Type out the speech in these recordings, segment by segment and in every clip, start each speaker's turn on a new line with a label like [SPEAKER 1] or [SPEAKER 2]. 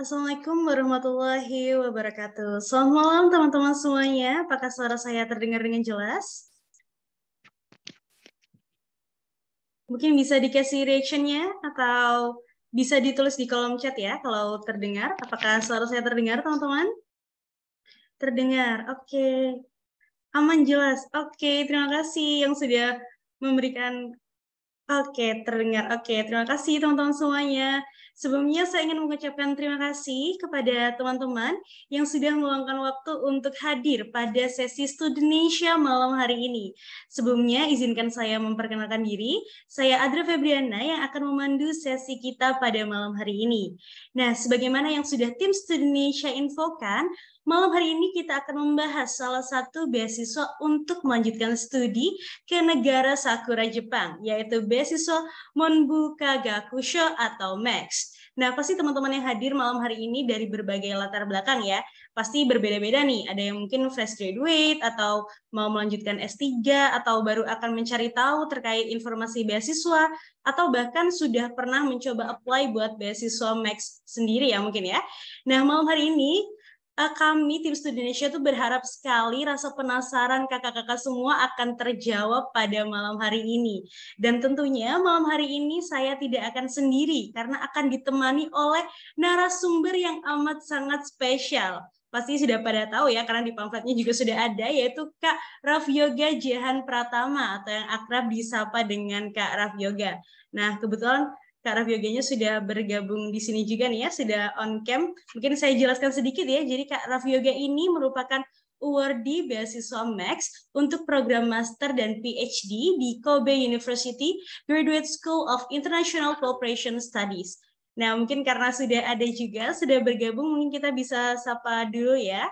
[SPEAKER 1] Assalamualaikum warahmatullahi wabarakatuh. Selamat malam teman-teman semuanya. Apakah suara saya terdengar dengan jelas? Mungkin bisa dikasih reaction-nya atau bisa ditulis di kolom chat ya kalau terdengar. Apakah suara saya terdengar teman-teman? Terdengar. Oke. Aman jelas. Oke, terima kasih yang sudah memberikan. Oke, terdengar. Oke, terima kasih teman-teman semuanya. Sebelumnya saya ingin mengucapkan terima kasih kepada teman-teman yang sudah meluangkan waktu untuk hadir pada sesi Studenesia malam hari ini. Sebelumnya, izinkan saya memperkenalkan diri. Saya Adra Febriana yang akan memandu sesi kita pada malam hari ini. Nah, sebagaimana yang sudah tim Studenesia infokan, malam hari ini kita akan membahas salah satu beasiswa untuk melanjutkan studi ke negara Sakura Jepang, yaitu beasiswa Monbuka Gakusho atau MAX. Nah, pasti teman-teman yang hadir malam hari ini dari berbagai latar belakang ya, pasti berbeda-beda nih. Ada yang mungkin fresh graduate, atau mau melanjutkan S3, atau baru akan mencari tahu terkait informasi beasiswa, atau bahkan sudah pernah mencoba apply buat beasiswa MAX sendiri ya mungkin ya. Nah, malam hari ini kami tim Studi Indonesia tuh berharap sekali rasa penasaran kakak-kakak semua akan terjawab pada malam hari ini. Dan tentunya malam hari ini saya tidak akan sendiri karena akan ditemani oleh narasumber yang amat sangat spesial. Pasti sudah pada tahu ya karena di pamfletnya juga sudah ada, yaitu Kak Rafyoga Jehan Pratama atau yang akrab disapa dengan Kak Rafyoga. Nah, kebetulan Kak Raffi Yoganya sudah bergabung di sini juga nih ya, sudah on cam. Mungkin saya jelaskan sedikit ya. Jadi Kak Raffi Yoga ini merupakan awardee beasiswa Max untuk program Master dan PhD di Kobe University Graduate School of International Cooperation Studies. Nah, mungkin karena sudah ada juga, sudah bergabung, mungkin kita bisa sapa dulu ya.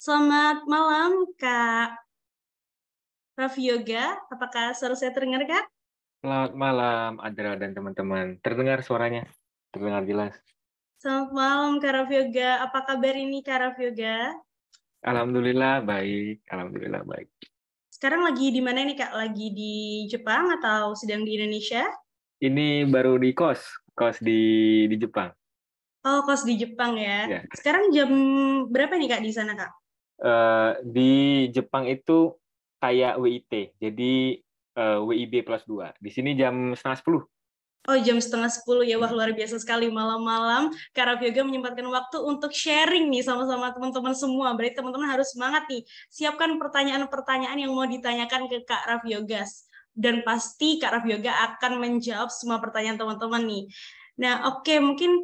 [SPEAKER 1] Selamat malam, Kak Raffi Yoga. Apakah suara saya terdengar, Kak?
[SPEAKER 2] Selamat malam, Adra dan teman-teman. Terdengar suaranya? Terdengar jelas?
[SPEAKER 1] Selamat malam, Kak Raffi Yoga. Apa kabar ini, Kak Raffi Yoga?
[SPEAKER 2] Alhamdulillah baik. Alhamdulillah baik.
[SPEAKER 1] Sekarang lagi di mana nih Kak? Lagi di Jepang atau sedang di Indonesia?
[SPEAKER 2] Ini baru di kos di Jepang.
[SPEAKER 1] Oh, kos di Jepang ya.
[SPEAKER 2] Ya,
[SPEAKER 1] Sekarang jam berapa nih Kak di sana Kak?
[SPEAKER 2] di Jepang itu kayak WIT, jadi WIB plus 2. Di sini jam setengah 10.
[SPEAKER 1] Oh, jam setengah 10 ya. Wah,
[SPEAKER 2] Hmm.
[SPEAKER 1] luar biasa sekali malam-malam. Kak Raffi Yoga menyempatkan waktu untuk sharing nih sama-sama teman-teman semua. Berarti teman-teman harus semangat nih. Siapkan pertanyaan-pertanyaan yang mau ditanyakan ke Kak Raffi Yoga. Dan pasti Kak Raffi Yoga akan menjawab semua pertanyaan teman-teman nih. Nah, oke, mungkin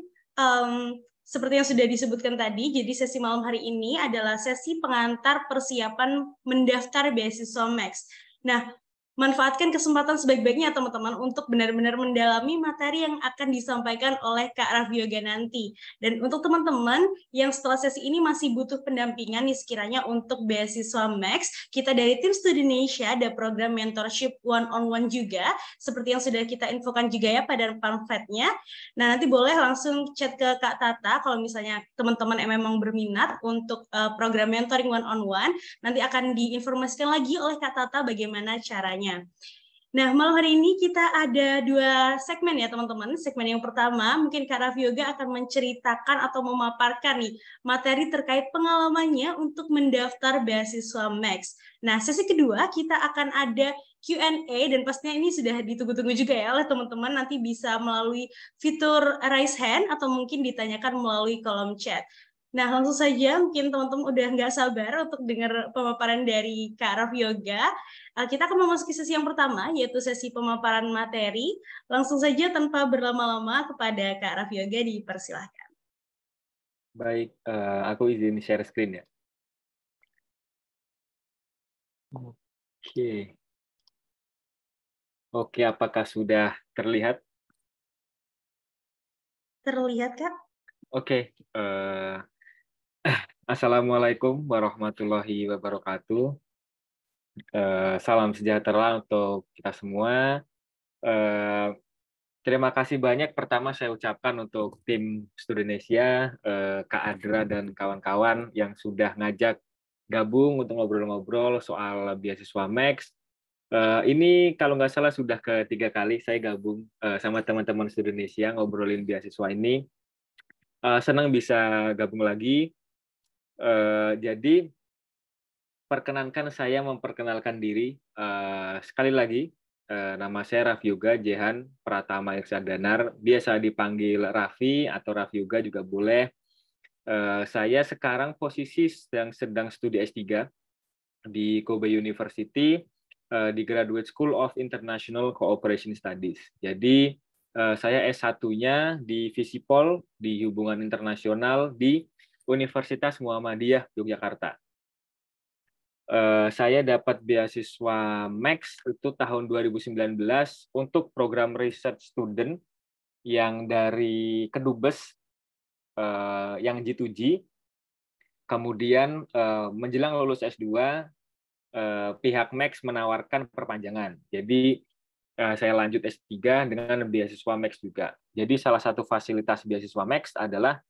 [SPEAKER 1] seperti yang sudah disebutkan tadi, jadi sesi malam hari ini adalah sesi pengantar persiapan mendaftar beasiswa Max. Nah, manfaatkan kesempatan sebaik-baiknya teman-teman untuk benar-benar mendalami materi yang akan disampaikan oleh Kak Raffi Yoga nanti. Dan untuk teman-teman yang setelah sesi ini masih butuh pendampingan nih sekiranya untuk beasiswa Max, kita dari tim Studi Indonesia ada program mentorship one-on-one juga, seperti yang sudah kita infokan juga ya pada pamfletnya. Nah, nanti boleh langsung chat ke Kak Tata kalau misalnya teman-teman memang berminat untuk program mentoring one-on-one, nanti akan diinformasikan lagi oleh Kak Tata bagaimana caranya. Nah, malam hari ini kita ada dua segmen ya teman-teman. Segmen yang pertama, mungkin Kak Raffi Yoga akan menceritakan atau memaparkan nih materi terkait pengalamannya untuk mendaftar beasiswa Max. Nah, sesi kedua kita akan ada Q&A dan pastinya ini sudah ditunggu-tunggu juga ya oleh teman-teman. Nanti bisa melalui fitur raise hand atau mungkin ditanyakan melalui kolom chat. Nah, langsung saja mungkin teman-teman udah nggak sabar untuk dengar pemaparan dari Kak Raffi Yoga. Kita akan memasuki sesi yang pertama, yaitu sesi pemaparan materi. Langsung saja tanpa berlama-lama kepada Kak Raffi Yoga dipersilahkan.
[SPEAKER 2] Baik, aku izin share screen ya. Oke. Oke, apakah sudah terlihat?
[SPEAKER 1] Terlihat, Kak?
[SPEAKER 2] Oke. Assalamualaikum warahmatullahi wabarakatuh. Salam sejahtera untuk kita semua. Eh, Terima kasih banyak pertama saya ucapkan untuk tim Studenesia, Kak Adra dan kawan-kawan yang sudah ngajak gabung untuk ngobrol-ngobrol soal beasiswa Max. Ini kalau nggak salah sudah ketiga kali saya gabung sama teman-teman Studenesia ngobrolin beasiswa ini. Senang bisa gabung lagi. Jadi perkenankan saya memperkenalkan diri. Sekali lagi, nama saya Raffi Yoga Jehan Pratama Irsadanar. Biasa dipanggil Raffi atau Raffi Yoga juga boleh. Saya sekarang posisi sedang studi S3 di Kobe University di Graduate School of International Cooperation Studies. Jadi saya S1-nya di Visipol di Hubungan Internasional di Universitas Muhammadiyah Yogyakarta. Saya dapat beasiswa Max itu tahun 2019 untuk program research student yang dari Kedubes yang G2G. Kemudian menjelang lulus S2, pihak Max menawarkan perpanjangan. Jadi saya lanjut S3 dengan beasiswa Max juga. Jadi salah satu fasilitas beasiswa Max adalah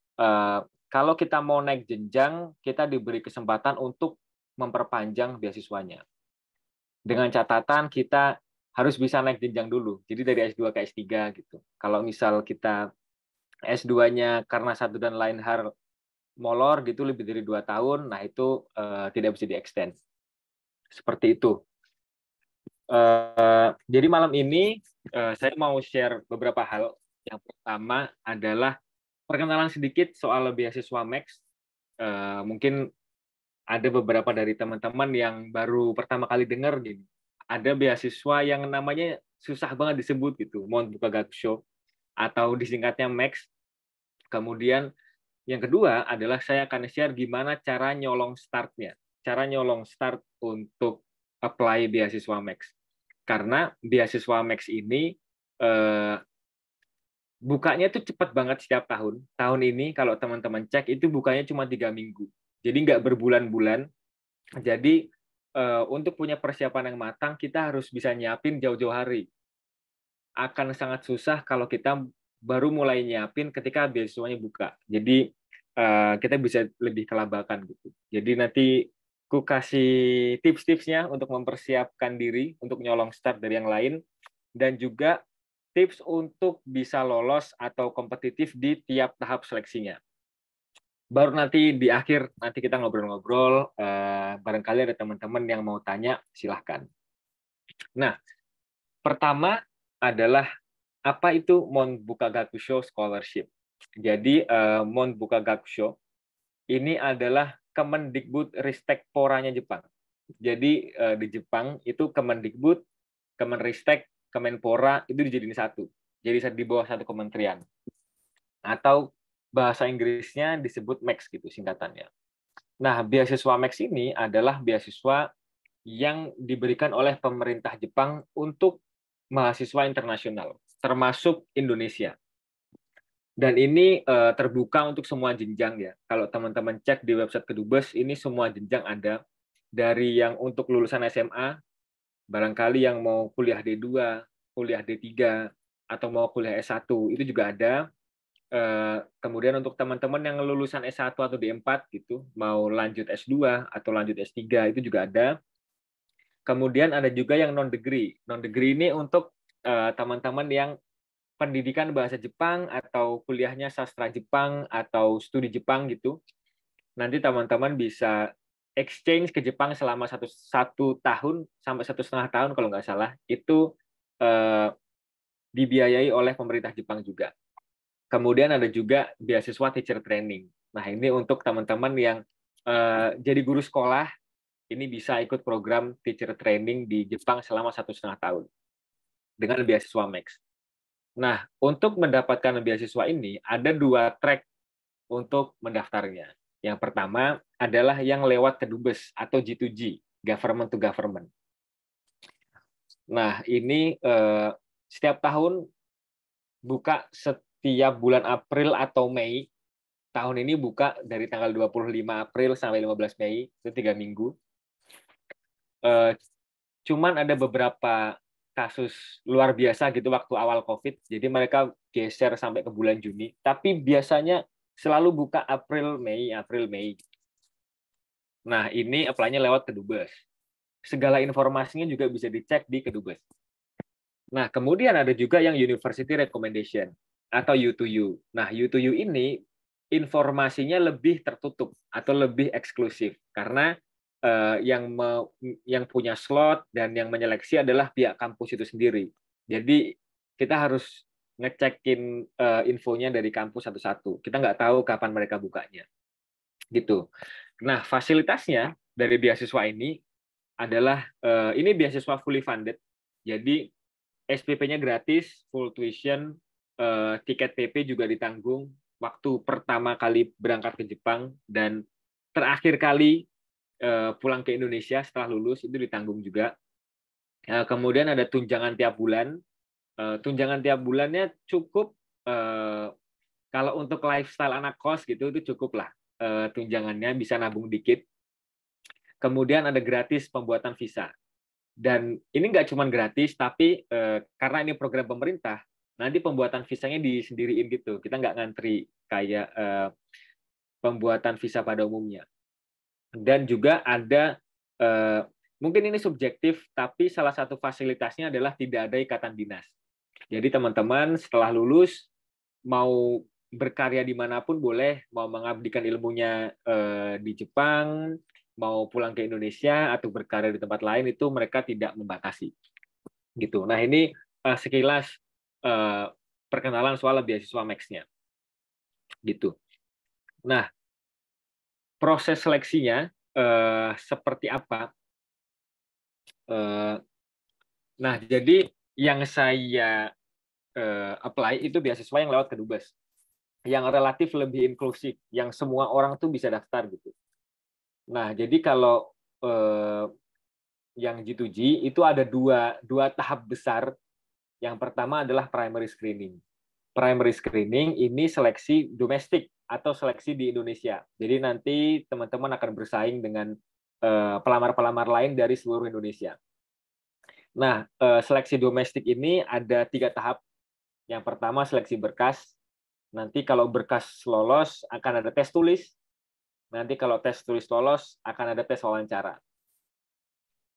[SPEAKER 2] kalau kita mau naik jenjang, kita diberi kesempatan untuk memperpanjang beasiswanya. Dengan catatan kita harus bisa naik jenjang dulu. Jadi dari S2 ke S3 gitu. Kalau misal kita S2-nya karena satu dan lain hal molor gitu lebih dari 2 tahun, nah itu tidak bisa di-extend. Seperti itu. Jadi malam ini saya mau share beberapa hal. Yang pertama adalah perkenalan sedikit soal beasiswa Max. Mungkin ada beberapa dari teman-teman yang baru pertama kali dengar gini. Ada beasiswa yang namanya susah banget disebut gitu, Mount Buka Gakusho atau disingkatnya Max. Kemudian yang kedua adalah saya akan share gimana cara nyolong startnya, cara nyolong start untuk apply beasiswa Max. Karena beasiswa Max ini bukanya itu cepat banget setiap tahun. Tahun ini kalau teman-teman cek itu bukanya cuma 3 minggu. Jadi nggak berbulan-bulan. Jadi untuk punya persiapan yang matang, kita harus bisa nyiapin jauh-jauh hari. Akan sangat susah kalau kita baru mulai nyiapin ketika beasiswanya buka. Jadi kita bisa lebih kelabakan gitu. Jadi nanti aku kasih tips-tipsnya untuk mempersiapkan diri untuk nyolong start dari yang lain, dan juga tips untuk bisa lolos atau kompetitif di tiap tahap seleksinya. Baru nanti di akhir, nanti kita ngobrol-ngobrol, barangkali ada teman-teman yang mau tanya, silahkan. Nah, pertama adalah apa itu Mount Buka Gakusho Scholarship. Jadi Mount Buka Gakusho ini adalah Kemendikbud Ristek Poranya Jepang. Jadi di Jepang itu Kemendikbud, Kemenristek, Kemenpora itu dijadiin satu. Jadi di bawah satu kementerian. Atau bahasa Inggrisnya disebut Max gitu singkatannya. Nah, beasiswa Max ini adalah beasiswa yang diberikan oleh pemerintah Jepang untuk mahasiswa internasional, termasuk Indonesia. Dan ini terbuka untuk semua jenjang ya. Kalau teman-teman cek di website Kedubes, ini semua jenjang ada. Dari yang untuk lulusan SMA, barangkali yang mau kuliah D2, kuliah D3, atau mau kuliah S1, itu juga ada. Kemudian untuk teman-teman yang lulusan S1 atau D4 gitu, mau lanjut S2 atau lanjut S3, itu juga ada. Kemudian ada juga yang non-degree. Non-degree ini untuk teman-teman yang pendidikan bahasa Jepang atau kuliahnya sastra Jepang atau studi Jepang gitu. Nanti teman-teman bisa exchange ke Jepang selama satu tahun sampai 1,5 tahun kalau nggak salah. Itu dibiayai oleh pemerintah Jepang juga. Kemudian ada juga beasiswa teacher training. Nah, ini untuk teman-teman yang jadi guru sekolah, ini bisa ikut program teacher training di Jepang selama 1,5 tahun dengan beasiswa Max. Nah, untuk mendapatkan beasiswa ini, ada 2 track untuk mendaftarnya. Yang pertama adalah yang lewat Kedubes atau G2G, Government to Government. Nah, ini setiap tahun buka setiap bulan April atau Mei. Tahun ini buka dari tanggal 25 April sampai 15 Mei, itu 3 minggu. Cuman ada beberapa kasus luar biasa gitu waktu awal COVID, jadi mereka geser sampai ke bulan Juni. Tapi biasanya selalu buka April Mei. Nah, ini apply-nya lewat Kedubes. Segala informasinya juga bisa dicek di Kedubes. Nah, kemudian ada juga yang University Recommendation atau U2U. Nah, U2U ini informasinya lebih tertutup atau lebih eksklusif karena yang punya slot dan yang menyeleksi adalah pihak kampus itu sendiri. Jadi kita harus ngecekin infonya dari kampus satu-satu. Kita nggak tahu kapan mereka bukanya. Gitu. Nah, fasilitasnya dari beasiswa ini adalah ini beasiswa fully funded. Jadi SPP-nya gratis, full tuition, tiket PP juga ditanggung waktu pertama kali berangkat ke Jepang dan terakhir kali pulang ke Indonesia setelah lulus itu ditanggung juga. Kemudian ada tunjangan tiap bulan. Tunjangan tiap bulannya cukup kalau untuk lifestyle anak kos gitu itu cukup lah tunjangannya, bisa nabung dikit. Kemudian ada gratis pembuatan visa. Dan ini nggak cuma gratis, tapi karena ini program pemerintah, nanti pembuatan visanya disendiriin gitu. Kita nggak ngantri kayak pembuatan visa pada umumnya. Dan juga ada, mungkin ini subjektif, tapi salah satu fasilitasnya adalah tidak ada ikatan dinas. Jadi teman-teman setelah lulus, mau berkarya dimanapun boleh, mau mengabdikan ilmunya di Jepang, mau pulang ke Indonesia, atau berkarya di tempat lain, itu mereka tidak membatasi. Gitu. Nah ini sekilas perkenalan soal beasiswa Max-nya. Gitu. Nah, proses seleksinya seperti apa? Nah, jadi yang saya apply itu beasiswa yang lewat Kedubes, yang relatif lebih inklusif, yang semua orang tuh bisa daftar gitu. Nah, jadi kalau yang G2G itu ada dua tahap besar. Yang pertama adalah primary screening. Primary screening ini seleksi domestik atau seleksi di Indonesia. Jadi nanti teman-teman akan bersaing dengan pelamar-pelamar lain dari seluruh Indonesia. Nah, seleksi domestik ini ada 3 tahap. Yang pertama seleksi berkas. Nanti kalau berkas lolos akan ada tes tulis. Nanti kalau tes tulis lolos akan ada tes wawancara.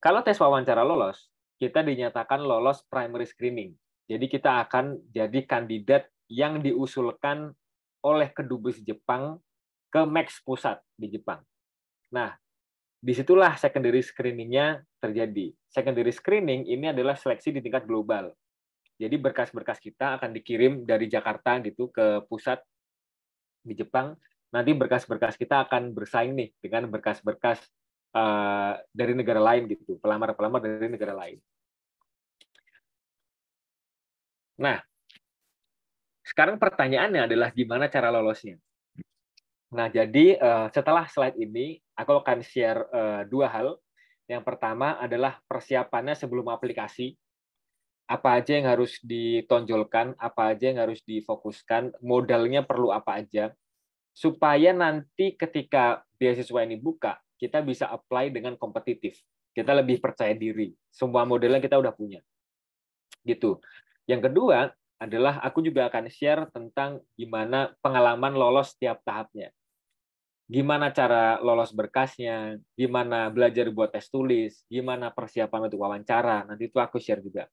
[SPEAKER 2] Kalau tes wawancara lolos, kita dinyatakan lolos primary screening. Jadi kita akan jadi kandidat yang diusulkan oleh Kedubes Jepang ke Max pusat di Jepang. Nah, disitulah secondary screening-nya terjadi. Secondary screening ini adalah seleksi di tingkat global. Jadi berkas-berkas kita akan dikirim dari Jakarta gitu ke pusat di Jepang. Nanti berkas-berkas kita akan bersaing nih dengan berkas-berkas dari negara lain gitu, pelamar-pelamar dari negara lain. Nah, sekarang pertanyaannya adalah gimana cara lolosnya. Nah, jadi setelah slide ini, aku akan share 2 hal. Yang pertama adalah persiapannya sebelum aplikasi. Apa aja yang harus ditonjolkan, apa aja yang harus difokuskan, modalnya perlu apa aja, supaya nanti ketika beasiswa ini buka, kita bisa apply dengan kompetitif. Kita lebih percaya diri. Semua modelnya kita udah punya. Gitu. Yang kedua adalah aku juga akan share tentang gimana pengalaman lolos setiap tahapnya. Gimana cara lolos berkasnya, gimana belajar buat tes tulis, gimana persiapan untuk wawancara, nanti itu aku share juga.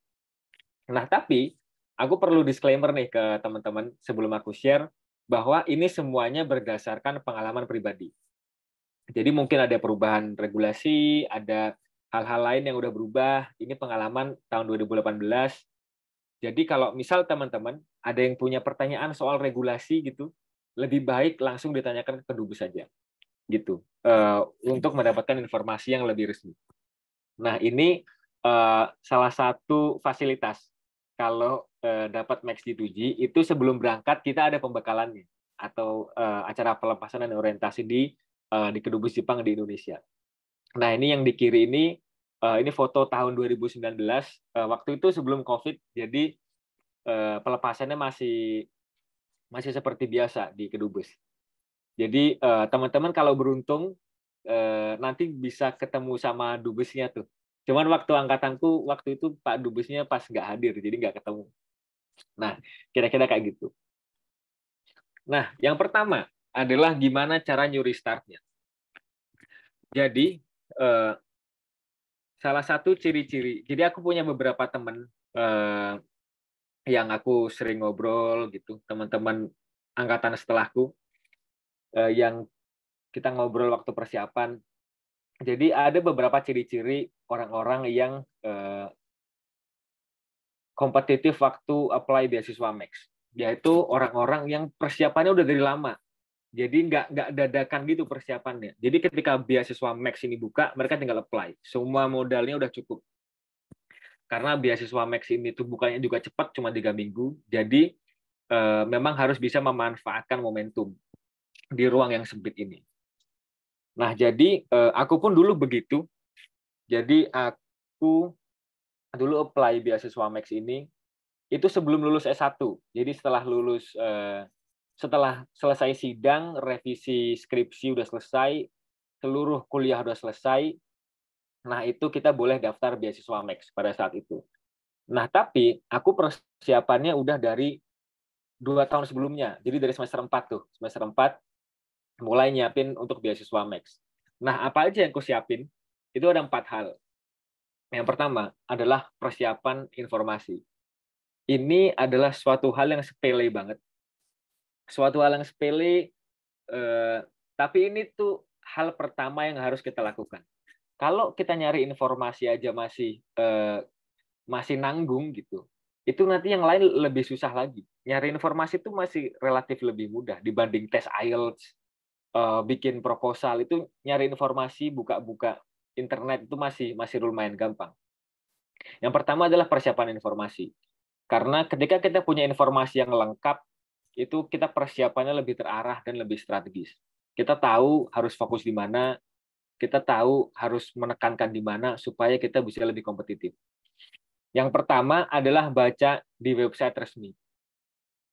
[SPEAKER 2] Nah, tapi aku perlu disclaimer nih ke teman-teman sebelum aku share, bahwa ini semuanya berdasarkan pengalaman pribadi. Jadi mungkin ada perubahan regulasi, ada hal-hal lain yang udah berubah, ini pengalaman tahun 2018. Jadi kalau misal teman-teman ada yang punya pertanyaan soal regulasi gitu, lebih baik langsung ditanyakan ke Kedubes saja, gitu, untuk mendapatkan informasi yang lebih resmi. Nah ini salah satu fasilitas kalau dapat Max G2G itu sebelum berangkat kita ada pembekalannya atau acara pelepasan dan orientasi di Kedubes Jepang di Indonesia. Nah ini yang di kiri ini foto tahun 2019 waktu itu sebelum COVID, jadi pelepasannya masih seperti biasa di Kedubes. Jadi teman-teman kalau beruntung nanti bisa ketemu sama dubesnya tuh. Cuman waktu angkatanku waktu itu Pak Dubesnya pas nggak hadir, jadi nggak ketemu. Nah, kira-kira kayak gitu. Nah, yang pertama adalah gimana cara new restart-nya. Jadi salah satu ciri-ciri. Jadi aku punya beberapa teman yang aku sering ngobrol gitu, teman-teman angkatan setelahku. yang kita ngobrol waktu persiapan. Jadi ada beberapa ciri-ciri orang-orang yang kompetitif waktu apply beasiswa Max, yaitu orang-orang yang persiapannya udah dari lama. Jadi nggak dadakan gitu persiapannya. Jadi ketika beasiswa Max ini buka, mereka tinggal apply. Semua modalnya udah cukup. Karena beasiswa Max ini tuh bukanya juga cepat, cuma 3 minggu. Jadi memang harus bisa memanfaatkan momentum di ruang yang sempit ini. Nah, jadi aku pun dulu begitu. Jadi aku dulu apply beasiswa Max ini itu sebelum lulus S1. Jadi setelah selesai sidang, revisi skripsi udah selesai, seluruh kuliah udah selesai, nah itu kita boleh daftar beasiswa Max pada saat itu. Nah, tapi aku persiapannya udah dari 2 tahun sebelumnya. Jadi dari semester 4 tuh. Semester 4 mulai nyiapin untuk beasiswa Max. Nah, apa aja yang aku siapin? Itu ada 4 hal. Yang pertama adalah persiapan informasi. Ini adalah suatu hal yang sepele banget. Suatu hal yang sepele, tapi ini tuh hal pertama yang harus kita lakukan. Kalau kita nyari informasi aja masih nanggung gitu, itu nanti yang lain lebih susah lagi. Nyari informasi itu masih relatif lebih mudah dibanding tes IELTS, bikin proposal itu nyari informasi, buka-buka internet itu masih lumayan gampang. Yang pertama adalah persiapan informasi. Karena ketika kita punya informasi yang lengkap, itu kita persiapannya lebih terarah dan lebih strategis. Kita tahu harus fokus di mana, kita tahu harus menekankan di mana supaya kita bisa lebih kompetitif. Yang pertama adalah baca di website resmi,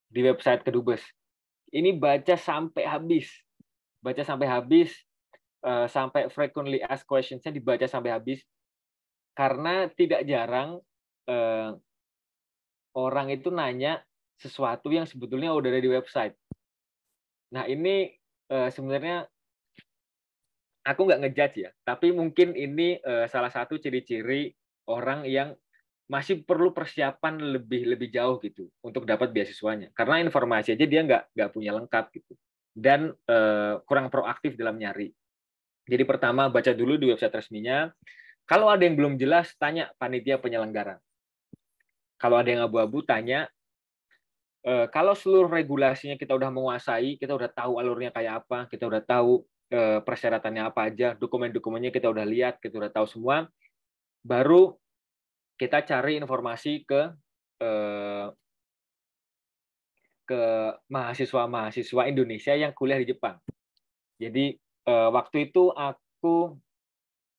[SPEAKER 2] di website Kedubes. Ini baca sampai habis, sampai frequently asked questions-nya dibaca sampai habis, karena tidak jarang orang itu nanya sesuatu yang sebetulnya udah ada di website. Nah, ini sebenarnya aku nggak ngejudge ya, tapi mungkin ini salah satu ciri-ciri orang yang masih perlu persiapan lebih jauh gitu untuk dapat beasiswanya. Karena informasi aja dia nggak punya lengkap gitu. Dan kurang proaktif dalam nyari. Jadi pertama, baca dulu di website resminya. Kalau ada yang belum jelas, tanya panitia penyelenggara. Kalau ada yang abu-abu, tanya. Kalau seluruh regulasinya kita udah menguasai, kita udah tahu alurnya kayak apa, kita udah tahu persyaratannya apa aja, dokumen-dokumennya kita udah lihat, kita udah tahu semua, baru kita cari informasi ke mahasiswa-mahasiswa Indonesia yang kuliah di Jepang. Jadi waktu itu aku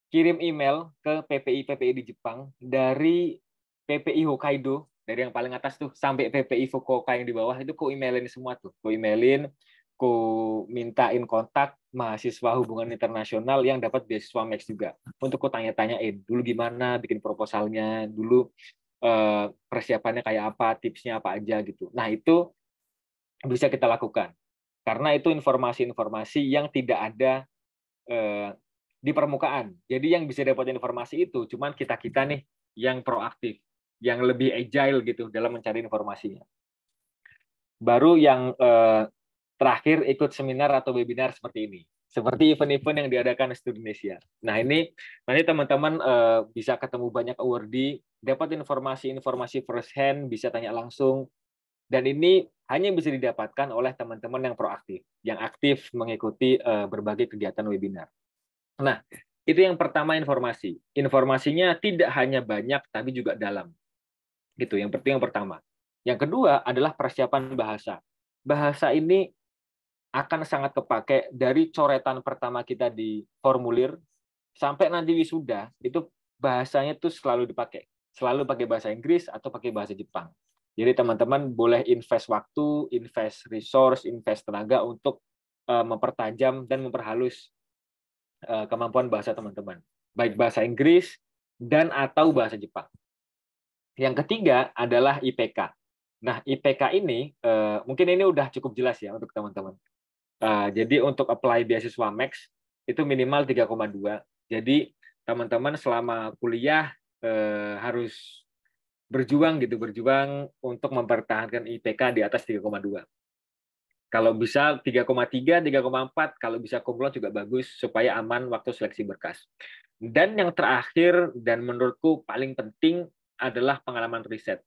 [SPEAKER 2] kirim email ke PPI di Jepang, dari PPI Hokkaido, dari yang paling atas tuh sampai PPI Fukuoka yang di bawah, itu ku emailin semua tuh. Ku emailin, ku mintain kontak mahasiswa hubungan internasional yang dapat beasiswa Max juga. Untuk ku tanya-tanyain dulu gimana bikin proposalnya, dulu persiapannya kayak apa, tipsnya apa aja gitu. Nah, itu bisa kita lakukan. Karena itu informasi-informasi yang tidak ada di permukaan. Jadi yang bisa dapat informasi itu cuman kita-kita nih yang proaktif, yang lebih agile gitu dalam mencari informasinya. Baru yang terakhir ikut seminar atau webinar seperti ini. Seperti event-event yang diadakan di Indonesia. Nah, ini nanti teman-teman bisa ketemu banyak awardee, dapat informasi-informasi first hand, bisa tanya langsung. Dan ini hanya bisa didapatkan oleh teman-teman yang proaktif, yang aktif mengikuti berbagai kegiatan webinar. Nah, itu yang pertama, informasi. Informasinya tidak hanya banyak, tapi juga dalam. Gitu, yang pertama. Yang kedua adalah persiapan bahasa. Bahasa ini akan sangat kepake dari coretan pertama kita di formulir sampai nanti wisuda, itu bahasanya tuh selalu dipakai. Selalu pakai bahasa Inggris atau pakai bahasa Jepang. Jadi teman-teman boleh invest waktu, invest resource, invest tenaga untuk mempertajam dan memperhalus kemampuan bahasa teman-teman. Baik bahasa Inggris dan atau bahasa Jepang. Yang ketiga adalah IPK. Nah, IPK ini mungkin ini udah cukup jelas ya untuk teman-teman. Jadi untuk apply beasiswa Max itu minimal 3,2. Jadi teman-teman selama kuliah harus berjuang untuk mempertahankan IPK di atas 3,2. Kalau bisa 3,3, 3,4, kalau bisa cum laude juga bagus supaya aman waktu seleksi berkas. Dan yang terakhir dan menurutku paling penting adalah pengalaman riset.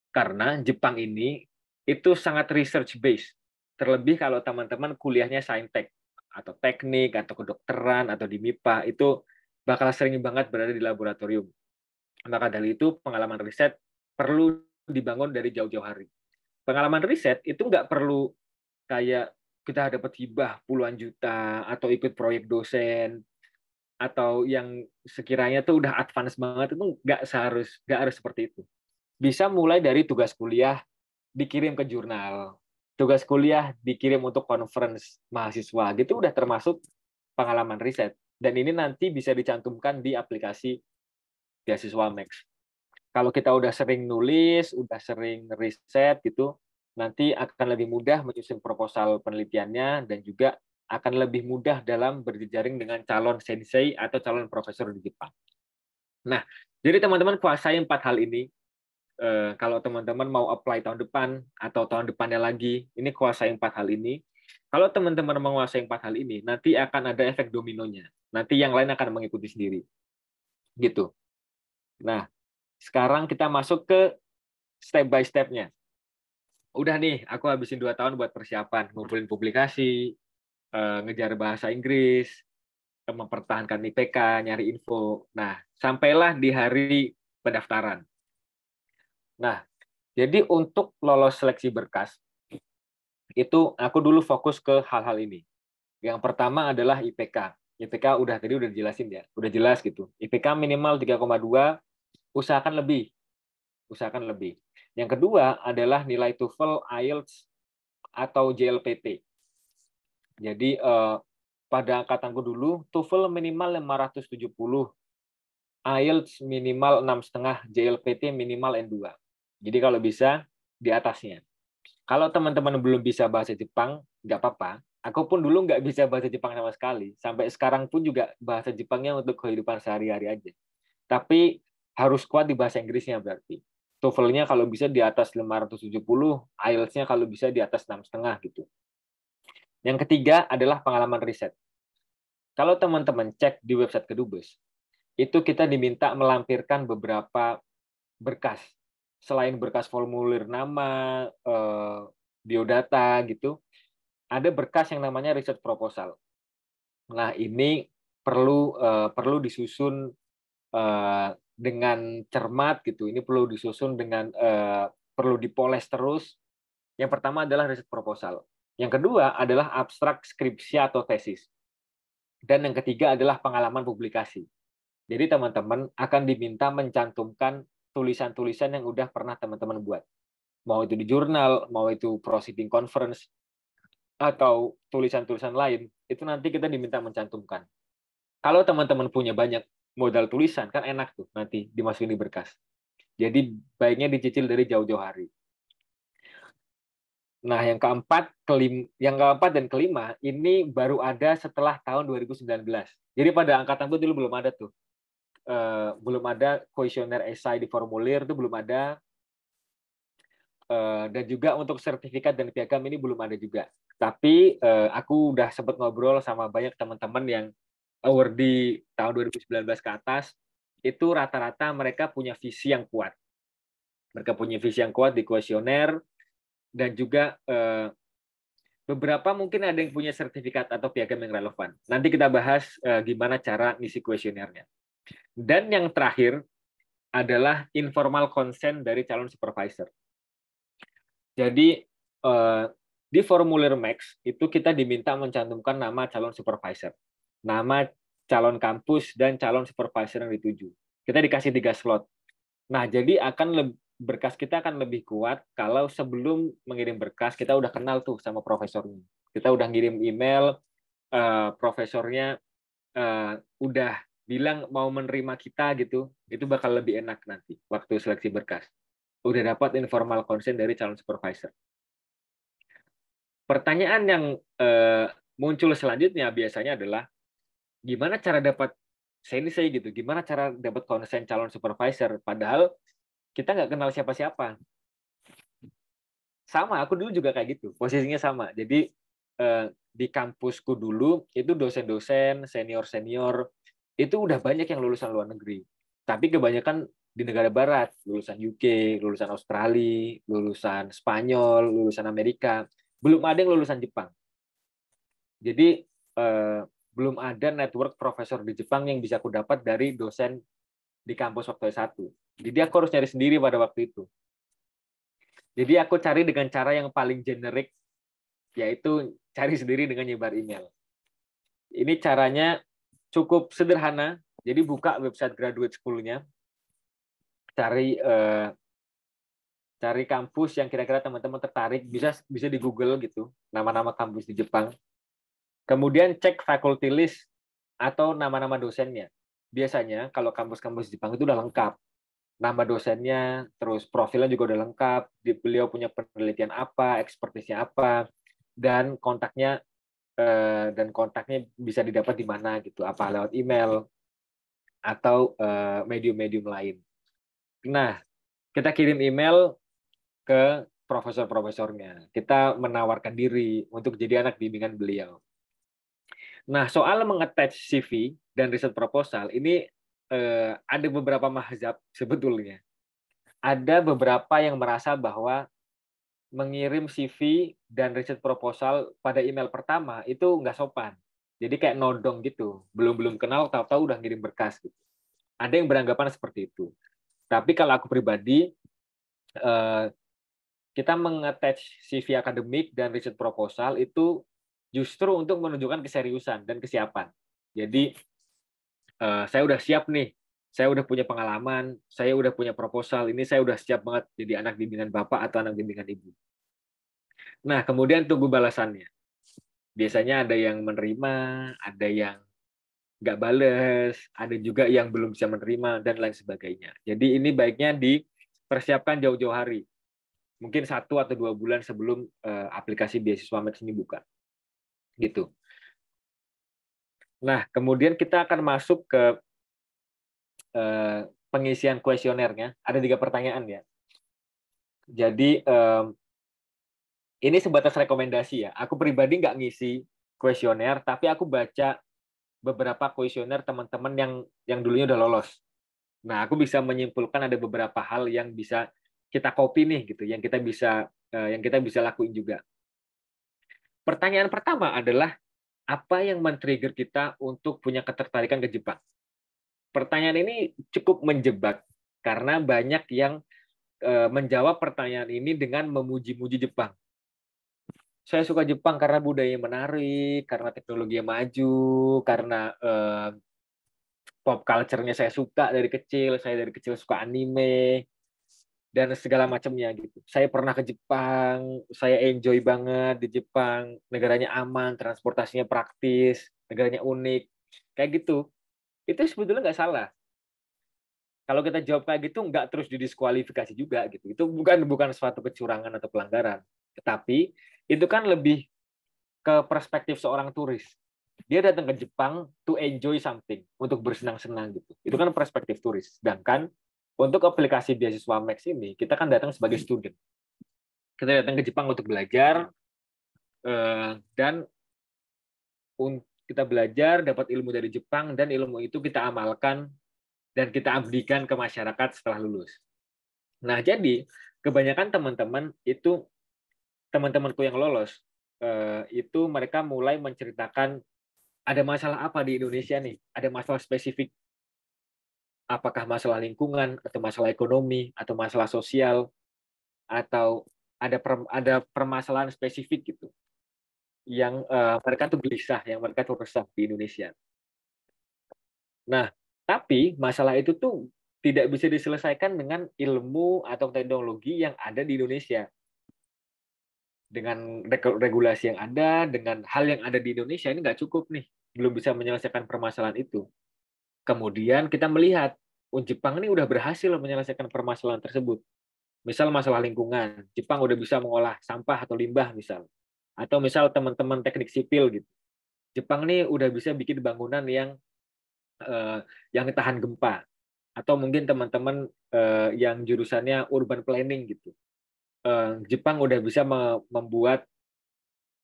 [SPEAKER 2] Karena Jepang ini itu sangat research based. Terlebih kalau teman-teman kuliahnya saintek atau teknik atau kedokteran atau di MIPA itu bakal sering banget berada di laboratorium. Maka dari itu pengalaman riset perlu dibangun dari jauh-jauh hari. Pengalaman riset itu nggak perlu kayak kita dapat hibah puluhan juta atau ikut proyek dosen atau yang sekiranya tuh udah advance banget, itu nggak harus seperti itu. Bisa mulai dari tugas kuliah dikirim ke jurnal, tugas kuliah dikirim untuk conference mahasiswa, gitu udah termasuk pengalaman riset. Dan ini nanti bisa dicantumkan di aplikasi beasiswa Max. Kalau kita udah sering nulis, udah sering riset gitu, nanti akan lebih mudah menyusun proposal penelitiannya dan juga akan lebih mudah dalam berjejaring dengan calon sensei atau calon profesor di Jepang. Nah, jadi teman-teman kuasai 4 hal ini. Kalau teman-teman mau apply tahun depan atau tahun depannya lagi, ini kuasai 4 hal ini. Kalau teman-teman menguasai 4 hal ini, nanti akan ada efek dominonya. Nanti yang lain akan mengikuti sendiri. Gitu. Nah, sekarang kita masuk ke step by step-nya. Udah nih, aku habisin 2 tahun buat persiapan, ngumpulin publikasi, ngejar bahasa Inggris, mempertahankan IPK, nyari info. Nah, sampailah di hari pendaftaran. Nah, jadi untuk lolos seleksi berkas, itu aku dulu fokus ke hal-hal ini. Yang pertama adalah IPK. IPK tadi udah dijelasin ya, udah jelas gitu. IPK minimal 3,2, usahakan lebih. Usahakan lebih. Yang kedua adalah nilai TOEFL, IELTS, atau JLPT. Jadi pada angkatanku dulu, TOEFL minimal 570, IELTS minimal 6,5, JLPT minimal N2. Jadi kalau bisa, di atasnya. Kalau teman-teman belum bisa bahasa Jepang, nggak apa-apa. Aku pun dulu nggak bisa bahasa Jepang sama sekali. Sampai sekarang pun juga bahasa Jepangnya untuk kehidupan sehari-hari aja. Tapi harus kuat di bahasa Inggrisnya berarti. TOEFL-nya kalau bisa di atas 570, IELTS-nya kalau bisa di atas 6,5 gitu. Yang ketiga adalah pengalaman riset. Kalau teman-teman cek di website Kedubes, itu kita diminta melampirkan beberapa berkas. Selain berkas formulir nama, biodata gitu, ada berkas yang namanya research proposal. Nah, ini perlu disusun dengan cermat gitu. Ini perlu disusun dengan perlu dipoles terus. Yang pertama adalah research proposal. Yang kedua adalah abstrak skripsi atau tesis. Dan yang ketiga adalah pengalaman publikasi. Jadi teman-teman akan diminta mencantumkan tulisan-tulisan yang udah pernah teman-teman buat. Mau itu di jurnal, mau itu proceeding conference, atau tulisan-tulisan lain, itu nanti kita diminta mencantumkan. Kalau teman-teman punya banyak modal tulisan, kan enak tuh nanti dimasukin di berkas. Jadi baiknya dicicil dari jauh-jauh hari. Nah, yang keempat dan kelima ini baru ada setelah tahun 2019. Jadi pada angkatan itu dulu belum ada tuh. Belum ada kuesioner esai di formulir itu belum ada. Dan juga untuk sertifikat dan piagam ini belum ada juga. Tapi aku udah sempat ngobrol sama banyak teman-teman yang award di tahun 2019 ke atas, itu rata-rata mereka punya visi yang kuat. Mereka punya visi yang kuat di kuesioner, dan juga beberapa mungkin ada yang punya sertifikat atau piagam yang relevan. Nanti kita bahas gimana cara ngisi kuesionernya. Dan yang terakhir adalah informal consent dari calon supervisor. Jadi di formulir Max itu kita diminta mencantumkan nama calon supervisor, nama calon kampus, dan calon supervisor yang dituju. Kita dikasih 3 slot. Nah, jadi berkas kita akan lebih kuat kalau sebelum mengirim berkas kita udah kenal tuh sama profesornya. Kita udah ngirim email, profesornya udah bilang mau menerima kita gitu, itu bakal lebih enak nanti waktu seleksi berkas. Udah dapat informal consent dari calon supervisor. Pertanyaan yang muncul selanjutnya biasanya adalah gimana cara dapat sensei gitu, gimana cara dapat konsen calon supervisor, padahal kita nggak kenal siapa-siapa. Sama, aku dulu juga kayak gitu, posisinya sama. Jadi di kampusku dulu itu dosen-dosen, senior-senior itu udah banyak yang lulusan luar negeri. Tapi kebanyakan di negara barat, lulusan UK, lulusan Australia, lulusan Spanyol, lulusan Amerika. Belum ada yang lulusan Jepang. Jadi belum ada network profesor di Jepang yang bisa aku dapat dari dosen di kampus waktu S1. Jadi aku harus nyari sendiri pada waktu itu. Jadi aku cari dengan cara yang paling generik, yaitu cari sendiri dengan nyebar email. Ini caranya cukup sederhana. Jadi buka website graduate school-nya, cari kampus yang kira-kira teman-teman tertarik, bisa di Google gitu, nama-nama kampus di Jepang. Kemudian cek faculty list atau nama-nama dosennya. Biasanya kalau kampus-kampus Jepang itu udah lengkap. Nama dosennya, terus profilnya juga udah lengkap, beliau punya penelitian apa, ekspertisnya apa, dan kontaknya bisa didapat di mana gitu, apa lewat email atau medium-medium lain. Nah, kita kirim email ke profesor-profesornya. Kita menawarkan diri untuk jadi anak bimbingan beliau. Nah, soal mengattach CV dan riset proposal, ini ada beberapa mazhab sebetulnya. Ada beberapa yang merasa bahwa mengirim CV dan riset proposal pada email pertama itu nggak sopan. Jadi kayak nodong gitu. Belum kenal, tahu-tahu udah ngirim berkas. Gitu. Ada yang beranggapan seperti itu. Tapi kalau aku pribadi, kita mengattach CV akademik dan riset proposal itu justru untuk menunjukkan keseriusan dan kesiapan. Jadi saya udah siap nih, saya udah punya pengalaman, saya udah punya proposal, ini saya udah siap banget jadi anak bimbingan bapak atau anak bimbingan ibu. Nah, kemudian tunggu balasannya. Biasanya ada yang menerima, ada yang nggak bales, ada juga yang belum bisa menerima, dan lain sebagainya. Jadi ini baiknya dipersiapkan jauh-jauh hari. Mungkin 1 atau 2 bulan sebelum aplikasi beasiswa Max ini buka. Gitu. Nah, kemudian kita akan masuk ke pengisian kuesionernya. Ada 3 pertanyaan ya. Jadi ini sebatas rekomendasi ya. Aku pribadi nggak ngisi kuesioner, tapi aku baca beberapa kuesioner teman-teman yang dulunya udah lolos. Nah, aku bisa menyimpulkan ada beberapa hal yang bisa kita copy nih gitu, yang kita bisa lakuin juga. Pertanyaan pertama adalah apa yang men-trigger kita untuk punya ketertarikan ke Jepang? Pertanyaan ini cukup menjebak karena banyak yang menjawab pertanyaan ini dengan memuji-muji Jepang. Saya suka Jepang karena budayanya menarik, karena teknologinya maju, karena pop culture-nya saya suka dari kecil, saya dari kecil suka anime, dan segala macamnya gitu. Saya pernah ke Jepang, saya enjoy banget di Jepang, negaranya aman, transportasinya praktis, negaranya unik, kayak gitu. Itu sebetulnya nggak salah. Kalau kita jawab kayak gitu, nggak terus didiskualifikasi juga gitu. Itu bukan suatu kecurangan atau pelanggaran. Tetapi itu kan lebih ke perspektif seorang turis. Dia datang ke Jepang to enjoy something, untuk bersenang-senang gitu. Itu kan perspektif turis. Sedangkan untuk aplikasi beasiswa Max ini, kita kan datang sebagai student. Kita datang ke Jepang untuk belajar, dan kita belajar, dapat ilmu dari Jepang, dan ilmu itu kita amalkan dan kita abdikan ke masyarakat setelah lulus. Nah, jadi kebanyakan teman-temanku yang lolos, itu mereka mulai menceritakan ada masalah apa di Indonesia nih, ada masalah spesifik, apakah masalah lingkungan, atau masalah ekonomi, atau masalah sosial, atau ada permasalahan spesifik gitu, yang mereka tuh gelisah, yang mereka tuh resah di Indonesia. Nah, tapi masalah itu tuh tidak bisa diselesaikan dengan ilmu atau teknologi yang ada di Indonesia. Dengan regulasi yang ada, dengan hal yang ada di Indonesia, ini nggak cukup nih. Belum bisa menyelesaikan permasalahan itu. Kemudian kita melihat, Jepang ini udah berhasil menyelesaikan permasalahan tersebut. Misal masalah lingkungan, Jepang udah bisa mengolah sampah atau limbah misal. Atau misal teman-teman teknik sipil gitu. Jepang ini udah bisa bikin bangunan yang tahan gempa. Atau mungkin teman-teman yang jurusannya urban planning gitu. Jepang udah bisa membuat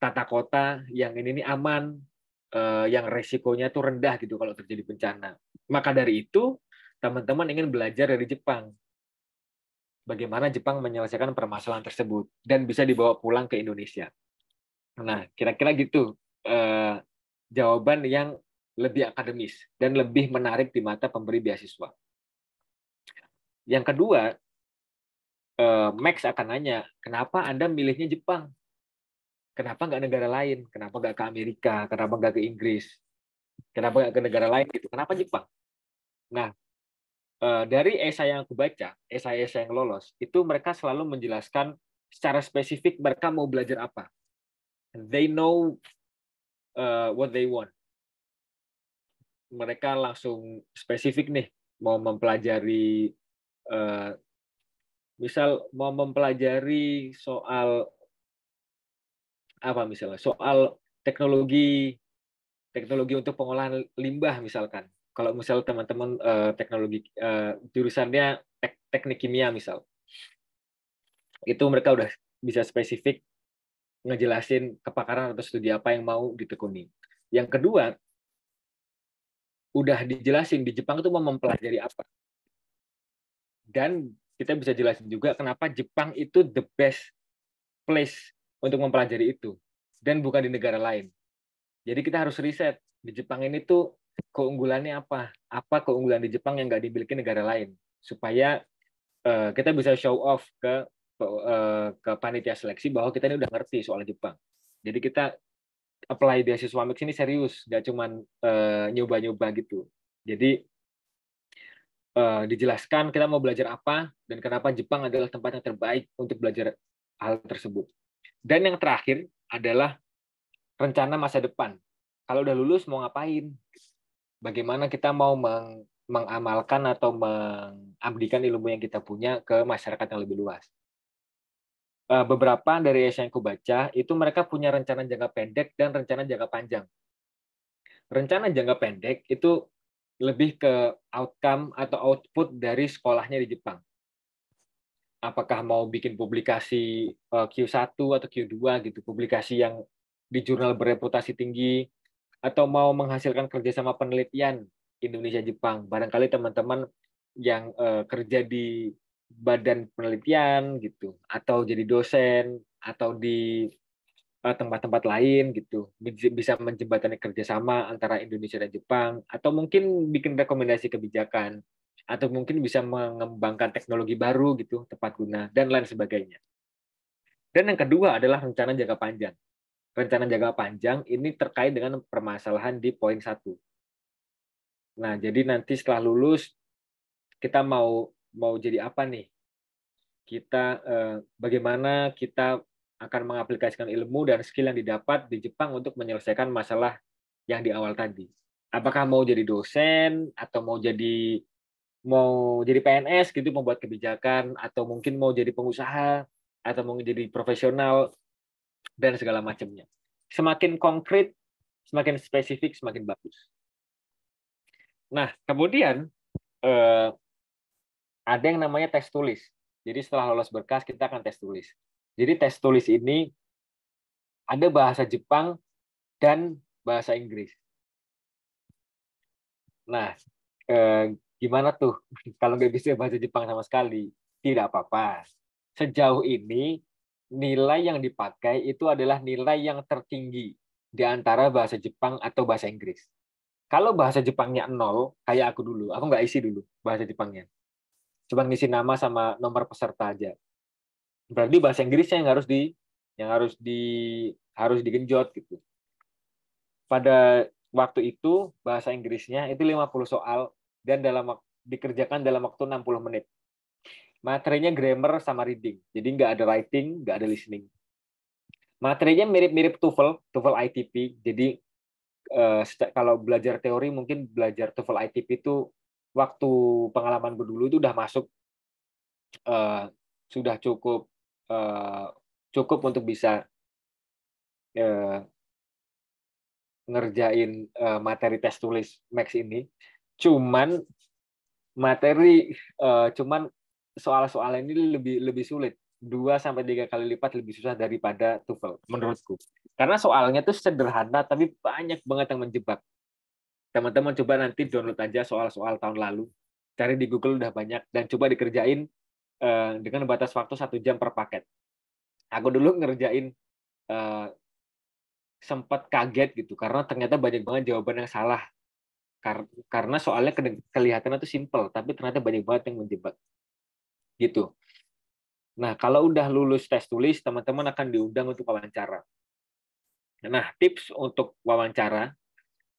[SPEAKER 2] tata kota yang ini aman, yang resikonya tuh rendah gitu kalau terjadi bencana. Maka dari itu, teman-teman ingin belajar dari Jepang. Bagaimana Jepang menyelesaikan permasalahan tersebut dan bisa dibawa pulang ke Indonesia. Nah, kira-kira gitu jawaban yang lebih akademis dan lebih menarik di mata pemberi beasiswa. Yang kedua, Max akan nanya, kenapa Anda milihnya Jepang? Kenapa nggak negara lain? Kenapa nggak ke Amerika? Kenapa nggak ke Inggris? Kenapa nggak ke negara lain gitu? Kenapa Jepang? Nah, dari esai yang aku baca, esai-esai yang lolos, itu mereka selalu menjelaskan secara spesifik mereka mau belajar apa. They know what they want. Mereka langsung spesifik nih, mau mempelajari, misal mau mempelajari soal apa misalnya, soal teknologi untuk pengolahan limbah misalkan. Kalau misal teman-teman teknologi jurusannya teknik kimia misal, itu mereka udah bisa spesifik ngejelasin kepakaran atau studi apa yang mau ditekuni. Yang kedua, udah dijelasin di Jepang itu mau mempelajari apa. Dan kita bisa jelasin juga kenapa Jepang itu the best place untuk mempelajari itu dan bukan di negara lain. Jadi kita harus riset di Jepang ini tuh keunggulannya apa? Apa keunggulan di Jepang yang nggak dimiliki negara lain? Supaya kita bisa show off ke panitia seleksi bahwa kita ini udah ngerti soal Jepang. Jadi kita apply beasiswa mix ini serius, nggak cuma nyoba-nyoba gitu. Jadi dijelaskan kita mau belajar apa dan kenapa Jepang adalah tempat yang terbaik untuk belajar hal tersebut. Dan yang terakhir adalah rencana masa depan. Kalau udah lulus mau ngapain? Bagaimana kita mau mengamalkan atau mengabdikan ilmu yang kita punya ke masyarakat yang lebih luas. Beberapa dari yang aku baca, itu mereka punya rencana jangka pendek dan rencana jangka panjang. Rencana jangka pendek itu lebih ke outcome atau output dari sekolahnya di Jepang. Apakah mau bikin publikasi Q1 atau Q2 gitu, publikasi yang di jurnal bereputasi tinggi, atau mau menghasilkan kerjasama penelitian Indonesia-Jepang. Barangkali teman-teman yang kerja di badan penelitian gitu, atau jadi dosen, atau di tempat-tempat lain gitu, bisa menjembatani kerjasama antara Indonesia dan Jepang, atau mungkin bikin rekomendasi kebijakan, atau mungkin bisa mengembangkan teknologi baru gitu, tepat guna, dan lain sebagainya. Dan yang kedua adalah rencana jangka panjang. Rencana jangka panjang ini terkait dengan permasalahan di poin 1. Nah, jadi nanti setelah lulus, kita mau jadi apa nih? Kita bagaimana kita akan mengaplikasikan ilmu dan skill yang didapat di Jepang untuk menyelesaikan masalah yang di awal tadi. Apakah mau jadi dosen atau mau jadi PNS gitu, membuat kebijakan, atau mungkin mau jadi pengusaha atau mau jadi profesional dan segala macamnya. Semakin konkret, semakin spesifik, semakin bagus. Nah, kemudian ada yang namanya tes tulis. Jadi setelah lolos berkas, kita akan tes tulis. Jadi tes tulis ini ada bahasa Jepang dan bahasa Inggris. Nah, gimana tuh kalau nggak bisa bahasa Jepang sama sekali? Tidak apa-apa. Sejauh ini, nilai yang dipakai itu adalah nilai yang tertinggi di antara bahasa Jepang atau bahasa Inggris. Kalau bahasa Jepangnya 0, kayak aku dulu, aku nggak isi dulu bahasa Jepangnya. Cuma ngisi nama sama nomor peserta aja. Berarti bahasa Inggrisnya harus digenjot gitu. Pada waktu itu bahasa Inggrisnya itu 50 soal dan dikerjakan dalam waktu 60 menit. Materinya grammar sama reading. Jadi nggak ada writing, nggak ada listening. Materinya mirip-mirip TOEFL ITP. Jadi kalau belajar teori mungkin belajar TOEFL ITP itu waktu pengalaman dulu itu udah masuk, sudah cukup untuk bisa ngerjain materi tes tulis Max ini. Cuman soal-soal ini lebih sulit 2-3 kali lipat lebih susah daripada TOEFL menurutku. Karena soalnya tuh sederhana tapi banyak banget yang menjebak. Teman-teman coba nanti download aja soal-soal tahun lalu, cari di Google udah banyak, dan coba dikerjain dengan batas waktu 1 jam per paket. Aku dulu ngerjain sempat kaget gitu karena ternyata banyak banget jawaban yang salah. Karena soalnya kelihatannya tuh simple, tapi ternyata banyak banget yang menjebak. Gitu. Nah, kalau udah lulus tes tulis, teman-teman akan diundang untuk wawancara. Nah, tips untuk wawancara,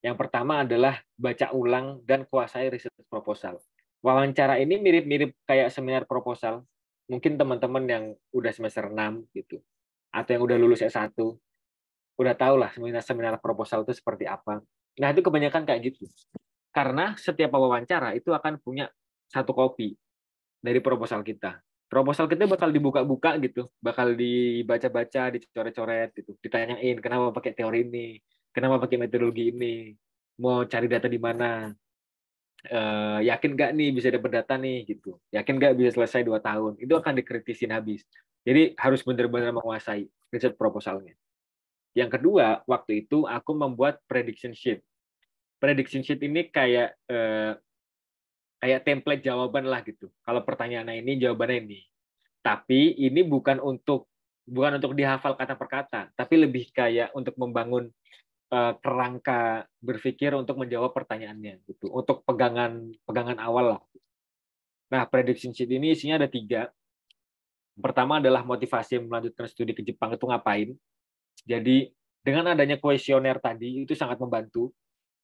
[SPEAKER 2] yang pertama adalah baca ulang dan kuasai riset proposal. Wawancara ini mirip-mirip kayak seminar proposal. Mungkin teman-teman yang udah semester 6 gitu, atau yang udah lulus S1, udah tahu lah seminar proposal itu seperti apa. Nah, itu kebanyakan kayak gitu. Karena setiap wawancara itu akan punya satu kopi dari proposal kita. Proposal kita bakal dibuka-buka gitu, bakal dibaca-baca, dicoret-coret gitu, ditanyain kenapa pakai teori ini, kenapa pakai metodologi ini, mau cari data di mana, yakin nggak nih bisa dapat data nih gitu, yakin nggak bisa selesai 2 tahun, itu akan dikritisin habis. Jadi harus benar-benar menguasai riset proposalnya. Yang kedua, waktu itu aku membuat prediction sheet. Prediction sheet ini kayak template jawaban lah gitu. Kalau pertanyaannya ini, jawabannya ini. Tapi ini bukan untuk dihafal kata per kata, tapi lebih kayak untuk membangun kerangka berpikir untuk menjawab pertanyaannya gitu. Untuk pegangan awal lah. Nah, prediction sheet ini isinya ada 3. Pertama adalah motivasi melanjutkan studi ke Jepang itu ngapain. Jadi dengan adanya kuesioner tadi itu sangat membantu.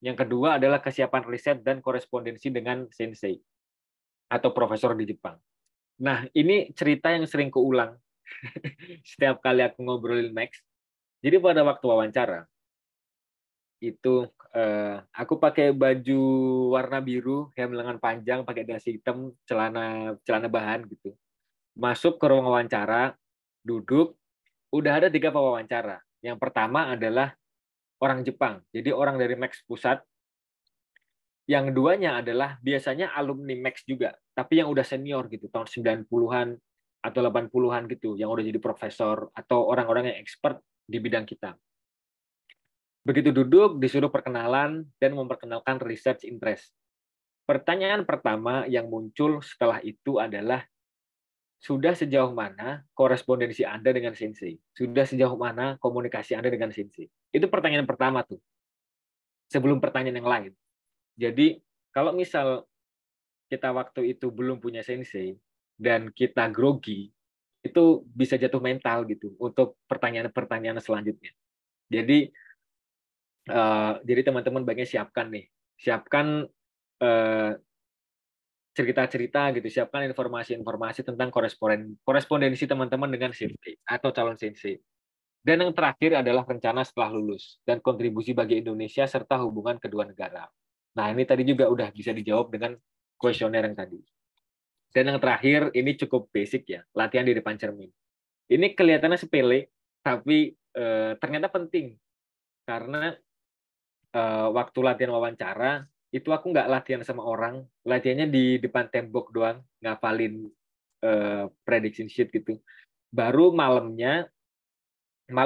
[SPEAKER 2] Yang kedua adalah kesiapan riset dan korespondensi dengan sensei atau profesor di Jepang. Nah, ini cerita yang sering keulang setiap kali aku ngobrolin Max. Jadi pada waktu wawancara, itu aku pakai baju warna biru, hem lengan panjang, pakai dasi hitam, celana bahan gitu. Masuk ke ruang wawancara, duduk, udah ada 3 pewawancara. Yang pertama adalah orang Jepang, jadi orang dari Max Pusat. Yang duanya adalah biasanya alumni Max juga, tapi yang udah senior gitu, tahun 90-an atau 80-an gitu, yang udah jadi profesor atau orang-orang yang expert di bidang kita. Begitu duduk, disuruh perkenalan dan memperkenalkan research interest. Pertanyaan pertama yang muncul setelah itu adalah, sudah sejauh mana korespondensi Anda dengan sensei? Sudah sejauh mana komunikasi Anda dengan sensei? Itu pertanyaan pertama tuh, sebelum pertanyaan yang lain. Jadi, kalau misal kita waktu itu belum punya sensei dan kita grogi, itu bisa jatuh mental gitu untuk pertanyaan-pertanyaan selanjutnya. Jadi teman-teman baiknya siapkan cerita-cerita gitu, siapkan informasi-informasi tentang korespondensi teman-teman dengan sensei atau calon sensei. Dan yang terakhir adalah rencana setelah lulus dan kontribusi bagi Indonesia serta hubungan kedua negara. Nah, ini tadi juga udah bisa dijawab dengan kuesioner yang tadi. Dan yang terakhir, ini cukup basic ya, latihan di depan cermin. Ini kelihatannya sepele, tapi ternyata penting. Karena waktu latihan wawancara, itu aku nggak latihan sama orang, latihannya di depan tembok doang, ngapalin prediction sheet gitu. Baru malam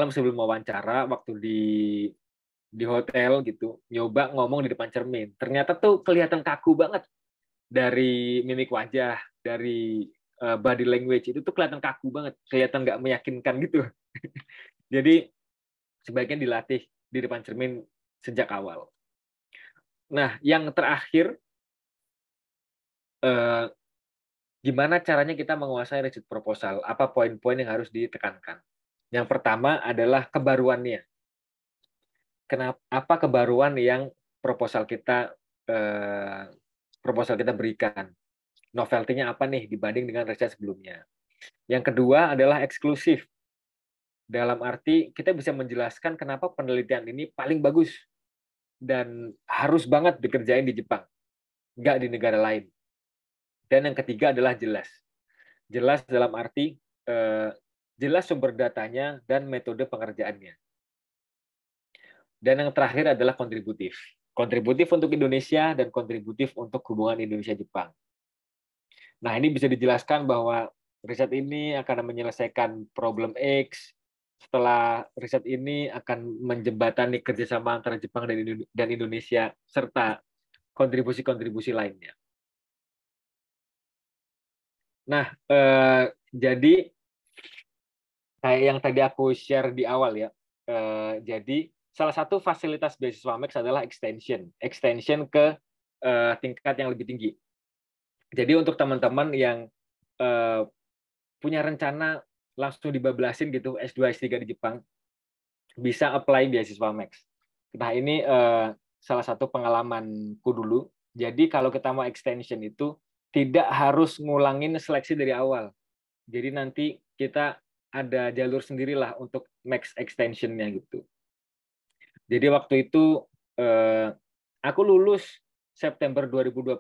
[SPEAKER 2] sebelum wawancara, waktu di hotel gitu, nyoba ngomong di depan cermin. Ternyata tuh kelihatan kaku banget. Dari mimik wajah, dari body language, itu tuh kelihatan kaku banget, kelihatan nggak meyakinkan gitu. Jadi sebaiknya dilatih di depan cermin sejak awal. Nah, yang terakhir, gimana caranya kita menguasai riset proposal? Apa poin-poin yang harus ditekankan? Yang pertama adalah kebaruannya. Apa kebaruan yang proposal kita berikan? Novelty-nya apa nih dibanding dengan riset sebelumnya? Yang kedua adalah eksklusif. Dalam arti kita bisa menjelaskan kenapa penelitian ini paling bagus dan harus banget dikerjain di Jepang, nggak di negara lain. Dan yang ketiga adalah jelas. Jelas dalam arti jelas sumber datanya dan metode pengerjaannya. Dan yang terakhir adalah kontributif. Kontributif untuk Indonesia dan kontributif untuk hubungan Indonesia-Jepang. Nah, ini bisa dijelaskan bahwa riset ini akan menyelesaikan problem X, setelah riset ini akan menjembatani kerjasama antara Jepang dan Indonesia, serta kontribusi-kontribusi lainnya. Nah, jadi kayak yang tadi aku share di awal ya, jadi salah satu fasilitas beasiswa Max adalah extension ke tingkat yang lebih tinggi. Jadi untuk teman-teman yang punya rencana langsung dibablasin gitu S2 S3 di Jepang, bisa apply beasiswa Max. Nah, ini salah satu pengalamanku dulu. Jadi kalau kita mau extension itu tidak harus ngulangin seleksi dari awal. Jadi nanti kita ada jalur sendirilah untuk Max extension-nya gitu. Jadi waktu itu aku lulus September 2021,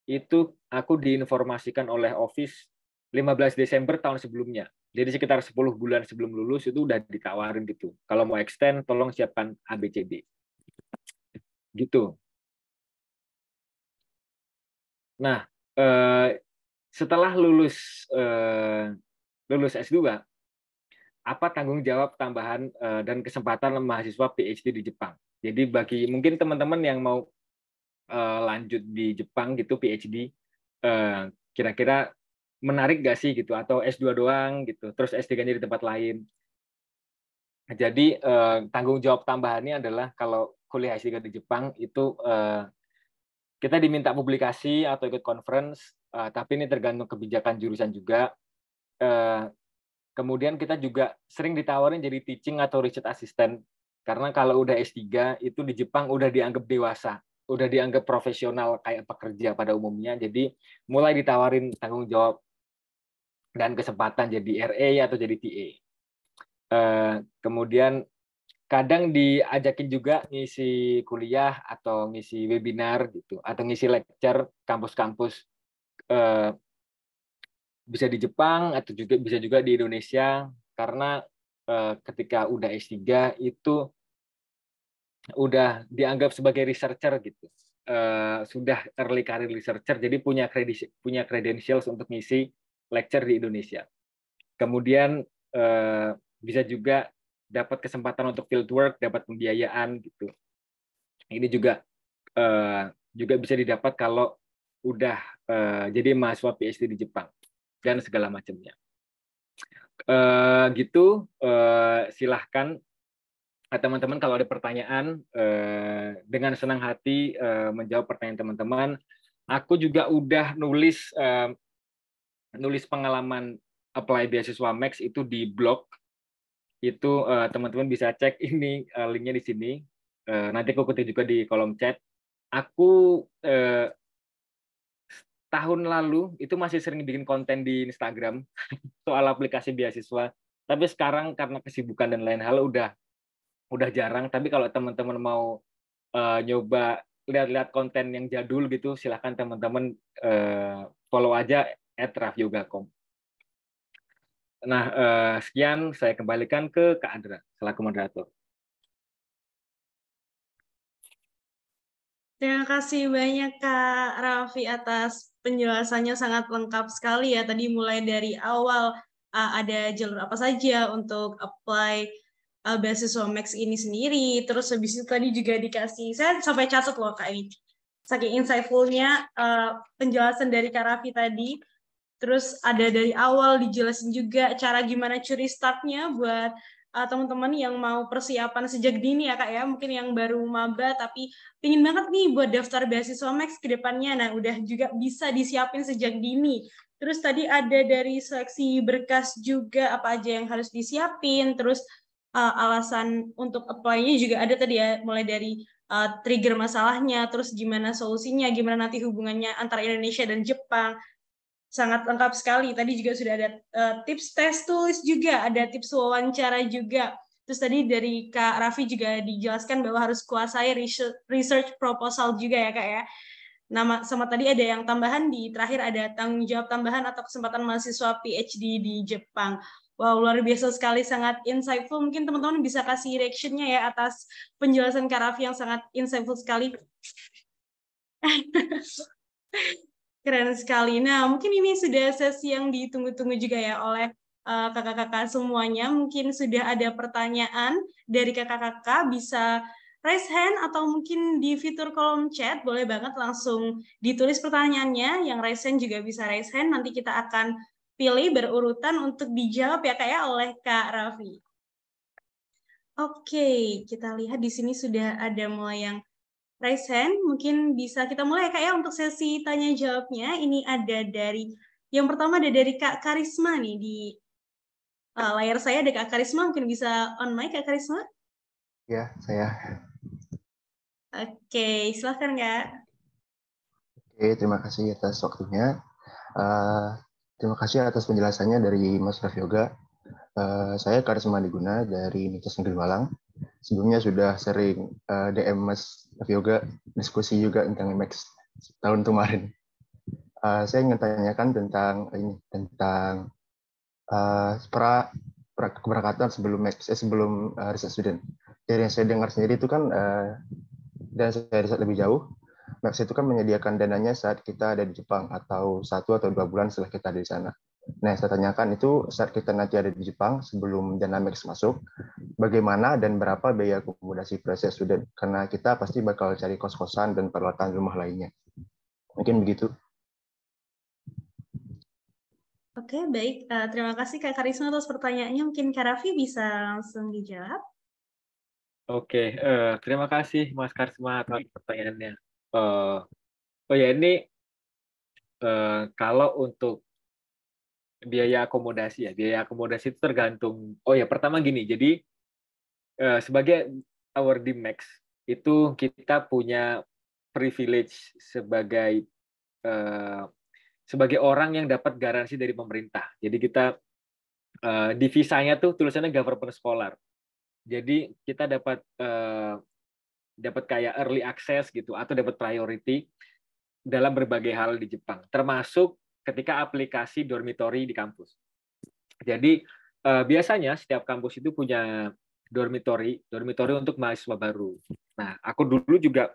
[SPEAKER 2] itu aku diinformasikan oleh Office 15 Desember tahun sebelumnya. Jadi sekitar 10 bulan sebelum lulus itu udah ditawarin gitu. Kalau mau extend, tolong siapkan ABCD. Gitu. Nah, setelah lulus S2, apa tanggung jawab tambahan dan kesempatan mahasiswa PhD di Jepang? Jadi bagi mungkin teman-teman yang mau lanjut di Jepang gitu PhD, kira-kira menarik gak sih gitu, atau S2 doang gitu, terus S3-nya di tempat lain. Jadi tanggung jawab tambahannya adalah kalau kuliah S3 di Jepang itu kita diminta publikasi atau ikut conference, tapi ini tergantung kebijakan jurusan juga. Kemudian kita juga sering ditawarin jadi teaching atau research assistant, karena kalau udah S3 itu di Jepang udah dianggap dewasa, udah dianggap profesional kayak pekerja pada umumnya. Jadi mulai ditawarin tanggung jawab dan kesempatan jadi RA atau jadi TA. Kemudian kadang diajakin juga ngisi kuliah atau ngisi webinar gitu, atau ngisi lecture kampus-kampus, bisa di Jepang atau juga bisa juga di Indonesia, karena ketika udah S3 itu udah dianggap sebagai researcher gitu. Sudah early career researcher, jadi punya credentials untuk ngisi lecture di Indonesia. Kemudian bisa juga dapat kesempatan untuk fieldwork, dapat pembiayaan gitu. Ini juga bisa didapat kalau udah jadi mahasiswa PhD di Jepang dan segala macamnya. Gitu, silahkan teman-teman kalau ada pertanyaan, dengan senang hati menjawab pertanyaan teman-teman. Aku juga udah nulis pengalaman apply beasiswa Max itu di blog. Itu teman-teman bisa cek, ini linknya di sini. Nanti aku ketik juga di kolom chat. Aku tahun lalu itu masih sering bikin konten di Instagram soal aplikasi beasiswa. Tapi sekarang karena kesibukan dan lain hal udah jarang. Tapi kalau teman-teman mau nyoba lihat-lihat konten yang jadul gitu, silahkan teman-teman follow aja @rafyoga.com. Nah, sekian, saya kembalikan ke Kak Adra selaku moderator.
[SPEAKER 1] Terima kasih banyak Kak Raffi atas penjelasannya, sangat lengkap sekali ya. Tadi mulai dari awal ada jalur apa saja untuk apply beasiswa Max ini sendiri. Terus habis itu tadi juga dikasih, saya sampai catat loh Kak ini. Saking insightful-nya penjelasan dari Kak Raffi tadi. Terus ada dari awal dijelasin juga cara gimana curi startnya buat teman-teman yang mau persiapan sejak dini ya Kak ya, mungkin yang baru maba tapi pingin banget nih buat daftar beasiswa Max ke depannya, nah udah juga bisa disiapin sejak dini. Terus tadi ada dari seleksi berkas juga apa aja yang harus disiapin, terus alasan untuk apply-nya juga ada tadi ya, mulai dari trigger masalahnya, terus gimana solusinya, gimana nanti hubungannya antara Indonesia dan Jepang. Sangat lengkap sekali. Tadi juga sudah ada tips tes tulis juga, ada tips wawancara juga. Terus tadi dari Kak Raffi juga dijelaskan bahwa harus kuasai research proposal juga ya Kak ya. Sama tadi ada yang tambahan di terakhir, ada tanggung jawab tambahan atau kesempatan mahasiswa PhD di Jepang. Wow, luar biasa sekali, sangat insightful. Mungkin teman-teman bisa kasih reaction-nya ya atas penjelasan Kak Raffi yang sangat insightful sekali. Keren sekali. Nah, mungkin ini sudah sesi yang ditunggu-tunggu juga ya oleh kakak-kakak semuanya. Mungkin sudah ada pertanyaan dari kakak-kakak, bisa raise hand atau mungkin di fitur kolom chat, boleh banget langsung ditulis pertanyaannya. Yang raise hand juga bisa raise hand, nanti kita akan pilih berurutan untuk dijawab ya Kak ya oleh Kak Raffi. Oke, kita lihat di sini sudah ada mulai yang raise hand. Mungkin bisa kita mulai Kak ya untuk sesi tanya jawabnya. Ini ada dari, yang pertama ada dari Kak Karisma nih di layar saya ada Kak Karisma, mungkin bisa on mic Kak Karisma?
[SPEAKER 3] Ya, saya.
[SPEAKER 1] Oke, silahkan Kak.
[SPEAKER 3] Oke, terima kasih atas waktunya. Terima kasih atas penjelasannya dari Mas Raffi Yoga. Saya Karisma Diguna dari Universitas Negeri Malang. Sebelumnya sudah sering DM Mas Raffi Yoga, diskusi juga tentang IMEX tahun kemarin. Saya ingin tanyakan tentang keberangkatan sebelum research student. Dari yang saya dengar sendiri itu kan, dan saya riset lebih jauh, Max itu kan menyediakan dananya saat kita ada di Jepang atau 1 atau 2 bulan setelah kita ada di sana. Nah, saya tanyakan itu saat kita nanti ada di Jepang sebelum dana Max masuk, bagaimana dan berapa biaya akomodasi proses student? Karena kita pasti bakal cari kos-kosan dan peralatan rumah lainnya. Mungkin begitu.
[SPEAKER 1] Oke, baik. Terima kasih Kak Karisma atas pertanyaannya. Mungkin Kak Raffi bisa langsung dijawab.
[SPEAKER 2] Oke, terima kasih Mas Karisma atas pertanyaannya. Oh ya, ini kalau untuk biaya akomodasi itu tergantung. Oh ya, pertama gini, jadi sebagai our di Max itu kita punya privilege sebagai orang yang dapat garansi dari pemerintah. Jadi kita di visanya tuh tulisannya government scholar. Jadi kita dapat kayak early access gitu atau dapat priority dalam berbagai hal di Jepang, termasuk ketika aplikasi dormitory di kampus. Jadi biasanya setiap kampus itu punya dormitory untuk mahasiswa baru. Nah, aku dulu juga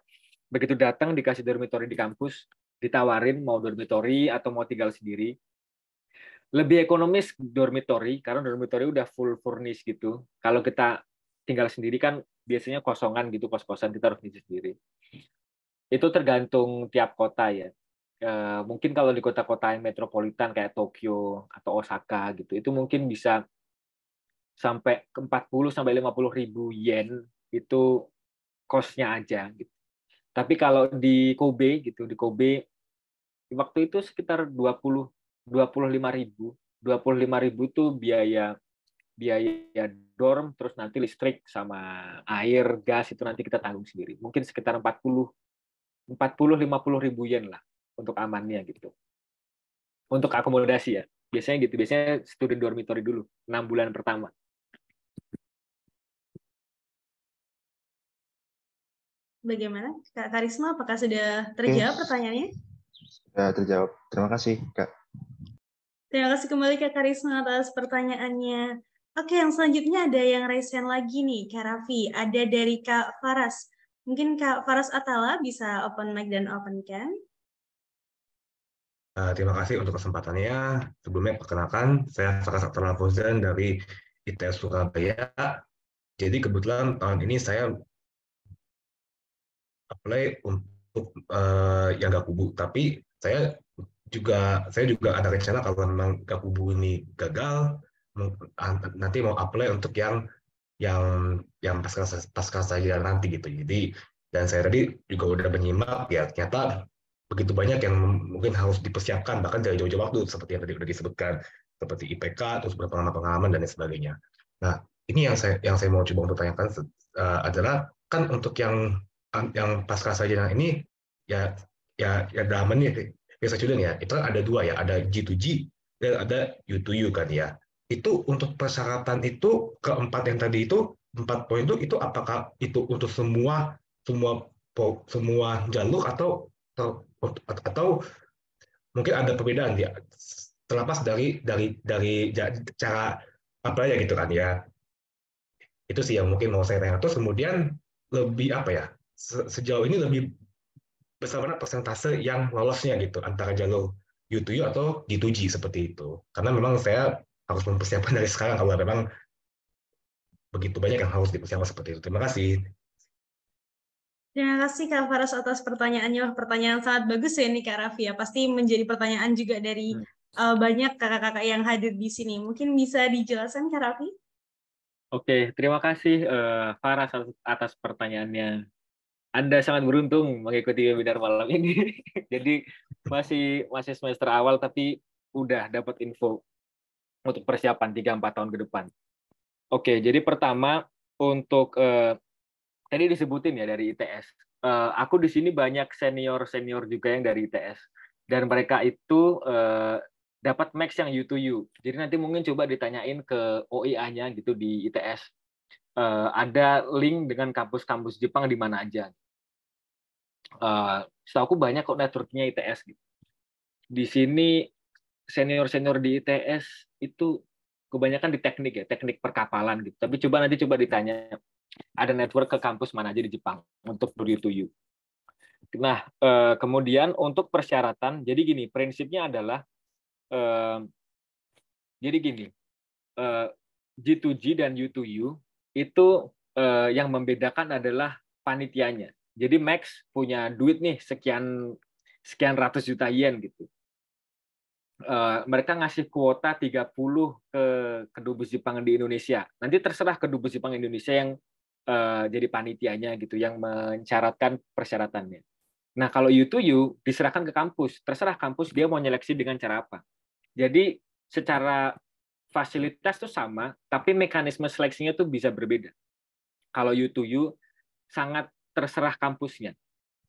[SPEAKER 2] begitu datang dikasih dormitory di kampus, ditawarin mau dormitory atau mau tinggal sendiri. Lebih ekonomis dormitory karena dormitory udah full furnish gitu. Kalau kita tinggal sendiri kan biasanya kosongan gitu, kos-kosan kita harus ngisi sendiri. Itu tergantung tiap kota ya. Mungkin kalau di kota-kota yang metropolitan kayak Tokyo atau Osaka gitu, itu mungkin bisa sampai ke 40 sampai 50 ribu yen itu kosnya aja gitu. Tapi kalau di Kobe gitu, di Kobe waktu itu sekitar 25 ribu. 25 ribu itu biaya dorm, terus nanti listrik sama air, gas itu nanti kita tanggung sendiri. Mungkin sekitar 40-50 ribu yen lah untuk amannya gitu. Untuk akomodasi ya. Biasanya gitu. Biasanya student dormitory dulu 6 bulan pertama.
[SPEAKER 1] Bagaimana Kak Karisma? Apakah sudah terjawab pertanyaannya?
[SPEAKER 3] Sudah terjawab. Terima kasih, Kak.
[SPEAKER 1] Terima kasih kembali Kak Karisma atas pertanyaannya. Oke, yang selanjutnya ada yang raise hand lagi nih, Kak Raffi. Ada dari Kak Faras. Mungkin Kak Faras Atala bisa open mic dan open cam.
[SPEAKER 4] Terima kasih untuk kesempatannya. Sebelumnya perkenalkan, saya Faras Atala Fauzan dari ITS Surabaya. Jadi kebetulan tahun ini saya apply untuk yang Gakubu, tapi saya juga ada rencana kalau memang Gakubu ini gagal, nanti mau apply untuk yang pasca saja nanti gitu. Jadi dan saya tadi juga udah menyimak ya, ternyata begitu banyak yang mungkin harus dipersiapkan bahkan dari jauh-jauh waktu seperti yang tadi sudah disebutkan, seperti IPK, terus berpengalaman dan lain sebagainya. Nah, ini yang saya mau coba untuk tanyakan adalah kan untuk yang pasca sarjana ini ya dalam ini biasa juga ya, itu ada dua ya, ada G2G dan ada U2U kan ya. Itu untuk persyaratan itu keempat yang tadi itu 4 poin itu apakah itu untuk semua jalur atau mungkin ada perbedaan ya terlepas dari cara apa ya gitu kan ya. Itu sih yang mungkin mau saya tanya. Terus kemudian lebih apa ya, sejauh ini lebih besar mana persentase yang lolosnya gitu antara jalur U2U atau G2G seperti itu. Karena memang saya harus mempersiapkan dari sekarang kalau memang begitu banyak yang harus dipersiapkan seperti itu. Terima kasih.
[SPEAKER 1] Terima kasih Kak Faras atas pertanyaannya. Wah, pertanyaan sangat bagus ya nih Kak Raffi ya. Pasti menjadi pertanyaan juga dari banyak kakak-kakak yang hadir di sini. Mungkin bisa dijelaskan Kak Raffi?
[SPEAKER 2] Oke, terima kasih Faras atas pertanyaannya. Anda sangat beruntung mengikuti webinar malam ini. Jadi masih semester awal tapi udah dapat info untuk persiapan 3-4 tahun ke depan. Oke, jadi pertama untuk tadi disebutin ya dari ITS. Aku di sini banyak senior juga yang dari ITS dan mereka itu dapat max yang U2U. Jadi nanti mungkin coba ditanyain ke OIA-nya gitu di ITS. Ada link dengan kampus-kampus Jepang di mana aja. Setahu aku banyak kok networknya ITS gitu. Di sini senior di ITS itu kebanyakan di teknik ya, teknik perkapalan gitu. Tapi nanti coba ditanya ada network ke kampus mana aja di Jepang untuk U2U. Nah, kemudian untuk persyaratan, jadi gini, prinsipnya adalah jadi gini, G2G dan U2U itu yang membedakan adalah panitianya. Jadi Max punya duit nih sekian ratus juta yen gitu. Mereka ngasih kuota 30 ke Dubes Jepang di Indonesia. Nanti terserah ke Dubes Jepang Indonesia yang jadi panitianya gitu, yang mencaratkan persyaratannya. Nah, kalau U2U diserahkan ke kampus, terserah kampus dia mau nyeleksi dengan cara apa. Jadi secara fasilitas tuh sama, tapi mekanisme seleksinya tuh bisa berbeda. Kalau U2U sangat terserah kampusnya.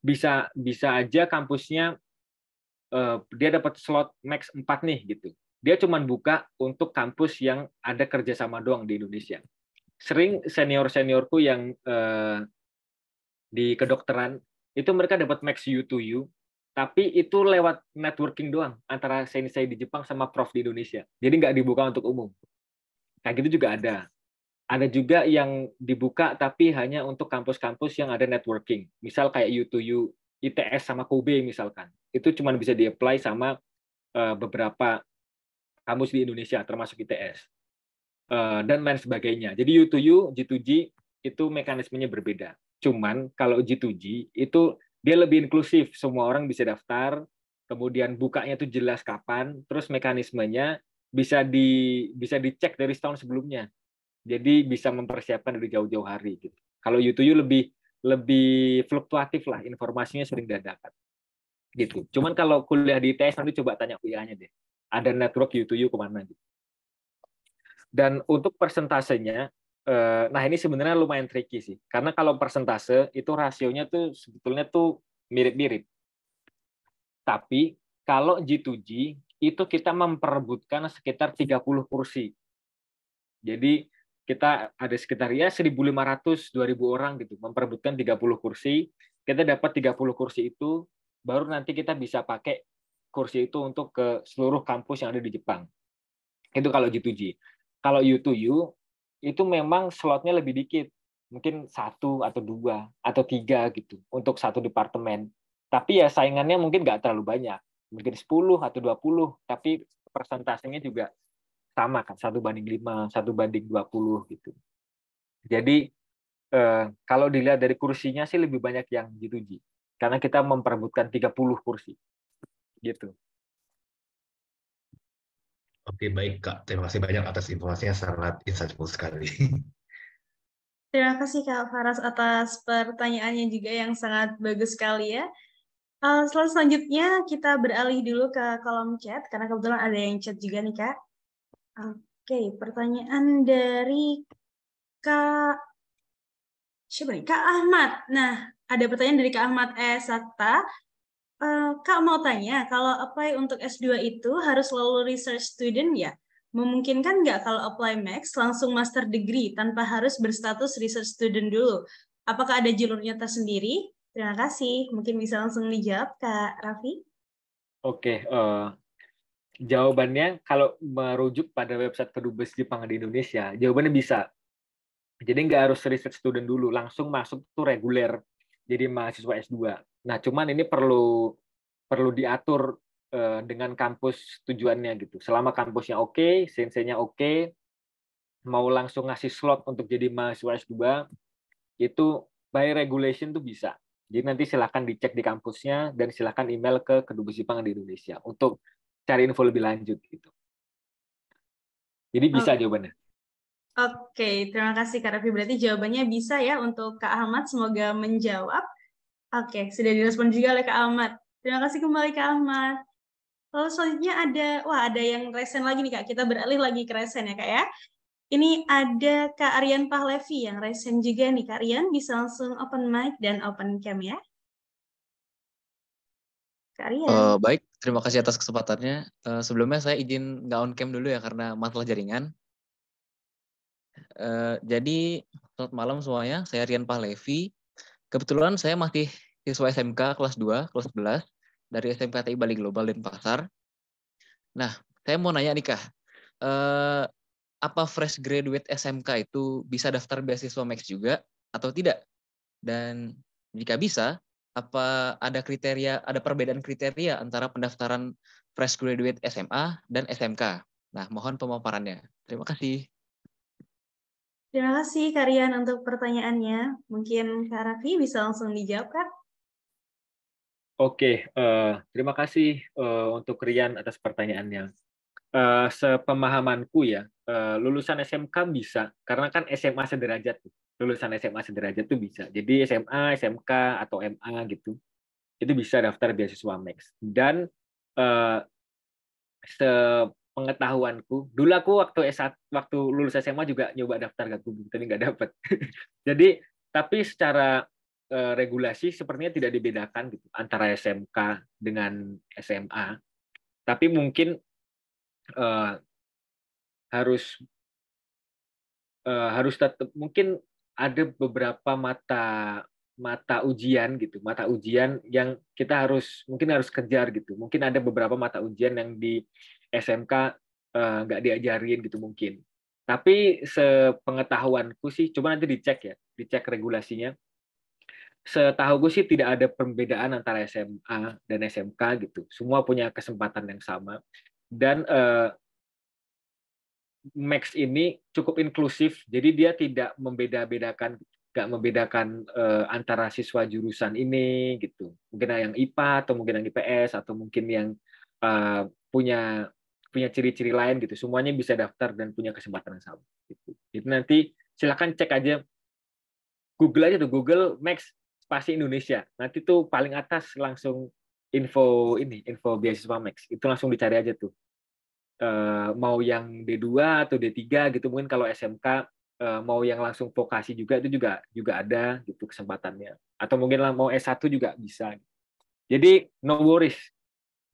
[SPEAKER 2] Bisa aja kampusnya dia dapat slot max 4 nih gitu. Dia cuma buka untuk kampus yang ada kerjasama doang di Indonesia. Sering seniorku yang di kedokteran itu mereka dapat max U2U, tapi itu lewat networking doang antara sensei di Jepang sama prof di Indonesia. Jadi nggak dibuka untuk umum. Kayak gitu juga ada. Ada juga yang dibuka tapi hanya untuk kampus-kampus yang ada networking. Misal kayak U2U, ITS sama Kobe misalkan. Itu cuma bisa di-apply sama beberapa kampus di Indonesia, termasuk ITS. Dan lain sebagainya. Jadi U2U, G2G itu mekanismenya berbeda. Cuman kalau G2G itu dia lebih inklusif, semua orang bisa daftar, kemudian bukanya itu jelas kapan, terus mekanismenya bisa dicek dari setahun sebelumnya. Jadi bisa mempersiapkan dari jauh-jauh hari gitu. Kalau U2U lebih fluktuatif lah, informasinya sering dadakan. Gitu. Cuman kalau kuliah di ITS nanti coba tanya UIA-nya deh. Ada network U2U kemana gitu. Dan untuk persentasenya, nah ini sebenarnya lumayan tricky sih. Karena kalau persentase itu rasionya tuh sebetulnya tuh mirip-mirip. Tapi kalau G2G itu kita memperebutkan sekitar 30 kursi. Jadi kita ada sekitar ya 1.500-2.000 orang gitu memperebutkan 30 kursi. Kita dapat 30 kursi itu, baru nanti kita bisa pakai kursi itu untuk ke seluruh kampus yang ada di Jepang. Itu kalau G2G. Kalau U2U itu memang slotnya lebih dikit, mungkin 1 atau 2 atau 3 gitu untuk satu departemen. Tapi ya saingannya mungkin nggak terlalu banyak, mungkin 10 atau 20, tapi persentasenya juga sama kan, 1:5, 1:20 gitu. Jadi kalau dilihat dari kursinya sih lebih banyak yang G2G, karena kita memperebutkan 30 kursi gitu.
[SPEAKER 4] Oke, baik Kak. Terima kasih banyak atas informasinya, sangat insightful sekali.
[SPEAKER 1] Terima kasih Kak Faras atas pertanyaannya juga yang sangat bagus sekali ya. Selanjutnya kita beralih dulu ke kolom chat, karena kebetulan ada yang chat juga nih Kak. Oke, pertanyaan dari Kak siapa nih? Kak Ahmad. Nah, ada pertanyaan dari Kak Ahmad Sakta. Kak mau tanya, kalau apply untuk S2 itu harus selalu research student ya? Memungkinkan nggak kalau apply Max langsung master degree tanpa harus berstatus research student dulu? Apakah ada jalurnya tersendiri? Terima kasih. Mungkin bisa langsung dijawab, Kak Raffi.
[SPEAKER 2] Oke, jawabannya kalau merujuk pada website Kedubes Jepang di Indonesia, jawabannya bisa. Jadi nggak harus research student dulu, langsung masuk tuh reguler jadi mahasiswa S2. Nah, cuman ini perlu diatur dengan kampus tujuannya gitu. Selama kampusnya oke, senseinya oke, mau langsung ngasih slot untuk jadi mahasiswa S2, itu by regulation tuh bisa. Jadi nanti silakan dicek di kampusnya dan silakan email ke Kedubes Jepang di Indonesia untuk cari info lebih lanjut gitu. Jadi bisa jawabannya.
[SPEAKER 1] Oke, terima kasih Kak Raffi. Berarti jawabannya bisa ya untuk Kak Ahmad. Semoga menjawab. Oke, sudah direspon juga oleh Kak Ahmad. Terima kasih kembali Kak Ahmad. Lalu selanjutnya ada yang resen lagi nih Kak. Kita beralih lagi ke resen ya Kak ya. Ini ada Kak Aryan Pahlevi yang resen juga nih. Kak Aryan bisa langsung open mic dan open cam ya. Kak Aryan.
[SPEAKER 5] Baik, terima kasih atas kesempatannya. Sebelumnya saya izin nggak on cam dulu ya karena masalah jaringan. Jadi, selamat malam semuanya. Saya Rian Pahlevi. Kebetulan saya masih siswa SMK kelas 2, kelas 11 dari SMK TI Bali Global Denpasar. Nah, saya mau nanya nih Kak, apa fresh graduate SMK itu bisa daftar beasiswa Max juga atau tidak? Dan jika bisa, apa ada perbedaan kriteria antara pendaftaran fresh graduate SMA dan SMK? Nah, mohon pemaparannya. Terima kasih.
[SPEAKER 1] Terima kasih Kak Rian untuk pertanyaannya. Mungkin Kak Raffi bisa langsung dijawab Kak.
[SPEAKER 2] Oke, terima kasih untuk Rian atas pertanyaannya. Sepemahamanku ya, lulusan SMK bisa, karena kan SMA sederajat. Lulusan SMA sederajat itu bisa. Jadi SMA, SMK, atau MA gitu, itu bisa daftar beasiswa Max. Dan sepengetahuanku, dulu aku waktu lulus SMA juga nyoba daftar Gakumdu, tapi nggak dapet. Jadi, tapi secara regulasi sepertinya tidak dibedakan gitu antara SMK dengan SMA. Tapi mungkin harus tetap mungkin ada beberapa mata ujian gitu, mata ujian yang kita mungkin harus kejar gitu. Mungkin ada beberapa mata ujian yang di SMK nggak diajarin gitu mungkin. Tapi sepengetahuanku sih, coba nanti dicek regulasinya. Setahuku sih tidak ada perbedaan antara SMA dan SMK gitu. Semua punya kesempatan yang sama. Dan Max ini cukup inklusif, jadi dia tidak nggak membedakan antara siswa jurusan ini gitu. Mungkin yang IPA atau mungkin yang IPS atau mungkin yang punya ciri-ciri lain gitu. Semuanya bisa daftar dan punya kesempatan yang sama. Gitu. Jadi nanti silakan cek aja Google aja tuh, Google Max spasi Indonesia. Nanti tuh paling atas langsung info beasiswa Max. Itu langsung dicari aja tuh. Mau yang D2 atau D3 gitu, mungkin kalau SMK mau yang langsung vokasi juga itu juga ada gitu kesempatannya, atau mungkin mau S1 juga bisa. Jadi no worries,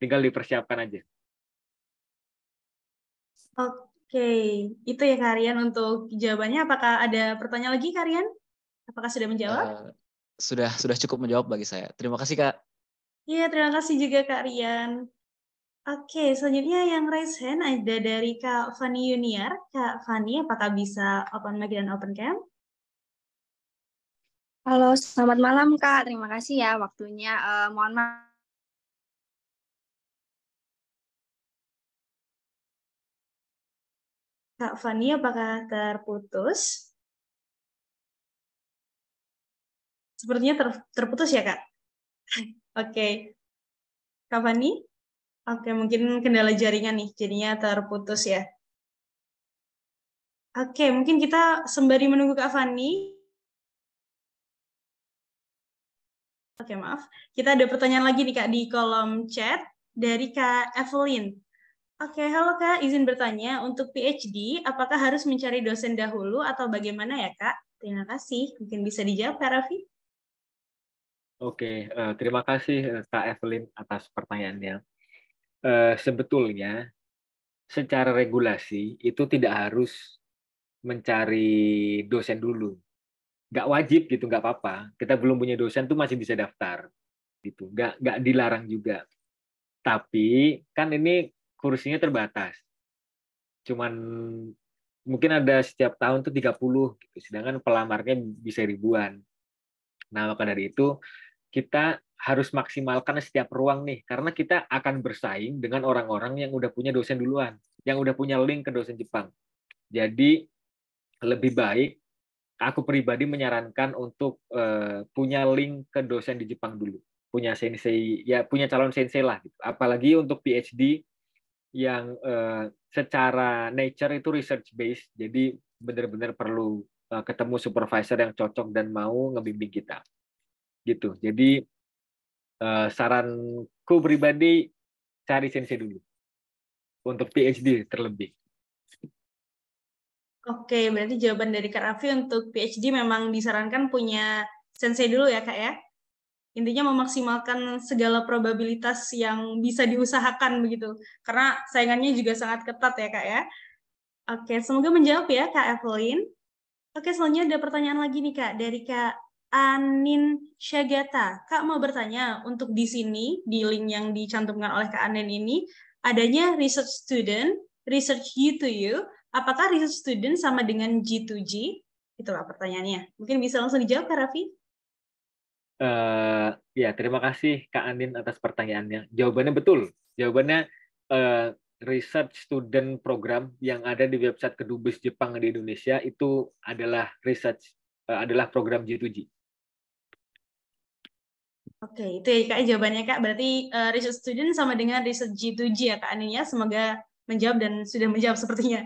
[SPEAKER 2] tinggal dipersiapkan aja.
[SPEAKER 1] Oke, itu ya Kak Rian untuk jawabannya. Apakah ada pertanyaan lagi Kak Rian? Apakah sudah menjawab?
[SPEAKER 5] Sudah cukup menjawab bagi saya. Terima kasih Kak.
[SPEAKER 1] Iya, terima kasih juga Kak Rian. Oke, selanjutnya yang raise hand ada dari Kak Fani Yuniar. Kak Fani, apakah bisa open mic dan open cam?
[SPEAKER 6] Halo, selamat malam Kak. Terima kasih ya waktunya. Mohon maaf.
[SPEAKER 1] Kak Fani, apakah terputus? Sepertinya terputus ya Kak? Oke. Kak Fani? Oke, mungkin kendala jaringan nih, jadinya terputus ya. Oke, mungkin kita sembari menunggu Kak Fani. Oke, maaf. Kita ada pertanyaan lagi nih Kak di kolom chat dari Kak Evelyn. Oke, halo Kak, izin bertanya, untuk PhD, apakah harus mencari dosen dahulu atau bagaimana ya Kak? Terima kasih. Mungkin bisa dijawab Kak Raffi?
[SPEAKER 2] Oke, terima kasih Kak Evelyn atas pertanyaannya. Sebetulnya secara regulasi itu tidak harus mencari dosen dulu, nggak wajib gitu, nggak apa-apa. Kita belum punya dosen tuh masih bisa daftar, gitu. Nggak dilarang juga. Tapi kan ini kursinya terbatas, cuman mungkin ada setiap tahun tuh 30, gitu. Sedangkan pelamarnya bisa ribuan. Nah maka dari itu kita harus maksimalkan setiap ruang nih, karena kita akan bersaing dengan orang-orang yang udah punya dosen duluan, yang udah punya link ke dosen Jepang. Jadi lebih baik, aku pribadi menyarankan untuk punya link ke dosen di Jepang dulu, punya sensei, ya punya calon sensei lah. Gitu. Apalagi untuk PhD yang secara nature itu research based, jadi benar-benar perlu ketemu supervisor yang cocok dan mau ngebimbing kita. Gitu. Jadi saranku pribadi cari sensei dulu untuk PhD terlebih.
[SPEAKER 1] Oke, berarti jawaban dari Kak Raffi untuk PhD memang disarankan punya sensei dulu ya Kak ya. Intinya memaksimalkan segala probabilitas yang bisa diusahakan begitu. Karena saingannya juga sangat ketat ya Kak ya. Oke, semoga menjawab ya Kak Evelyn. Oke, selanjutnya ada pertanyaan lagi nih Kak dari Kak Anin Syagata. Kak mau bertanya, untuk di sini, di link yang dicantumkan oleh Kak Anin ini, adanya research student, research U2U, apakah research student sama dengan G2G? Itulah pertanyaannya. Mungkin bisa langsung dijawab Kak Raffi?
[SPEAKER 2] Ya, terima kasih Kak Anin atas pertanyaannya. Jawabannya betul. Jawabannya research student program yang ada di website Kedubes Jepang di Indonesia itu adalah adalah program G2G.
[SPEAKER 1] Oke, itu ya Kak jawabannya Kak. Berarti research student sama dengan research G2G ya Kak Anin ya. Semoga menjawab dan sudah menjawab sepertinya.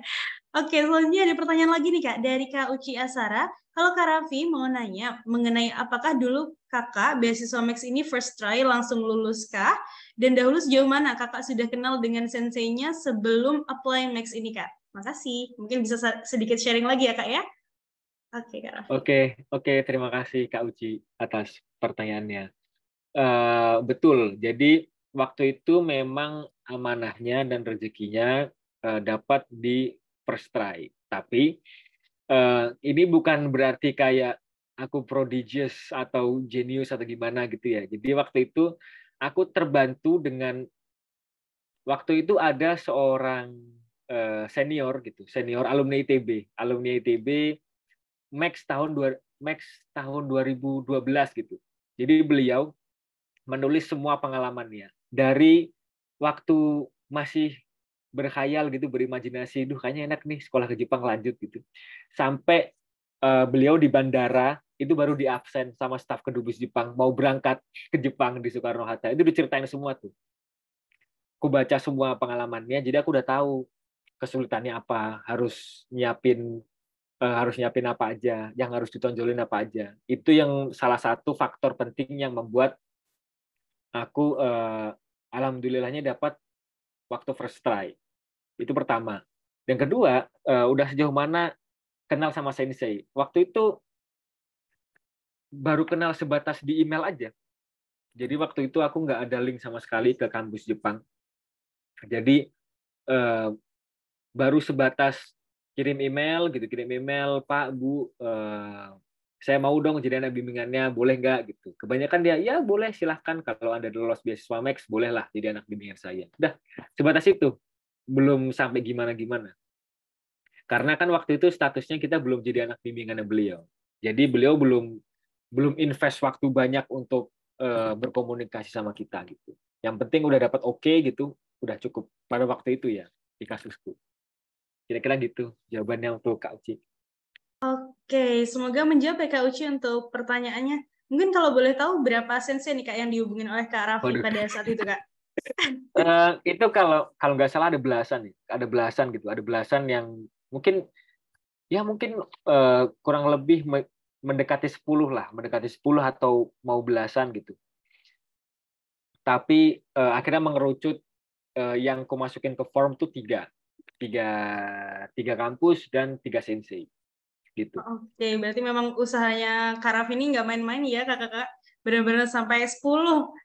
[SPEAKER 1] Oke, selanjutnya ada pertanyaan lagi nih Kak dari Kak Uci Asara. Kalau Kak Raffi mau nanya mengenai apakah dulu Kakak beasiswa Max ini first try langsung lulus kah? Dan dahulu sejauh mana Kakak sudah kenal dengan senseinya sebelum apply Max ini Kak? Makasih. Mungkin bisa sedikit sharing lagi ya Kak ya? Oke Kak Raffi.
[SPEAKER 2] Oke, terima kasih Kak Uci atas pertanyaannya. Betul. Jadi waktu itu memang amanahnya dan rezekinya dapat di first try. Tapi ini bukan berarti kayak aku prodigious atau genius atau gimana gitu ya. Jadi waktu itu aku terbantu dengan waktu itu ada seorang senior gitu, senior alumni ITB Max tahun 2012 gitu. Jadi beliau menulis semua pengalamannya dari waktu masih berkhayal gitu, berimajinasi, duh kayaknya enak nih sekolah ke Jepang lanjut gitu, sampai beliau di bandara itu baru di absen sama staf Kedubes Jepang mau berangkat ke Jepang di Soekarno Hatta, itu diceritain semua tuh. Aku baca semua pengalamannya, jadi aku udah tahu kesulitannya apa, harus nyiapin apa aja, yang harus ditonjolin apa aja. Itu yang salah satu faktor penting yang membuat aku alhamdulillahnya dapat waktu first try. Itu pertama. Yang kedua, udah sejauh mana kenal sama sensei. Waktu itu baru kenal sebatas di email aja. Jadi waktu itu aku nggak ada link sama sekali ke kampus Jepang. Jadi baru sebatas kirim email, Pak, Bu, saya mau dong jadi anak bimbingannya, boleh nggak gitu. Kebanyakan dia, ya boleh, silahkan, kalau Anda lolos beasiswa Max, bolehlah jadi anak bimbingan saya. Udah, sebatas itu. Belum sampai gimana-gimana. Karena kan waktu itu statusnya kita belum jadi anak bimbingannya beliau. Jadi beliau belum invest waktu banyak untuk berkomunikasi sama kita gitu. Yang penting udah dapat oke gitu, udah cukup pada waktu itu ya di kasusku. Kira-kira gitu jawabannya untuk Kak Uci.
[SPEAKER 1] Oke, semoga menjawab ya Kak Uci untuk pertanyaannya. Mungkin kalau boleh tahu berapa sensei nih Kak yang dihubungin oleh Kak Raffi pada saat itu Kak?
[SPEAKER 2] Itu kalau nggak salah ada belasan gitu, ada belasan yang mungkin kurang lebih mendekati 10 atau mau belasan gitu. Tapi akhirnya mengerucut yang aku masukin ke form tuh tiga kampus dan 3 sensei gitu.
[SPEAKER 1] Oke, berarti memang usahanya Kak Raffi ini nggak main-main ya Kakak-kakak. Benar-benar sampai 10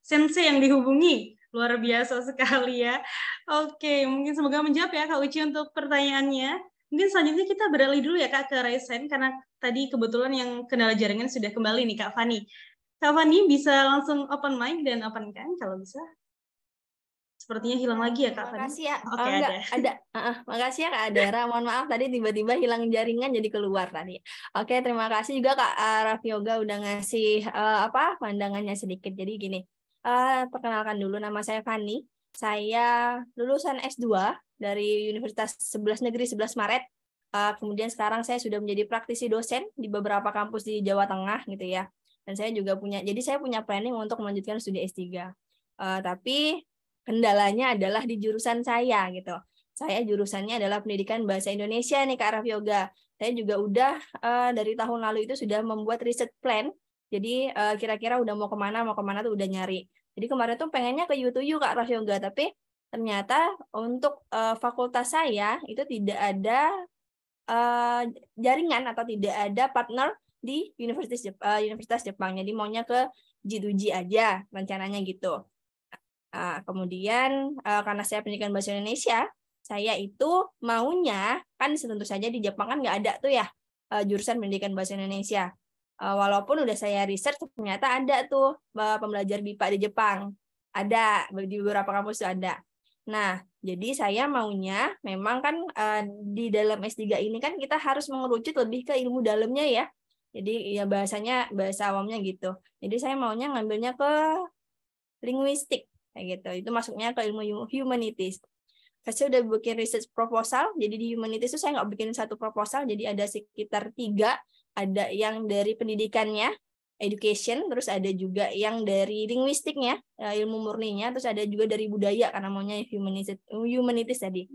[SPEAKER 1] sensei yang dihubungi. Luar biasa sekali ya. Oke, mungkin semoga menjawab ya Kak Uci untuk pertanyaannya. Mungkin selanjutnya kita beralih dulu ya Kak ke Raisen, karena tadi kebetulan yang kendala jaringan sudah kembali nih Kak Fani. Kak Fani bisa langsung open mic dan open cam kalau bisa. Sepertinya hilang lagi ya Kak Fani.
[SPEAKER 6] Makasih ya.
[SPEAKER 1] Oke,
[SPEAKER 6] Enggak,
[SPEAKER 1] ada.
[SPEAKER 6] makasih ya Kak Adara. Mohon maaf tadi tiba-tiba hilang jaringan jadi keluar tadi. Oke, terima kasih juga Kak Raffi Yoga udah ngasih pandangannya sedikit. Jadi gini, perkenalkan dulu, nama saya Fani. Saya lulusan S2 dari Universitas 11 Negeri 11 Maret. Kemudian sekarang saya sudah menjadi praktisi dosen di beberapa kampus di Jawa Tengah gitu ya. Dan saya juga jadi saya punya planning untuk melanjutkan studi S3. Tapi kendalanya adalah di jurusan saya gitu. Saya jurusannya adalah pendidikan bahasa Indonesia nih Kak Raffi Yoga. Saya juga udah dari tahun lalu itu sudah membuat riset plan. Jadi kira-kira udah mau kemana tuh udah nyari. Jadi kemarin tuh pengennya ke U2U Kak Raffi Yoga, tapi ternyata untuk fakultas saya itu tidak ada jaringan atau tidak ada partner di Universitas Jepang. Jadi maunya ke G2G aja rencananya gitu. Kemudian karena saya pendidikan bahasa Indonesia, saya itu maunya kan tentu saja di Jepang kan nggak ada tuh ya jurusan pendidikan bahasa Indonesia. Walaupun udah saya riset ternyata ada tuh pembelajar BIPA di Jepang, ada di beberapa kampus tuh ada. Nah, jadi saya maunya memang kan di dalam S3 ini kan kita harus mengerucut lebih ke ilmu dalamnya ya. Jadi ya bahasa awamnya gitu. Jadi saya maunya ngambilnya ke linguistik kayak gitu. Itu masuknya ke ilmu humanities. Saya udah bikin research proposal. Jadi di humanities itu saya nggak bikin satu proposal. Jadi ada sekitar 3. Ada yang dari pendidikannya, education, terus ada juga yang dari linguistiknya, ilmu murninya, terus ada juga dari budaya karena maunya humanities tadi.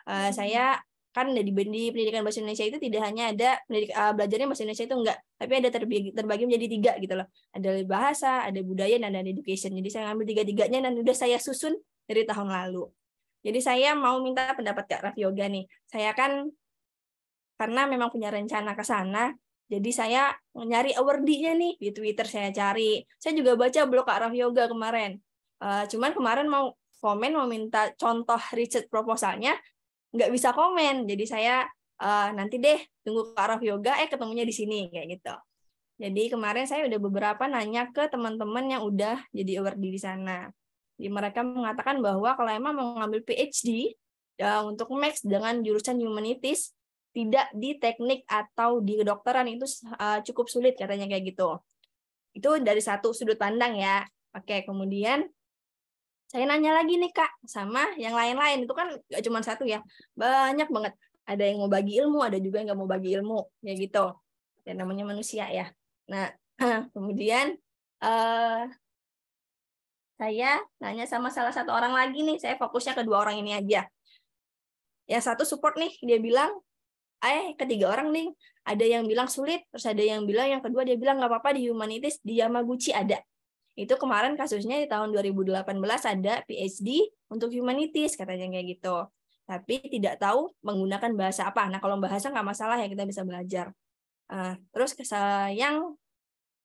[SPEAKER 6] Saya kan di pendidikan bahasa Indonesia itu tidak hanya ada belajarnya bahasa Indonesia itu enggak, tapi ada terbagi menjadi 3 gitu loh. Ada bahasa, ada budaya, dan ada education. Jadi saya ngambil 3-3-nya dan udah saya susun dari tahun lalu. Jadi saya mau minta pendapat Kak Raffi Yoga nih. Saya kan karena memang punya rencana ke sana, jadi saya nyari awardee-nya nih di Twitter saya cari. Saya juga baca blog Kak Raffi Yoga kemarin. Cuman kemarin mau minta contoh research proposalnya, nggak bisa komen. Jadi saya nanti deh tunggu Kak Raffi Yoga, ketemunya di sini kayak gitu. Jadi kemarin saya udah beberapa nanya ke teman-teman yang udah jadi awardee di sana. Jadi mereka mengatakan bahwa kalau emang mau ngambil PhD untuk Max dengan jurusan humanities, tidak di teknik atau di kedokteran itu cukup sulit katanya kayak gitu. Itu dari satu sudut pandang ya. Oke, kemudian saya nanya lagi nih Kak sama yang lain-lain, itu kan nggak cuma satu ya, banyak banget. Ada yang mau bagi ilmu, ada juga yang nggak mau bagi ilmu, ya gitu. Dan namanya manusia ya. Nah, kemudian saya nanya sama salah satu orang lagi nih, saya fokusnya ke 2 orang ini aja. Yang satu support nih, dia bilang, ketiga orang nih, ada yang bilang sulit, terus ada yang bilang, yang kedua dia bilang nggak apa-apa di humanities, di Yamaguchi ada. Itu kemarin kasusnya di tahun 2018 ada PhD untuk humanities, katanya kayak gitu. Tapi tidak tahu menggunakan bahasa apa. Nah, kalau bahasa nggak masalah ya, kita bisa belajar. Terus yang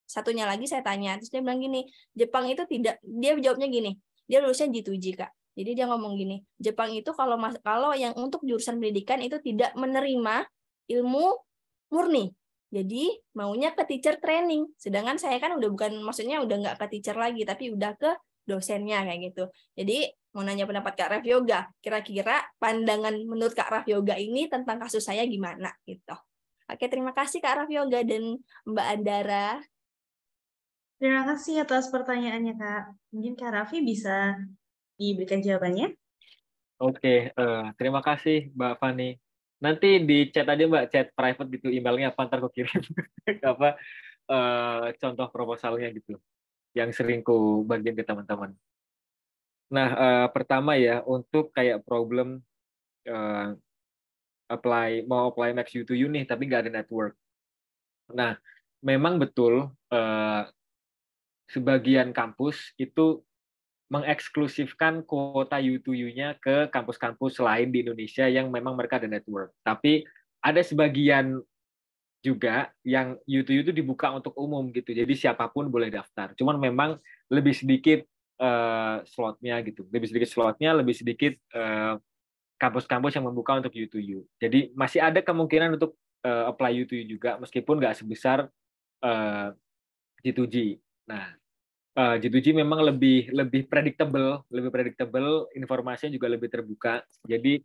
[SPEAKER 6] satunya lagi saya tanya, terus dia bilang gini, Jepang itu tidak, dia jawabnya gini, dia lulusnya G2G Kak. Jadi dia ngomong gini, Jepang itu kalau yang untuk jurusan pendidikan itu tidak menerima ilmu murni. Jadi maunya ke teacher training. Sedangkan saya kan udah maksudnya udah nggak ke teacher lagi, tapi udah ke dosennya kayak gitu. Jadi mau nanya pendapat Kak Raffi Yoga, kira-kira pandangan menurut Kak Raffi Yoga ini tentang kasus saya gimana gitu. Oke, terima kasih Kak Raffi Yoga dan Mbak Andara.
[SPEAKER 1] Terima kasih atas pertanyaannya Kak. Mungkin Kak Raffi bisa diberikan jawabannya.
[SPEAKER 2] Oke, terima kasih Mbak Fani. Nanti di chat aja Mbak, chat private gitu, emailnya apa, ntar aku kirim apa contoh proposalnya gitu, yang sering ku bagiin ke teman-teman. Nah, pertama ya, untuk kayak problem mau apply Max U2U nih, tapi nggak ada network. Nah, memang betul sebagian kampus itu mengeksklusifkan kuota U2U-nya ke kampus-kampus lain di Indonesia yang memang mereka ada network. Tapi ada sebagian juga yang U2U itu dibuka untuk umum gitu. Jadi siapapun boleh daftar. Cuman memang lebih sedikit slotnya gitu. Lebih sedikit kampus-kampus yang membuka untuk U2U. Jadi masih ada kemungkinan untuk apply U2U juga meskipun nggak sebesar G2G. Nah, G2G memang lebih predictable, informasinya juga lebih terbuka. Jadi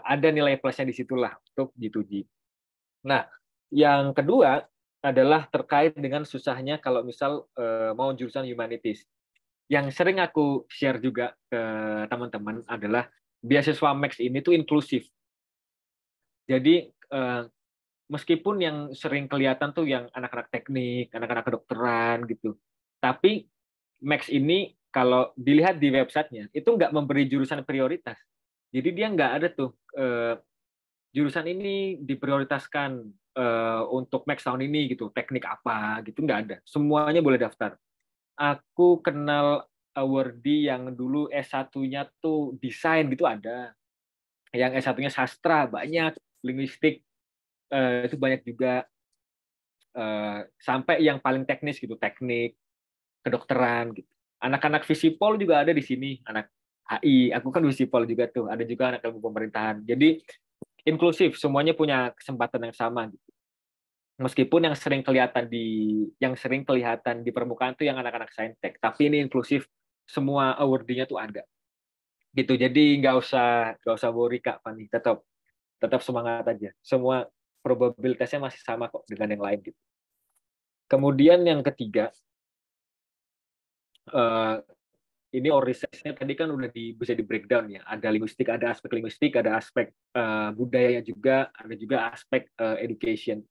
[SPEAKER 2] ada nilai plusnya di situlah untuk G2G. Nah, yang kedua adalah terkait dengan susahnya kalau misal mau jurusan humanities. Yang sering aku share juga ke teman-teman adalah beasiswa Max ini tuh inklusif. Jadi meskipun yang sering kelihatan tuh yang anak-anak teknik, anak-anak kedokteran gitu, tapi Max ini kalau dilihat di websitenya itu nggak memberi jurusan prioritas. Jadi dia nggak ada tuh jurusan ini diprioritaskan untuk Max tahun ini gitu, teknik apa gitu, nggak ada. Semuanya boleh daftar. Aku kenal awardee yang dulu S1-nya tuh desain gitu ada. Yang S1-nya sastra banyak, linguistik itu banyak juga. Sampai yang paling teknis gitu, teknik, kedokteran gitu. Anak-anak Visipol juga ada di sini, anak HI. Aku kan Visipol juga tuh, ada juga anak ilmu pemerintahan. Jadi inklusif, semuanya punya kesempatan yang sama gitu. Meskipun yang sering kelihatan di permukaan tuh yang anak-anak saintek, tapi ini inklusif, semua awardee-nya tuh ada. Gitu. Jadi nggak usah worry Kak Fani, tetap semangat aja. Semua probabilitasnya masih sama kok dengan yang lain gitu. Kemudian yang ketiga, ini research-nya tadi kan udah bisa di breakdown ya. Ada linguistik, ada aspek budayanya juga, ada juga aspek education.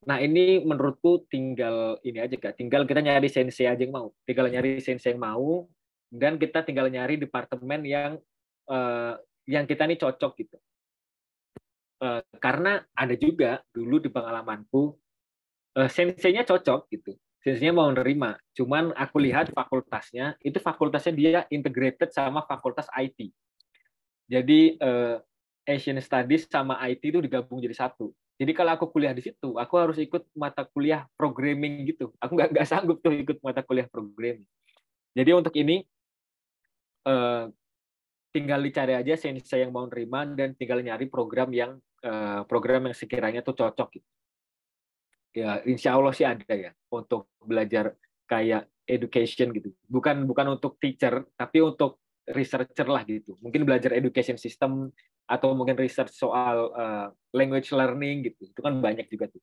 [SPEAKER 2] Nah ini menurutku tinggal ini aja Kak, tinggal kita nyari sensei aja yang mau. Tinggal nyari sensei yang mau, dan kita tinggal nyari departemen yang kita nih cocok gitu. Karena ada juga dulu di pengalamanku, senseinya cocok gitu. Senseinya mau nerima. Cuman aku lihat fakultasnya dia integrated sama fakultas IT. Jadi Asian Studies sama IT itu digabung jadi satu. Jadi kalau aku kuliah di situ, aku harus ikut mata kuliah programming gitu. Aku nggak sanggup tuh ikut mata kuliah programming. Jadi untuk ini tinggal dicari aja sensei yang mau nerima dan tinggal nyari program yang sekiranya tuh cocok gitu. Ya, insya Allah sih ada ya untuk belajar kayak education gitu. Bukan untuk teacher, tapi untuk researcher lah gitu. Mungkin belajar education system atau mungkin research soal language learning gitu. Itu kan banyak juga tuh.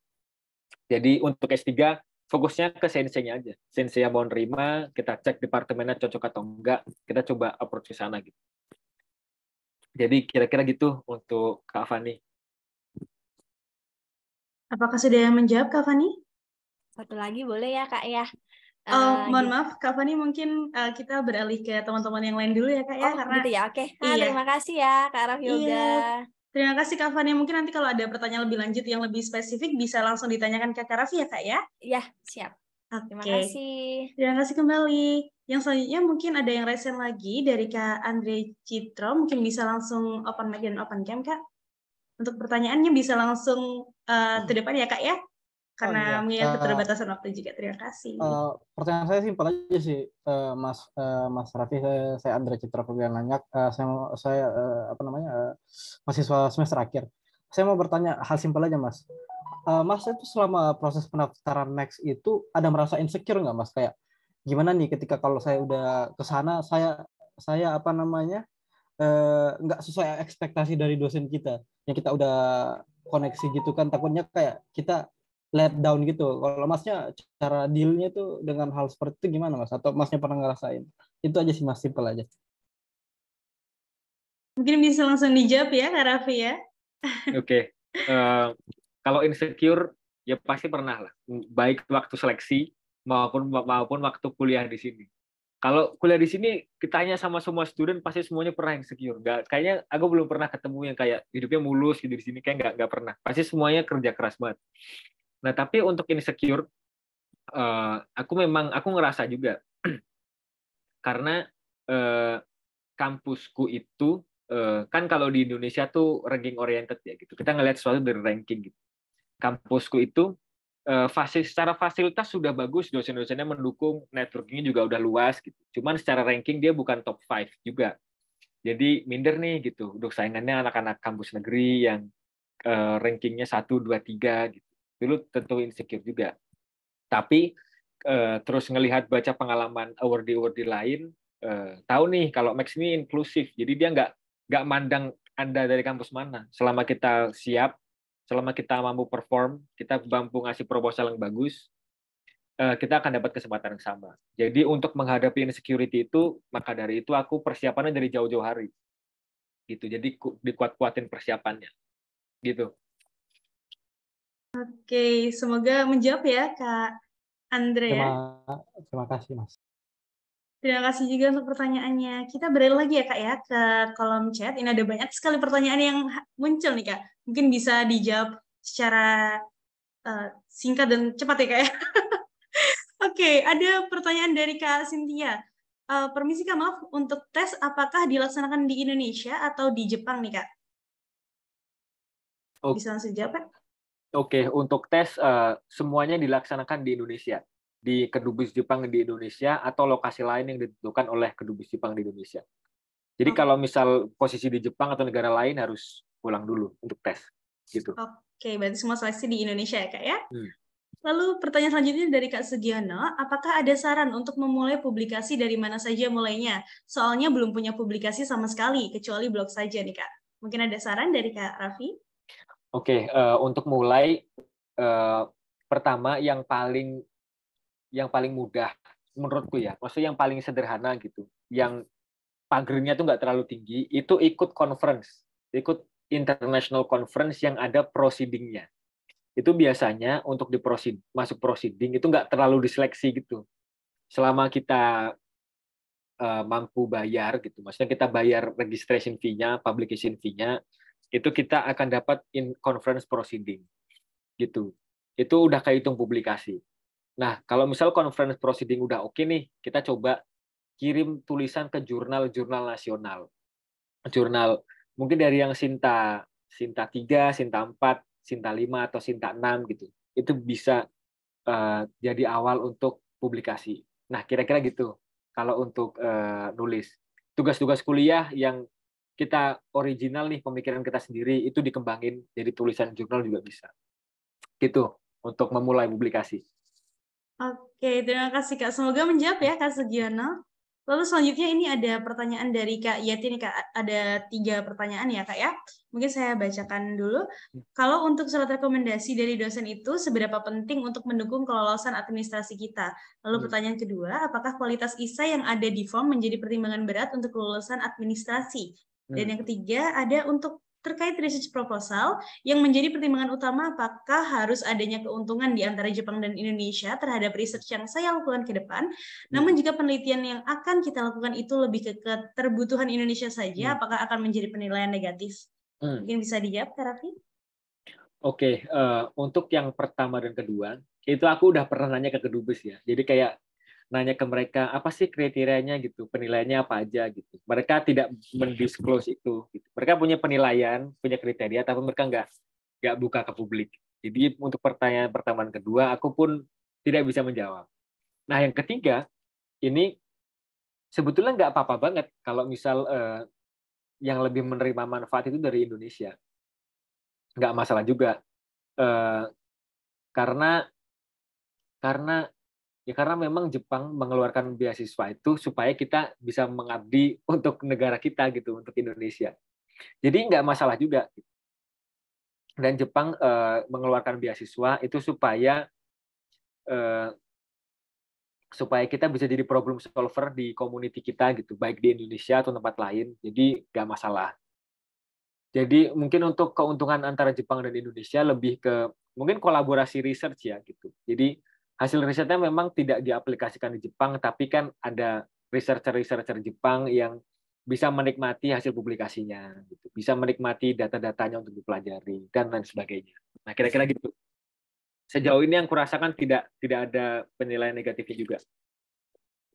[SPEAKER 2] Jadi untuk S3 fokusnya ke sensei-nya aja. Sensei yang mau nerima, kita cek departemennya cocok atau enggak, kita coba approach ke sana gitu. Jadi kira-kira gitu untuk Kak Fani.
[SPEAKER 1] Apakah sudah menjawab Kak Fani?
[SPEAKER 6] Satu lagi boleh ya Kak ya?
[SPEAKER 1] Mohon maaf, Kak Fani, mungkin kita beralih ke teman-teman yang lain dulu ya, Kak ya.
[SPEAKER 6] Karena, gitu ya, oke.
[SPEAKER 1] Iya.
[SPEAKER 6] Terima kasih ya, Kak Raf Yoga.
[SPEAKER 1] Iya. Terima kasih Kak Fani. Mungkin nanti kalau ada pertanyaan lebih lanjut yang lebih spesifik, bisa langsung ditanyakan ke Kak Raffi ya, Kak ya?
[SPEAKER 6] Iya, siap.
[SPEAKER 1] Oke.
[SPEAKER 6] Terima kasih.
[SPEAKER 1] Terima kasih kembali. Yang selanjutnya mungkin ada yang resen lagi dari Kak Andre Citro. Mungkin bisa langsung open mic dan open cam, Kak. Untuk pertanyaannya bisa langsung ke depan ya, Kak ya? Karena mengingat keterbatasan waktu juga. Terima kasih.
[SPEAKER 7] Pertanyaan saya simpel aja sih, Mas Raffi. Saya Andre Citra Febrian Lanyak. Saya mahasiswa semester akhir. Saya mau bertanya hal simpel aja, Mas. Mas itu selama proses pendaftaran Max itu ada merasa insecure nggak, Mas? Kayak gimana nih ketika kalau saya udah ke sana, saya nggak sesuai ekspektasi dari dosen kita, yang kita udah koneksi gitu kan, takutnya kayak kita let down gitu. Kalau Masnya cara deal-nya itu dengan hal seperti itu gimana, Mas? Atau Masnya pernah ngerasain? Itu aja sih, Mas, simpel aja.
[SPEAKER 1] Mungkin bisa langsung dijawab ya, Kak Raffi ya.
[SPEAKER 2] Oke. Kalau insecure ya pasti pernah lah, baik waktu seleksi maupun waktu kuliah di sini. Kalau kuliah di sini kitanya sama semua student pasti semuanya pernah insecure. Kayaknya aku belum pernah ketemu yang kayak hidupnya mulus gitu di sini, kayak nggak pernah. Pasti semuanya kerja keras banget. Nah, tapi untuk insecure, aku ngerasa juga karena kampusku itu kan kalau di Indonesia tuh ranking oriented ya gitu. Kita ngelihat sesuatu dari ranking gitu. Kampusku itu secara fasilitas sudah bagus, dosen-dosennya mendukung, networkingnya juga udah luas gitu. Cuman secara ranking dia bukan top 5 juga. Jadi minder nih gitu. Untuk saingannya anak-anak kampus negeri yang rankingnya 1, 2, 3 gitu. Dulu tentu insecure juga. Tapi terus ngelihat baca pengalaman awardee lain, tahu nih kalau Max ini inklusif. Jadi dia nggak mandang Anda dari kampus mana. Selama kita siap, selama kita mampu perform, kita mampu ngasih proposal yang bagus, kita akan dapat kesempatan yang sama. Jadi untuk menghadapi insecurity itu, maka dari itu aku persiapannya dari jauh-jauh hari. Gitu. Jadi dikuat-kuatin persiapannya. Gitu.
[SPEAKER 1] Oke, semoga menjawab ya Kak Andre ya.
[SPEAKER 7] Terima kasih, Mas.
[SPEAKER 1] Terima kasih juga untuk pertanyaannya. Kita beralih lagi ya Kak ya ke kolom chat. Ini ada banyak sekali pertanyaan yang muncul nih Kak. Mungkin bisa dijawab secara singkat dan cepat ya Kak ya. Oke, ada pertanyaan dari Kak Cynthia. Permisi Kak, maaf, untuk tes apakah dilaksanakan di Indonesia atau di Jepang nih Kak? Bisa langsung jawab Kak?
[SPEAKER 2] Oke, untuk tes semuanya dilaksanakan di Indonesia, di Kedubes Jepang di Indonesia atau lokasi lain yang ditentukan oleh Kedubes Jepang di Indonesia. Jadi kalau misal posisi di Jepang atau negara lain harus pulang dulu untuk tes, gitu.
[SPEAKER 1] Oke, berarti semua seleksi di Indonesia ya Kak ya. Lalu pertanyaan selanjutnya dari Kak Sugiono, apakah ada saran untuk memulai publikasi dari mana saja mulainya? Soalnya belum punya publikasi sama sekali, kecuali blog saja nih Kak. Mungkin ada saran dari Kak Raffi?
[SPEAKER 2] Oke, untuk mulai pertama yang paling mudah menurutku ya, maksudnya yang paling sederhana gitu, yang pagernya tuh nggak terlalu tinggi, itu ikut conference, ikut international conference yang ada proceeding-nya. Itu biasanya untuk masuk proceeding itu nggak terlalu diseleksi gitu. Selama kita mampu bayar gitu, maksudnya kita bayar registration fee-nya, publication fee-nya, itu kita akan dapat in conference proceeding gitu. Itu udah kehitung publikasi. Nah, kalau misal conference proceeding udah oke nih, kita coba kirim tulisan ke jurnal-jurnal nasional. Jurnal mungkin dari yang Sinta 3, Sinta 4, Sinta 5 atau Sinta 6 gitu. Itu bisa jadi awal untuk publikasi. Nah, kira-kira gitu. Kalau untuk nulis tugas-tugas kuliah yang kita original nih, pemikiran kita sendiri, itu dikembangin jadi tulisan jurnal juga bisa. Gitu, untuk memulai publikasi.
[SPEAKER 1] Oke, terima kasih Kak. Semoga menjawab ya Kak Sugiono. Lalu selanjutnya ini ada pertanyaan dari Kak Yati nih Kak. Ada 3 pertanyaan ya Kak ya. Mungkin saya bacakan dulu. Kalau untuk surat rekomendasi dari dosen itu seberapa penting untuk mendukung kelolosan administrasi kita? Lalu pertanyaan kedua, apakah kualitas ISA yang ada di form menjadi pertimbangan berat untuk kelolosan administrasi? Dan yang ketiga, ada untuk terkait research proposal yang menjadi pertimbangan utama apakah harus adanya keuntungan di antara Jepang dan Indonesia terhadap research yang saya lakukan ke depan. Namun jika penelitian yang akan kita lakukan itu lebih ke keterbutuhan Indonesia saja, apakah akan menjadi penilaian negatif? Mungkin bisa dijawab, Kak Raffi?
[SPEAKER 2] Oke, untuk yang pertama dan kedua, itu aku udah pernah nanya ke Kedubes ya. Jadi kayak nanya ke mereka apa sih kriterianya gitu, penilaiannya apa aja gitu. Mereka tidak mendisclose itu. Gitu. Mereka punya penilaian, punya kriteria, tapi mereka nggak buka ke publik. Jadi untuk pertanyaan pertama dan kedua, aku pun tidak bisa menjawab. Nah yang ketiga, ini sebetulnya nggak apa-apa banget kalau misal yang lebih menerima manfaat itu dari Indonesia. Nggak masalah juga. Karena memang Jepang mengeluarkan beasiswa itu supaya kita bisa mengabdi untuk negara kita gitu, untuk Indonesia. Jadi nggak masalah juga. Dan Jepang mengeluarkan beasiswa itu supaya kita bisa jadi problem solver di community kita gitu, baik di Indonesia atau tempat lain. Jadi nggak masalah. Jadi mungkin untuk keuntungan antara Jepang dan Indonesia lebih ke mungkin kolaborasi research ya gitu. Jadi hasil risetnya memang tidak diaplikasikan di Jepang, tapi kan ada researcher Jepang yang bisa menikmati hasil publikasinya, gitu. Bisa menikmati data-datanya untuk dipelajari dan lain sebagainya. Nah kira-kira gitu. Sejauh ini yang kurasakan tidak ada penilaian negatifnya juga.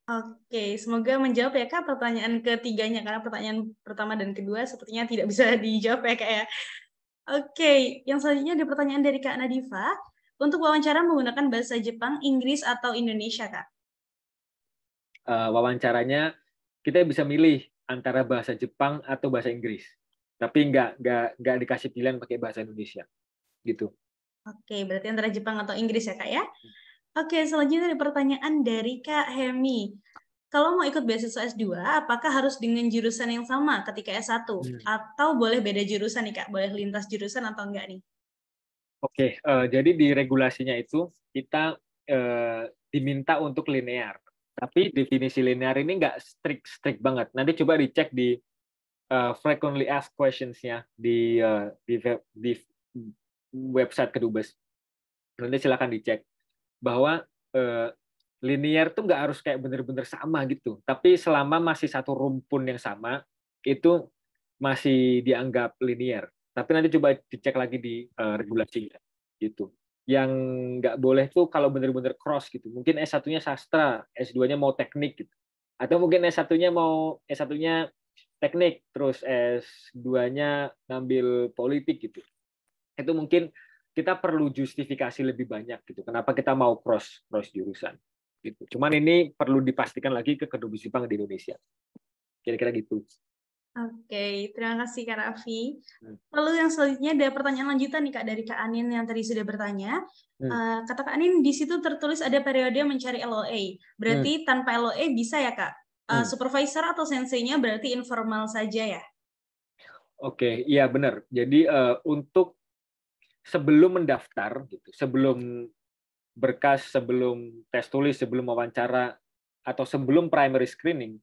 [SPEAKER 1] Oke, semoga menjawab ya Kak pertanyaan ketiganya, karena pertanyaan pertama dan kedua sepertinya tidak bisa dijawab ya Kak ya. Oke, yang selanjutnya ada pertanyaan dari Kak Nadifa. Untuk wawancara menggunakan bahasa Jepang, Inggris, atau Indonesia, Kak?
[SPEAKER 2] Wawancaranya kita bisa milih antara bahasa Jepang atau bahasa Inggris, tapi nggak dikasih pilihan pakai bahasa Indonesia, gitu.
[SPEAKER 1] Oke, berarti antara Jepang atau Inggris ya, Kak ya? Oke, selanjutnya ada pertanyaan dari Kak Hemi. Kalau mau ikut beasiswa S2, apakah harus dengan jurusan yang sama ketika S1? Atau boleh beda jurusan nih Kak? Boleh lintas jurusan atau enggak nih?
[SPEAKER 2] Oke, jadi di regulasinya itu kita diminta untuk linear. Tapi definisi linear ini nggak strict banget. Nanti coba dicek di frequently asked questions-nya di website Kedubes. Nanti silakan dicek bahwa linear tuh nggak harus kayak bener-bener sama gitu. Tapi selama masih satu rumpun yang sama, itu masih dianggap linear. Tapi nanti coba dicek lagi di regulasinya gitu. Yang nggak boleh tuh kalau bener-bener cross gitu. Mungkin S1-nya sastra, S2-nya mau teknik gitu. Atau mungkin S1-nya teknik, terus S2-nya ngambil politik gitu. Itu mungkin kita perlu justifikasi lebih banyak gitu. Kenapa kita mau cross jurusan gitu. Cuman ini perlu dipastikan lagi ke Kedubes Jepang di Indonesia. Kira-kira gitu.
[SPEAKER 1] Oke, terima kasih Kak Raffi. Lalu yang selanjutnya ada pertanyaan lanjutan nih Kak dari Kak Anin yang tadi sudah bertanya. Kata Kak Anin, di situ tertulis ada periode mencari LOA. Berarti tanpa LOA bisa ya Kak? Supervisor atau sensei-nya berarti informal saja ya?
[SPEAKER 2] Oke, iya benar. Jadi untuk sebelum mendaftar, gitu, sebelum berkas, sebelum tes tulis, sebelum wawancara, atau sebelum primary screening,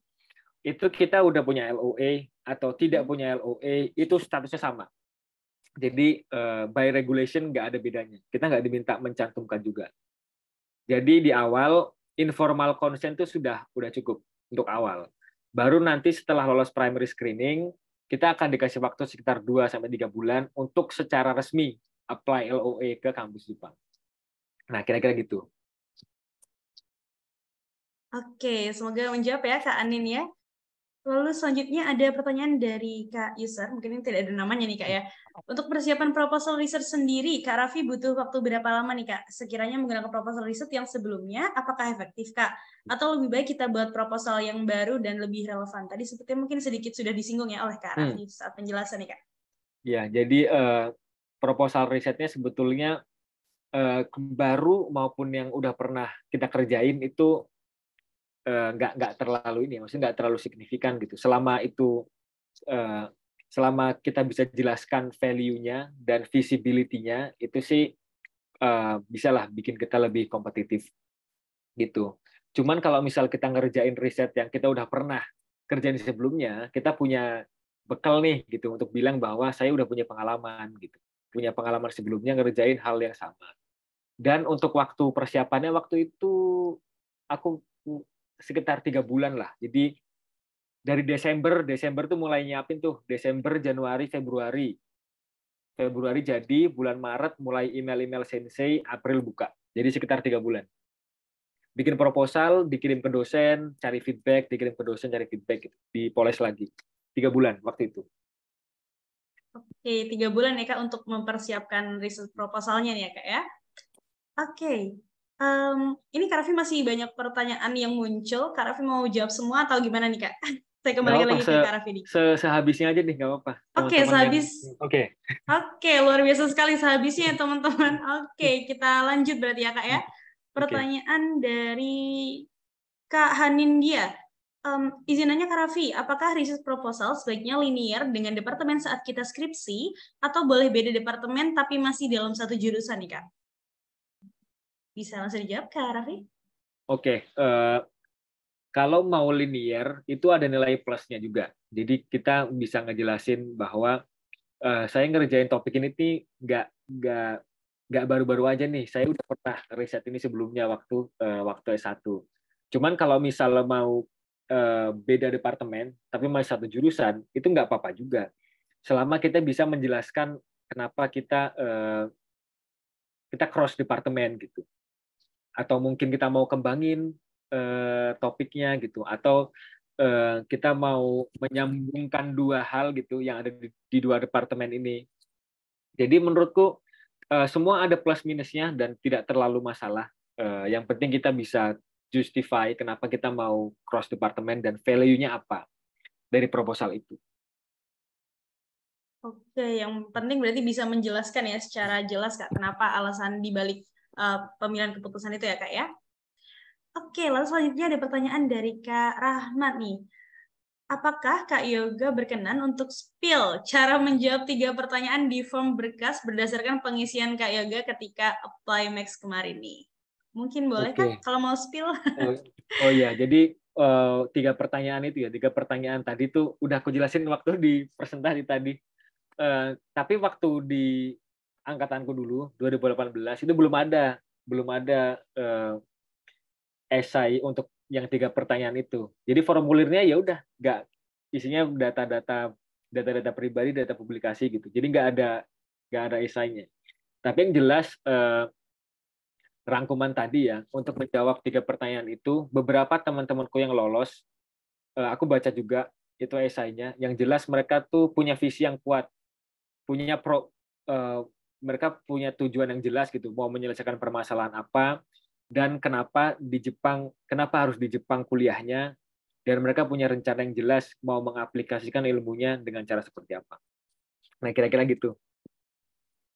[SPEAKER 2] itu kita udah punya LOA atau tidak punya LOA, itu statusnya sama. Jadi by regulation nggak ada bedanya. Kita nggak diminta mencantumkan juga. Jadi di awal informal consent itu sudah cukup untuk awal. Baru nanti setelah lolos primary screening, kita akan dikasih waktu sekitar 2-3 bulan untuk secara resmi apply LOA ke kampus Jepang. Nah, kira-kira gitu.
[SPEAKER 1] Oke, semoga menjawab ya Kak Anin ya. Lalu selanjutnya ada pertanyaan dari Kak User, mungkin ini tidak ada namanya nih Kak ya. Untuk persiapan proposal research sendiri, Kak Raffi butuh waktu berapa lama nih Kak? Sekiranya menggunakan proposal riset yang sebelumnya, apakah efektif Kak? Atau lebih baik kita buat proposal yang baru dan lebih relevan? Tadi sepertinya mungkin sedikit sudah disinggung ya oleh Kak Raffi saat penjelasan nih Kak.
[SPEAKER 2] Ya, jadi proposal risetnya sebetulnya baru maupun yang udah pernah kita kerjain itu nggak terlalu ini, maksudnya nggak terlalu signifikan gitu. Selama kita bisa jelaskan value-nya dan visibility-nya, itu sih bisalah bikin kita lebih kompetitif gitu. Cuman kalau misal kita ngerjain riset yang kita udah pernah kerjain sebelumnya, kita punya bekal nih gitu untuk bilang bahwa saya udah punya pengalaman gitu, punya pengalaman sebelumnya ngerjain hal yang sama. Dan untuk waktu persiapannya waktu itu aku sekitar 3 bulan lah. Jadi dari Desember tuh mulai nyiapin tuh, Desember, Januari, Februari jadi, bulan Maret mulai email sensei, April buka. Jadi sekitar 3 bulan. Bikin proposal, dikirim ke dosen, cari feedback, dikirim ke dosen, cari feedback, gitu. Dipoles lagi. 3 bulan waktu itu.
[SPEAKER 1] Oke, 3 bulan ya Kak untuk mempersiapkan riset proposalnya nih ya Kak ya. Oke. Ini Kak Raffi masih banyak pertanyaan yang muncul. Kak Raffi mau jawab semua atau gimana nih Kak? Saya kembali lagi ke Kak Raffi nih.
[SPEAKER 2] Sehabisnya aja nih, nggak apa-apa.
[SPEAKER 1] Oke, sehabis. Oke, luar biasa sekali sehabisnya teman-teman. Oke, kita lanjut berarti ya Kak ya. Pertanyaan dari Kak Hanindya. Izinannya Kak Raffi, apakah riset proposal sebaiknya linear dengan departemen saat kita skripsi atau boleh beda departemen tapi masih dalam satu jurusan nih Kak? Bisa langsung dijawab Kak Raffi?
[SPEAKER 2] Oke, kalau mau linear itu ada nilai plusnya juga. Jadi kita bisa ngejelasin bahwa saya ngerjain topik ini nggak baru-baru aja nih. Saya udah pernah riset ini sebelumnya waktu S1. Cuman kalau misalnya mau beda departemen tapi masih satu jurusan, itu nggak apa-apa juga. Selama kita bisa menjelaskan kenapa kita cross departemen gitu. Atau mungkin kita mau kembangin topiknya gitu, atau kita mau menyambungkan 2 hal gitu yang ada di 2 departemen ini. Jadi menurutku semua ada plus minusnya dan tidak terlalu masalah. Yang penting kita bisa justify kenapa kita mau cross departemen dan value-nya apa dari proposal itu.
[SPEAKER 1] Oke, yang penting berarti bisa menjelaskan ya secara jelas Kak, kenapa alasan dibalik pemilihan keputusan itu ya Kak ya. Oke, lalu selanjutnya ada pertanyaan dari Kak Rahmat nih. Apakah Kak Yoga berkenan untuk spill cara menjawab 3 pertanyaan di form berkas berdasarkan pengisian Kak Yoga ketika apply Max kemarin nih? Mungkin boleh Kak kalau mau spill?
[SPEAKER 2] Oh iya, jadi 3 pertanyaan itu ya, 3 pertanyaan tadi tuh udah aku jelasin waktu di presentasi tadi. Tapi waktu di angkatanku dulu 2018 itu belum ada esai untuk yang 3 pertanyaan itu. Jadi formulirnya ya udah nggak isinya data-data pribadi, data publikasi gitu. Jadi nggak ada esainya. Tapi yang jelas rangkuman tadi ya untuk menjawab 3 pertanyaan itu, beberapa teman-temanku yang lolos, aku baca juga itu esainya. Yang jelas mereka tuh punya visi yang kuat, mereka punya tujuan yang jelas gitu, mau menyelesaikan permasalahan apa, dan kenapa harus di Jepang kuliahnya, dan mereka punya rencana yang jelas mau mengaplikasikan ilmunya dengan cara seperti apa. Nah, kira-kira gitu.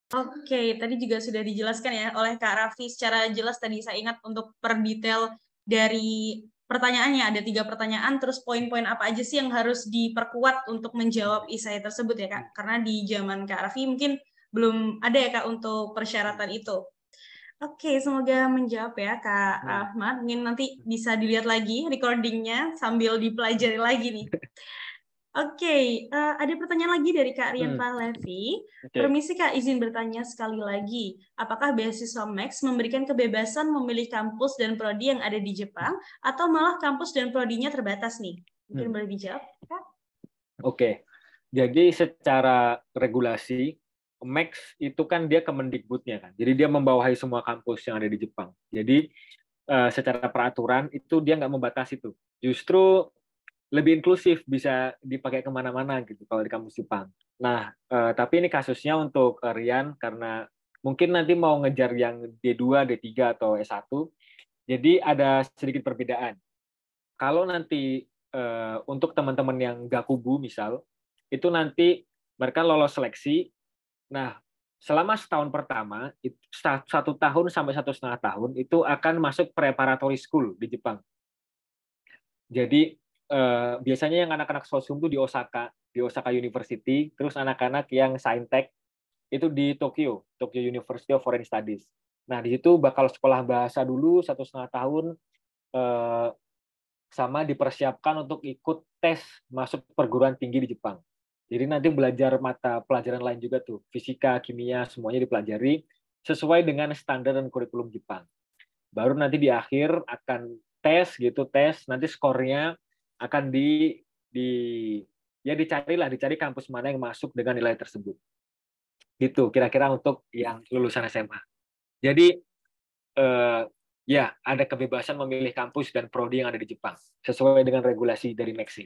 [SPEAKER 1] Oke, tadi juga sudah dijelaskan ya oleh Kak Raffi secara jelas tadi saya ingat untuk per detail dari pertanyaannya. Ada 3 pertanyaan, terus poin-poin apa aja sih yang harus diperkuat untuk menjawab esai tersebut ya Kak? Karena di zaman Kak Raffi mungkin belum ada ya Kak untuk persyaratan itu. Oke, semoga menjawab ya Kak Ahmad. Mungkin nanti bisa dilihat lagi recordingnya sambil dipelajari lagi nih. Oke, ada pertanyaan lagi dari Kak Rian Pahlevi. Permisi Kak, izin bertanya sekali lagi. Apakah beasiswa Max memberikan kebebasan memilih kampus dan prodi yang ada di Jepang, atau malah kampus dan prodinya terbatas nih? Mungkin boleh dijawab, Kak?
[SPEAKER 2] Oke, jadi secara regulasi, Max itu kan dia Kemendikbudnya kan. Jadi dia membawahi semua kampus yang ada di Jepang. Jadi secara peraturan itu dia nggak membatasi tuh. Justru lebih inklusif, bisa dipakai kemana-mana gitu kalau di kampus Jepang. Nah, tapi ini kasusnya untuk Rian karena mungkin nanti mau ngejar yang D2, D3 atau S1, jadi ada sedikit perbedaan. Kalau nanti untuk teman-teman yang gakubu misal, itu nanti mereka lolos seleksi. Nah, selama setahun pertama, 1 tahun sampai 1,5 tahun itu akan masuk preparatory school di Jepang. Jadi biasanya yang anak-anak sosum itu di Osaka University, terus anak-anak yang Saintek itu di Tokyo University of Foreign Studies. Nah, di situ bakal sekolah bahasa dulu 1,5 tahun, sama dipersiapkan untuk ikut tes masuk perguruan tinggi di Jepang. Jadi nanti belajar mata pelajaran lain juga tuh, fisika, kimia, semuanya dipelajari sesuai dengan standar dan kurikulum Jepang. Baru nanti di akhir akan tes, nanti skornya akan dicari kampus mana yang masuk dengan nilai tersebut. Gitu kira-kira untuk yang lulusan SMA. Jadi ya ada kebebasan memilih kampus dan prodi yang ada di Jepang sesuai dengan regulasi dari Maxi.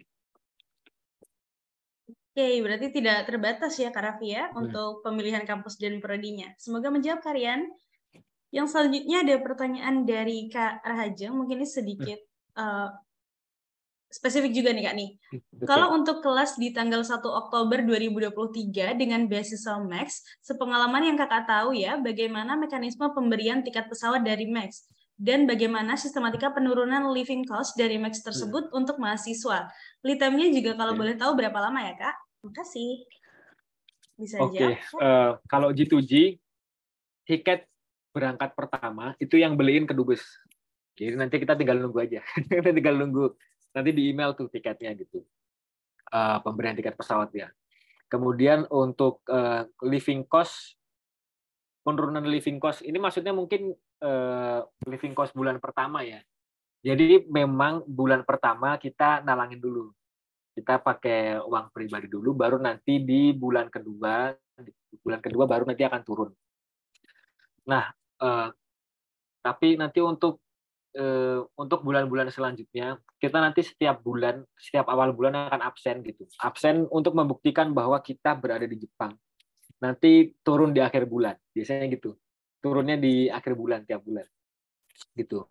[SPEAKER 1] Oke, berarti tidak terbatas ya Kak Raffi ya untuk pemilihan kampus dan prodinya. Semoga menjawab Karian. Yang selanjutnya ada pertanyaan dari Kak Rahajeng, mungkin ini sedikit spesifik juga nih Kak nih. Kalau untuk kelas di tanggal 1 Oktober 2023 dengan beasiswa Max, sepengalaman yang Kakak tahu ya, bagaimana mekanisme pemberian tiket pesawat dari Max dan bagaimana sistematika penurunan living cost dari Max tersebut untuk mahasiswa. Lead time-nya juga kalau boleh tahu berapa lama ya Kak? Terima kasih. Bisa dijawab?
[SPEAKER 2] Kalau G2G, tiket berangkat pertama itu yang beliin ke Dubes. Jadi nanti kita tinggal nunggu aja. Kita tinggal nunggu. Nanti di email tuh tiketnya gitu. Pemberian tiket pesawat ya. Kemudian untuk living cost, penurunan living cost, ini maksudnya mungkin living cost bulan pertama ya. Jadi memang bulan pertama kita nalangin dulu. Kita pakai uang pribadi dulu, baru nanti di bulan kedua baru nanti akan turun. Nah, tapi nanti untuk bulan-bulan selanjutnya, kita nanti setiap awal bulan akan absen gitu. Absen untuk membuktikan bahwa kita berada di Jepang. Nanti turun di akhir bulan, biasanya gitu. Turunnya di akhir bulan, tiap bulan. Gitu.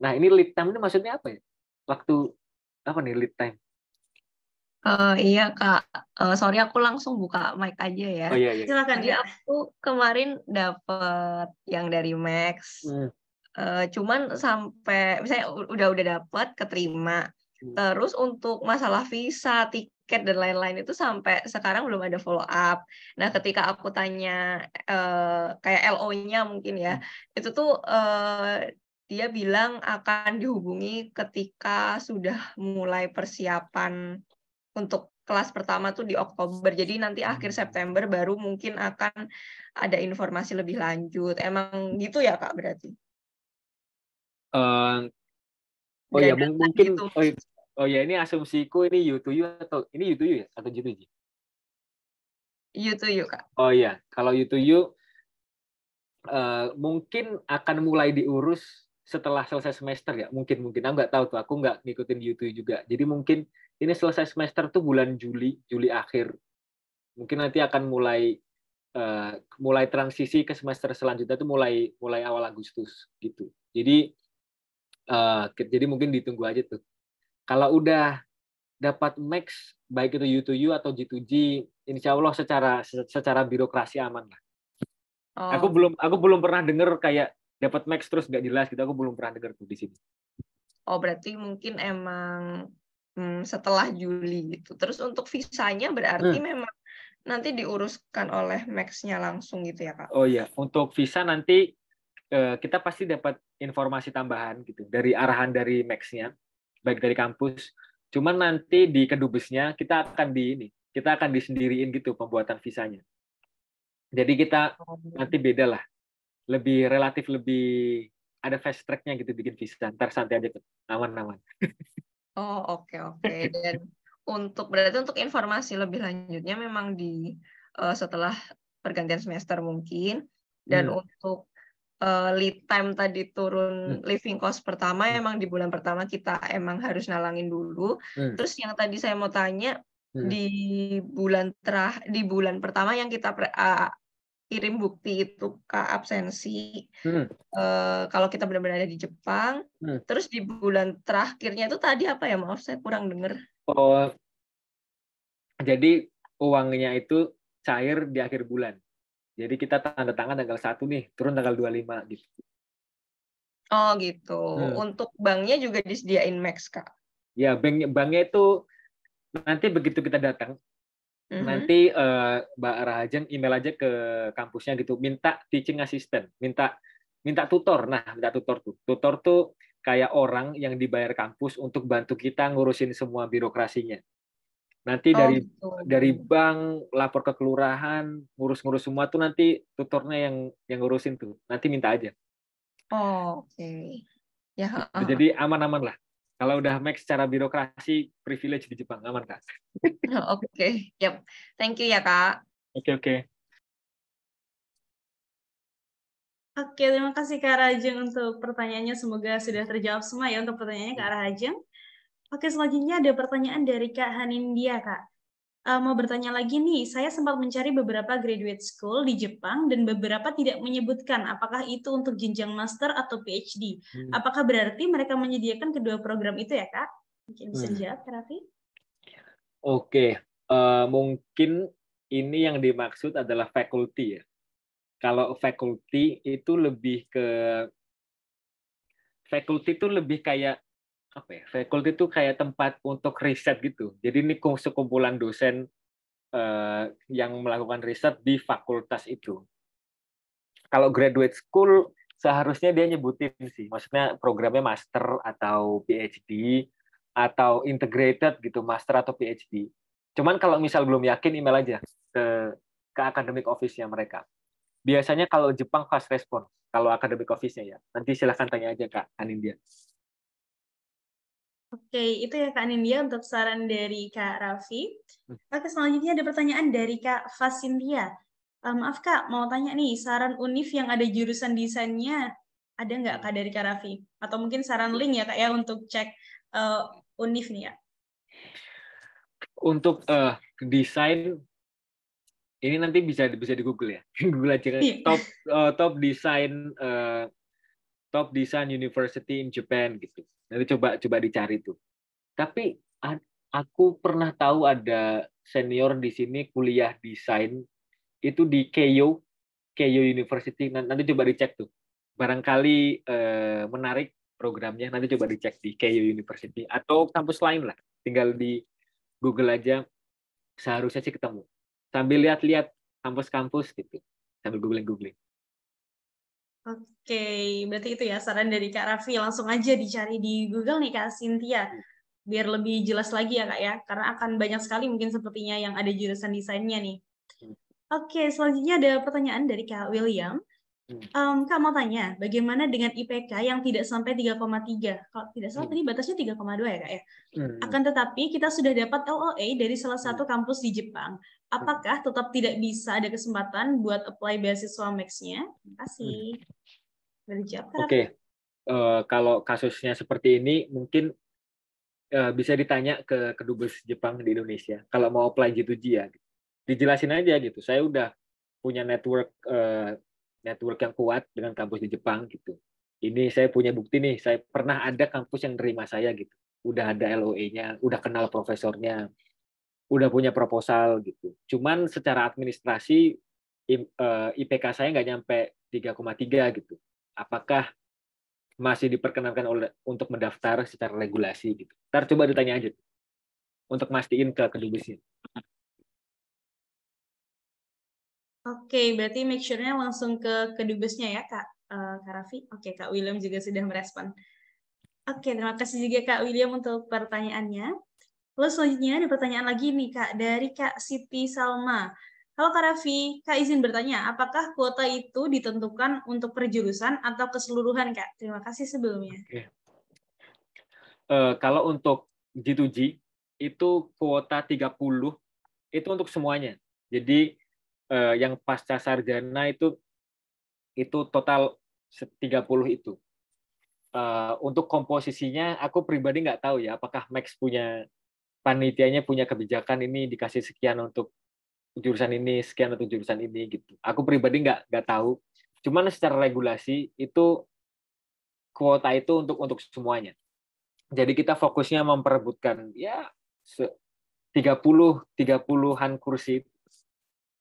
[SPEAKER 2] Nah, ini lead time ini maksudnya apa ya? Waktu, apa nih lead time?
[SPEAKER 8] Iya Kak, sorry aku langsung buka mic aja ya.
[SPEAKER 2] Oh iya iya.
[SPEAKER 1] Silakan
[SPEAKER 8] Jadi
[SPEAKER 1] Kak.
[SPEAKER 8] aku kemarin dapet yang dari Max,
[SPEAKER 2] Hmm.
[SPEAKER 8] cuman sampai misalnya udah dapet, keterima. Terus untuk masalah visa, tiket dan lain-lain itu sampai sekarang belum ada follow up. Nah, ketika aku tanya kayak LO-nya mungkin ya, itu tuh dia bilang akan dihubungi ketika sudah mulai persiapan untuk kelas pertama tuh di Oktober. Jadi nanti akhir September baru mungkin akan ada informasi lebih lanjut. Emang gitu ya Kak berarti?
[SPEAKER 2] Oh ya,
[SPEAKER 8] Ada
[SPEAKER 2] mungkin
[SPEAKER 8] gitu.
[SPEAKER 2] oh ya, ini asumsiku, ini you to you atau ini you to you ya atau you to you?
[SPEAKER 8] You to you Kak.
[SPEAKER 2] Oh iya, kalau you to you mungkin akan mulai diurus setelah selesai semester ya. Mungkin aku nggak tahu tuh, aku nggak ngikutin you to you juga. Jadi mungkin ini selesai semester tuh bulan Juli akhir. Mungkin nanti akan mulai transisi ke semester selanjutnya tuh mulai awal Agustus gitu. Jadi mungkin ditunggu aja tuh. Kalau udah dapat max, baik itu U to U atau G2G, insya Allah secara birokrasi aman lah.
[SPEAKER 8] Oh.
[SPEAKER 2] Aku belum pernah dengar kayak dapat max terus nggak jelas gitu. Aku belum pernah dengar tuh di sini.
[SPEAKER 8] Oh, berarti mungkin emang setelah Juli gitu. Terus untuk visanya berarti memang nanti diuruskan oleh Max-nya langsung gitu ya Kak?
[SPEAKER 2] Oh iya, untuk visa nanti kita pasti dapat informasi tambahan gitu dari arahan dari Max-nya, baik dari kampus. Cuman nanti di kedubesnya kita akan disendiriin gitu pembuatan visanya. Jadi kita nanti beda lah, relatif lebih ada fast track-nya gitu bikin visa. Ntar santai aja, aman-aman.
[SPEAKER 8] Oh, oke. Dan berarti untuk informasi lebih lanjutnya memang setelah pergantian semester mungkin. Dan untuk lead time tadi turun living cost pertama, emang di bulan pertama kita emang harus nalangin dulu. Terus yang tadi saya mau tanya, di bulan pertama yang kita kirim bukti itu ke absensi, kalau kita benar-benar ada di Jepang, terus di bulan terakhirnya itu tadi apa ya, maaf saya kurang dengar.
[SPEAKER 2] Oh, jadi uangnya itu cair di akhir bulan. Jadi kita tanda tangan tanggal 1 nih, turun tanggal 25 gitu.
[SPEAKER 8] Oh gitu. Untuk banknya juga disediain Max, Kak?
[SPEAKER 2] Ya, banknya itu nanti begitu kita datang, nanti Mbak Rahajeng email aja ke kampusnya gitu, minta teaching assistant, minta tutor. Nah, minta tutor tuh. Tutor tuh kayak orang yang dibayar kampus untuk bantu kita ngurusin semua birokrasinya. Nanti dari bank lapor ke kelurahan, ngurus-ngurus semua tuh nanti tutornya yang ngurusin tuh. Nanti minta aja.
[SPEAKER 8] Oh, oke. Ya.
[SPEAKER 2] Jadi aman-aman lah. Kalau udah max secara birokrasi, privilege di Jepang, aman Kak.
[SPEAKER 8] Oke. Yep. Thank you ya Kak.
[SPEAKER 2] Oke.
[SPEAKER 1] Oke, terima kasih Kak Rajeng untuk pertanyaannya. Semoga sudah terjawab semua ya untuk pertanyaannya Kak Rajeng. Oke, selanjutnya ada pertanyaan dari Kak Hanindia, Kak. Mau bertanya lagi nih, saya sempat mencari beberapa graduate school di Jepang dan beberapa tidak menyebutkan apakah itu untuk jenjang master atau PhD. Apakah berarti mereka menyediakan kedua program itu ya, Kak? Mungkin bisa dijawab, Kak Raffi?
[SPEAKER 2] Oke, mungkin ini yang dimaksud adalah faculty ya. Kalau faculty itu lebih kayak apa ya? Faculty itu kayak tempat untuk riset gitu. Jadi ini sekumpulan dosen yang melakukan riset di fakultas itu. Kalau graduate school seharusnya dia nyebutin sih, maksudnya programnya master atau PhD atau integrated gitu, master atau PhD. Cuman kalau misal belum yakin, email aja ke academic office-nya mereka. Biasanya kalau Jepang fast respon, kalau academic office-nya ya. Nanti silahkan tanya aja Kak Anindya.
[SPEAKER 1] Oke, itu ya Kak Anindya untuk saran dari Kak Raffi. Oke, selanjutnya ada pertanyaan dari Kak Fasindia. Maaf Kak, mau tanya nih, saran univ yang ada jurusan desainnya ada nggak Kak dari Kak Raffi? Atau mungkin saran link ya Kak ya untuk cek univ nih ya?
[SPEAKER 2] Untuk desain, ini nanti bisa di Google ya. Google aja kan. Top design university in Japan gitu. Nanti coba dicari tuh. Tapi aku pernah tahu ada senior di sini kuliah desain itu di Keio University. Nanti coba dicek tuh. Barangkali menarik programnya. Nanti coba dicek di Keio University atau kampus lain lah. Tinggal di Google aja. Seharusnya sih ketemu. Sambil lihat-lihat kampus-kampus gitu. Sambil googling.
[SPEAKER 1] Oke, berarti itu ya saran dari Kak Raffi. Langsung aja dicari di Google nih Kak Cynthia. Biar lebih jelas lagi ya Kak ya. Karena akan banyak sekali mungkin sepertinya yang ada jurusan desainnya nih. Oke, selanjutnya ada pertanyaan dari Kak William. Kak mau tanya, bagaimana dengan IPK yang tidak sampai 3,3? Kalau tidak salah tadi batasnya 3,2 ya Kak ya? Akan tetapi kita sudah dapat LOA dari salah satu kampus di Jepang. Apakah tetap tidak bisa ada kesempatan buat apply beasiswa Max-nya? Terima kasih. Berjawab, Kak Raffi.
[SPEAKER 2] Oke, kalau kasusnya seperti ini mungkin bisa ditanya ke kedubes Jepang di Indonesia. Kalau mau apply G2G ya, dijelasin aja gitu. Saya udah punya network yang kuat dengan kampus di Jepang gitu. Ini saya punya bukti nih, saya pernah ada kampus yang nerima saya gitu. Udah ada LOE-nya, udah kenal profesornya, udah punya proposal gitu. Cuman secara administrasi IPK saya nggak nyampe 3,3 gitu. Apakah masih diperkenankan untuk mendaftar secara regulasi gitu? Ntar coba ditanya aja untuk mastiin ke kedubesnya.
[SPEAKER 1] Oke, berarti make sure-nya langsung ke kedubesnya ya, Kak Raffi. Oke, Kak William juga sudah merespon. Oke, terima kasih juga Kak William untuk pertanyaannya. Lalu selanjutnya ada pertanyaan lagi nih, Kak, dari Kak Siti Salma. Halo Kak Raffi, Kak izin bertanya, apakah kuota itu ditentukan untuk perjurusan atau keseluruhan, Kak? Terima kasih sebelumnya.
[SPEAKER 2] Oke. Kalau untuk G2G, itu kuota 30 itu untuk semuanya. Jadi yang pasca sarjana itu total 30 itu. Untuk komposisinya, aku pribadi nggak tahu ya, apakah Max panitianya punya kebijakan ini dikasih sekian untuk jurusan ini, sekian untuk jurusan ini gitu. Aku pribadi nggak tahu. Cuman secara regulasi itu kuota itu untuk semuanya. Jadi kita fokusnya memperebutkan ya 30-an kursi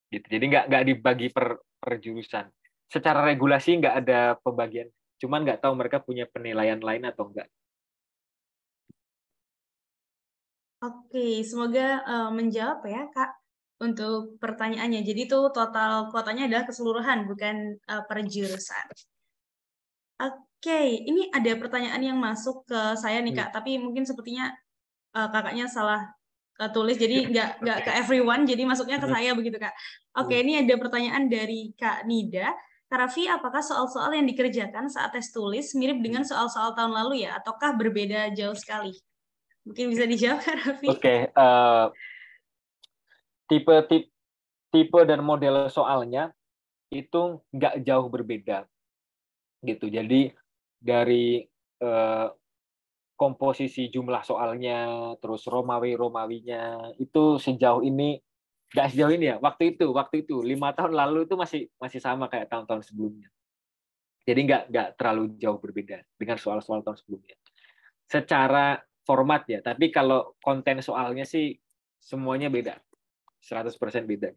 [SPEAKER 2] gitu. Jadi nggak dibagi per jurusan. Secara regulasi nggak ada pembagian. Cuman nggak tahu mereka punya penilaian lain atau enggak.
[SPEAKER 1] Oke, semoga menjawab ya Kak untuk pertanyaannya. Jadi itu total kuotanya adalah keseluruhan, bukan per jurusan. Oke, ini ada pertanyaan yang masuk ke saya nih Kak, tapi mungkin sepertinya kakaknya salah tulis, jadi nggak ke everyone, jadi masuknya ke saya begitu Kak. Oke, ini ada pertanyaan dari Kak Nida. Kak Raffi, apakah soal-soal yang dikerjakan saat tes tulis mirip dengan soal-soal tahun lalu ya, ataukah berbeda jauh sekali? Mungkin bisa dijawab Kak Raffi.
[SPEAKER 2] Oke, tipe dan model soalnya itu nggak jauh berbeda gitu. Jadi dari komposisi jumlah soalnya, terus Romawinya itu sejauh ini nggak sejauh ini ya. Waktu itu 5 tahun lalu itu masih sama kayak tahun-tahun sebelumnya. Jadi nggak terlalu jauh berbeda dengan soal-soal tahun sebelumnya. Secara format ya, tapi kalau konten soalnya sih semuanya beda, 100% beda.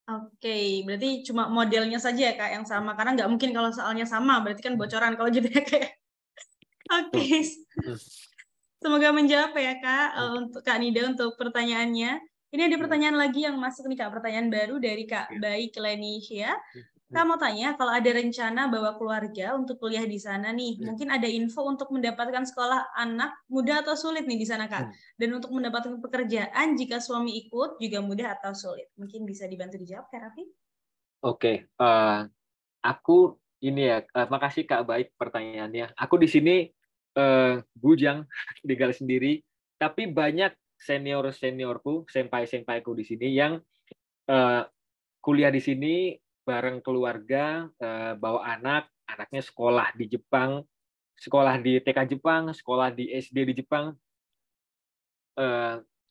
[SPEAKER 1] Oke, berarti cuma modelnya saja ya Kak yang sama, karena nggak mungkin kalau soalnya sama, berarti kan bocoran kalau gitu ya Kak. Oke, semoga menjawab ya Kak untuk Kak Nida untuk pertanyaannya. Ini ada pertanyaan lagi yang masuk nih Kak, pertanyaan baru dari Kak Baik Lenisha. Kak mau tanya, kalau ada rencana bawa keluarga untuk kuliah di sana nih, mungkin ada info untuk mendapatkan sekolah anak mudah atau sulit nih di sana Kak? Dan untuk mendapatkan pekerjaan jika suami ikut juga mudah atau sulit? Mungkin bisa dibantu dijawab Kak Raffi?
[SPEAKER 2] Oke, aku ini ya, makasih Kak Baik pertanyaannya. Aku di sini bujang, tinggal sendiri, tapi banyak seniorku, senpai-senpaiku di sini yang kuliah di sini bareng keluarga, bawa anaknya sekolah di Jepang, sekolah di TK Jepang, sekolah di SD di Jepang.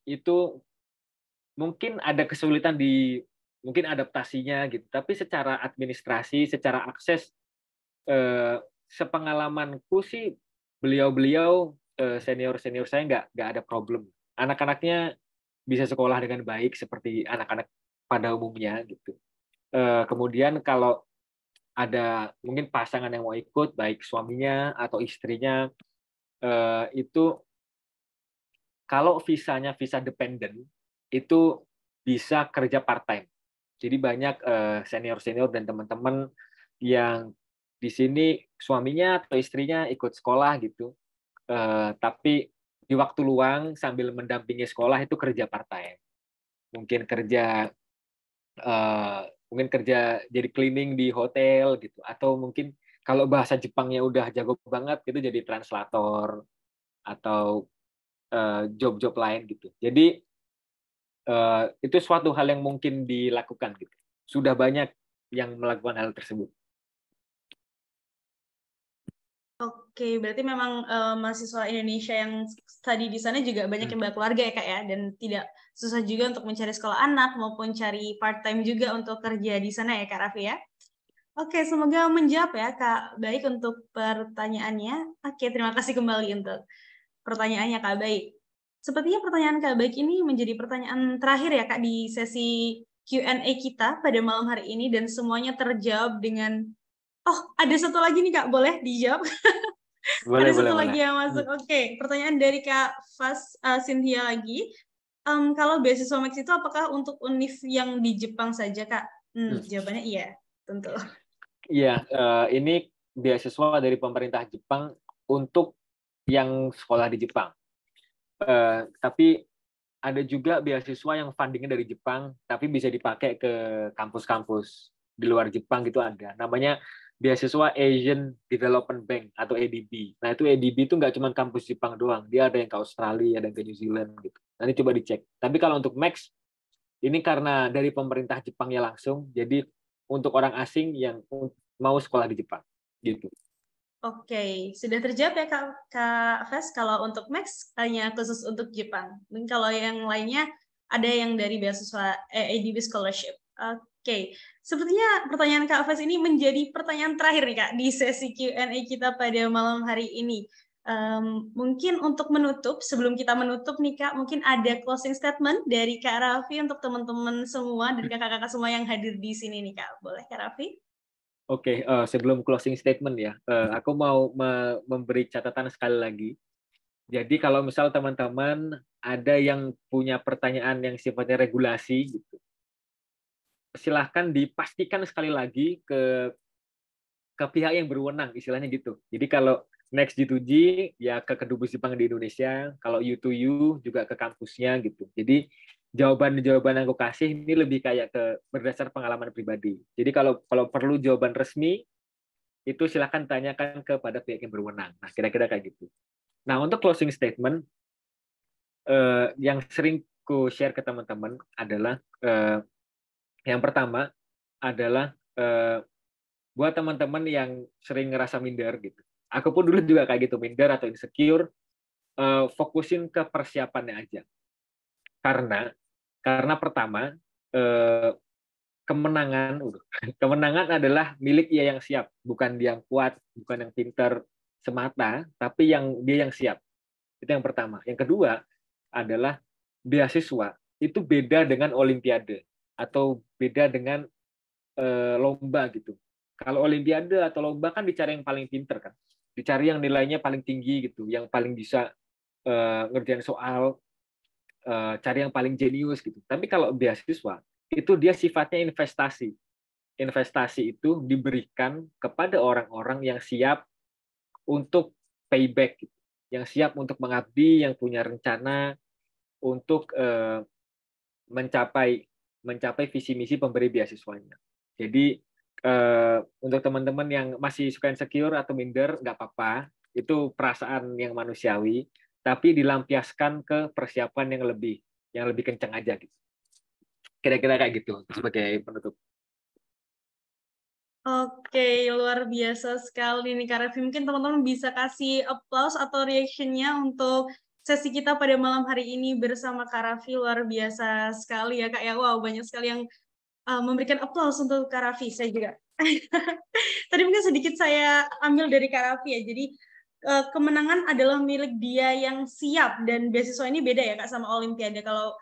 [SPEAKER 2] Itu mungkin ada kesulitan mungkin adaptasinya gitu, tapi secara administrasi, secara akses, sepengalamanku sih beliau-beliau senior saya nggak ada problem. Anak-anaknya bisa sekolah dengan baik seperti anak-anak pada umumnya gitu. Kemudian kalau ada mungkin pasangan yang mau ikut, baik suaminya atau istrinya, itu kalau visanya visa dependent, itu bisa kerja part-time. Jadi banyak senior-senior dan teman-teman yang di sini suaminya atau istrinya ikut sekolah gitu, tapi di waktu luang sambil mendampingi sekolah itu kerja part-time. Mungkin kerja jadi cleaning di hotel gitu, atau mungkin kalau bahasa Jepangnya udah jago banget itu jadi translator atau job-job lain gitu. Jadi itu suatu hal yang mungkin dilakukan gitu. Sudah banyak yang melakukan hal tersebut.
[SPEAKER 1] Oke, berarti memang mahasiswa Indonesia yang studi di sana juga banyak yang berkeluarga ya Kak ya, dan tidak susah juga untuk mencari sekolah anak maupun cari part-time juga untuk kerja di sana ya Kak Raffi ya. Oke, semoga menjawab ya Kak Baik untuk pertanyaannya. Oke, terima kasih kembali untuk pertanyaannya Kak Baik. Sepertinya pertanyaan Kak Baik ini menjadi pertanyaan terakhir ya Kak di sesi Q&A kita pada malam hari ini, dan semuanya terjawab dengan ada satu lagi nih Kak, boleh dijawab?
[SPEAKER 2] Boleh,
[SPEAKER 1] Ada satu
[SPEAKER 2] boleh.
[SPEAKER 1] lagi yang masuk. Oke, pertanyaan dari Kak Cynthia lagi. Kalau beasiswa Max itu apakah untuk univ yang di Jepang saja Kak? Jawabannya iya, tentu.
[SPEAKER 2] Iya, ini beasiswa dari pemerintah Jepang untuk yang sekolah di Jepang. Tapi ada juga beasiswa yang fundingnya dari Jepang, tapi bisa dipakai ke kampus-kampus di luar Jepang gitu ada. Namanya beasiswa Asian Development Bank atau ADB. Nah itu ADB itu nggak cuma kampus Jepang doang, dia ada yang ke Australia, ada yang ke New Zealand gitu. Nanti coba dicek. Tapi kalau untuk Max, ini karena dari pemerintah Jepangnya langsung, jadi untuk orang asing yang mau sekolah di Jepang gitu.
[SPEAKER 1] Oke, sudah terjawab ya Kak Fes. Kalau untuk Max hanya khusus untuk Jepang. Mungkin kalau yang lainnya ada yang dari beasiswa ADB Scholarship. Oke, sepertinya pertanyaan Kak Fes ini menjadi pertanyaan terakhir nih Kak di sesi Q&A kita pada malam hari ini. Mungkin untuk menutup, sebelum kita menutup nih Kak, mungkin ada closing statement dari Kak Raffi untuk teman-teman semua dan kakak-kakak semua yang hadir di sini nih Kak. Boleh Kak Raffi?
[SPEAKER 2] Oke, sebelum closing statement ya, aku mau memberi catatan sekali lagi. Jadi kalau misal teman-teman ada yang punya pertanyaan yang sifatnya regulasi, gitu, silahkan dipastikan sekali lagi ke pihak yang berwenang, istilahnya gitu. Jadi kalau Next G2G ya ke Kedubes Jepang di Indonesia, kalau U2U juga ke kampusnya gitu. Jadi jawaban-jawaban yang aku kasih ini lebih kayak ke berdasar pengalaman pribadi. Jadi kalau perlu jawaban resmi, itu silakan tanyakan kepada pihak yang berwenang. Nah, kira-kira kayak gitu. Nah, untuk closing statement, yang sering ku share ke teman-teman adalah, yang pertama adalah buat teman-teman yang sering ngerasa minder gitu. Aku pun dulu juga kayak gitu, minder atau insecure, fokusin ke persiapannya aja. Karena pertama, kemenangan adalah milik ia yang siap, bukan dia yang kuat, bukan yang pintar semata, tapi dia yang siap. Itu yang pertama. Yang kedua adalah beasiswa itu beda dengan olimpiade atau beda dengan lomba gitu. Kalau olimpiade atau lomba kan dicari yang paling pintar kan, dicari yang nilainya paling tinggi gitu, yang paling bisa ngerjain soal, cari yang paling jenius gitu. Tapi kalau beasiswa itu dia sifatnya investasi. Investasi itu diberikan kepada orang-orang yang siap untuk payback, gitu, yang siap untuk mengabdi, yang punya rencana untuk mencapai visi misi pemberi beasiswanya. Jadi untuk teman-teman yang masih suka insecure atau minder, nggak apa-apa, itu perasaan yang manusiawi, tapi dilampiaskan ke persiapan yang lebih kencang aja gitu. Kira-kira kayak gitu sebagai penutup.
[SPEAKER 1] Oke, luar biasa sekali nih Kak Raffi. Mungkin teman-teman bisa kasih applause atau reaction-nya untuk sesi kita pada malam hari ini bersama Kak Raffi. Luar biasa sekali ya Kak ya. Wow, banyak sekali yang memberikan applause untuk Kak Raffi. Saya juga. Tadi mungkin sedikit saya ambil dari Kak Raffi ya. Jadi kemenangan adalah milik dia yang siap, dan beasiswa ini beda ya Kak sama Olimpiade. Kalau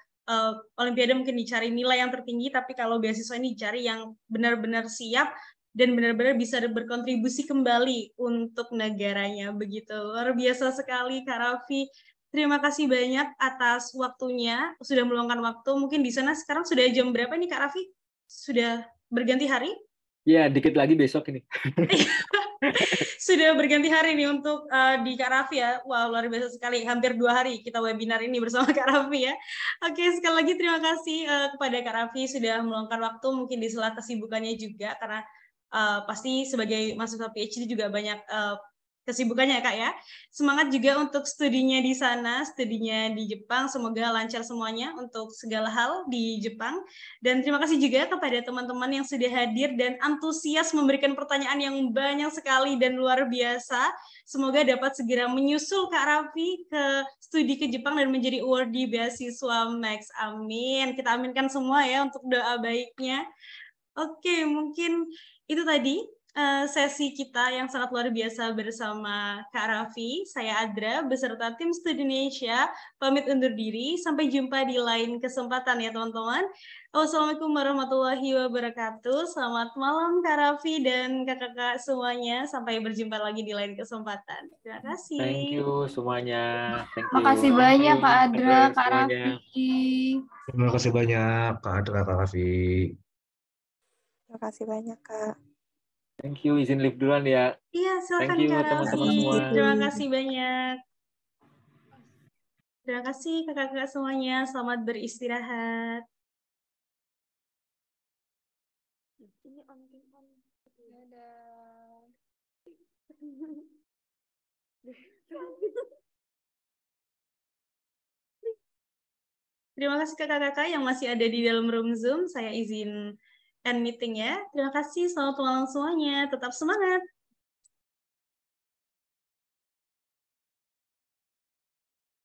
[SPEAKER 1] Olimpiade mungkin dicari nilai yang tertinggi, tapi kalau beasiswa ini dicari yang benar-benar siap dan benar-benar bisa berkontribusi kembali untuk negaranya. Begitu luar biasa sekali Kak Raffi. Terima kasih banyak atas waktunya, sudah meluangkan waktu. Mungkin di sana sekarang sudah jam berapa nih Kak Raffi? Sudah berganti hari?
[SPEAKER 2] Ya, dikit lagi besok ini.
[SPEAKER 1] Sudah berganti hari nih untuk di Kak Raffi ya. Wah, luar biasa sekali. Hampir 2 hari kita webinar ini bersama Kak Raffi ya. Oke, sekali lagi terima kasih kepada Kak Raffi sudah meluangkan waktu, mungkin di sela kesibukannya juga, karena pasti sebagai mahasiswa PhD juga banyak kesibukannya ya Kak ya. Semangat juga untuk studinya di sana, studinya di Jepang. Semoga lancar semuanya untuk segala hal di Jepang. Dan terima kasih juga kepada teman-teman yang sudah hadir dan antusias memberikan pertanyaan yang banyak sekali dan luar biasa. Semoga dapat segera menyusul Kak Raffi ke studi ke Jepang dan menjadi awardee beasiswa Max. Amin. Kita aminkan semua ya untuk doa baiknya. Oke, mungkin itu tadi sesi kita yang sangat luar biasa bersama Kak Raffi. Saya Adra beserta tim Studi Indonesia pamit undur diri. Sampai jumpa di lain kesempatan ya teman-teman. Wassalamualaikum warahmatullahi wabarakatuh. Selamat malam Kak Raffi dan kakak-kakak semuanya. Sampai berjumpa lagi di lain kesempatan. Terima kasih.
[SPEAKER 2] Thank you semuanya. Thank you.
[SPEAKER 6] Makasih banyak Kak Adra, Kak
[SPEAKER 2] semuanya.
[SPEAKER 6] Raffi.
[SPEAKER 4] Terima kasih banyak Kak Adra, Kak Raffi.
[SPEAKER 9] Terima kasih banyak, Kak.
[SPEAKER 2] Thank you, izin live duluan ya.
[SPEAKER 1] Iya, silakan
[SPEAKER 2] Thank you
[SPEAKER 1] Kak
[SPEAKER 2] teman-teman
[SPEAKER 1] Raffi.
[SPEAKER 2] semua.
[SPEAKER 1] Terima kasih banyak. Terima kasih kakak-kakak semuanya. Selamat beristirahat. Ini on. Terima kasih kakak-kakak yang masih ada di dalam room Zoom. Saya izin end meeting ya. Terima kasih, selamat malam semuanya. Tetap semangat.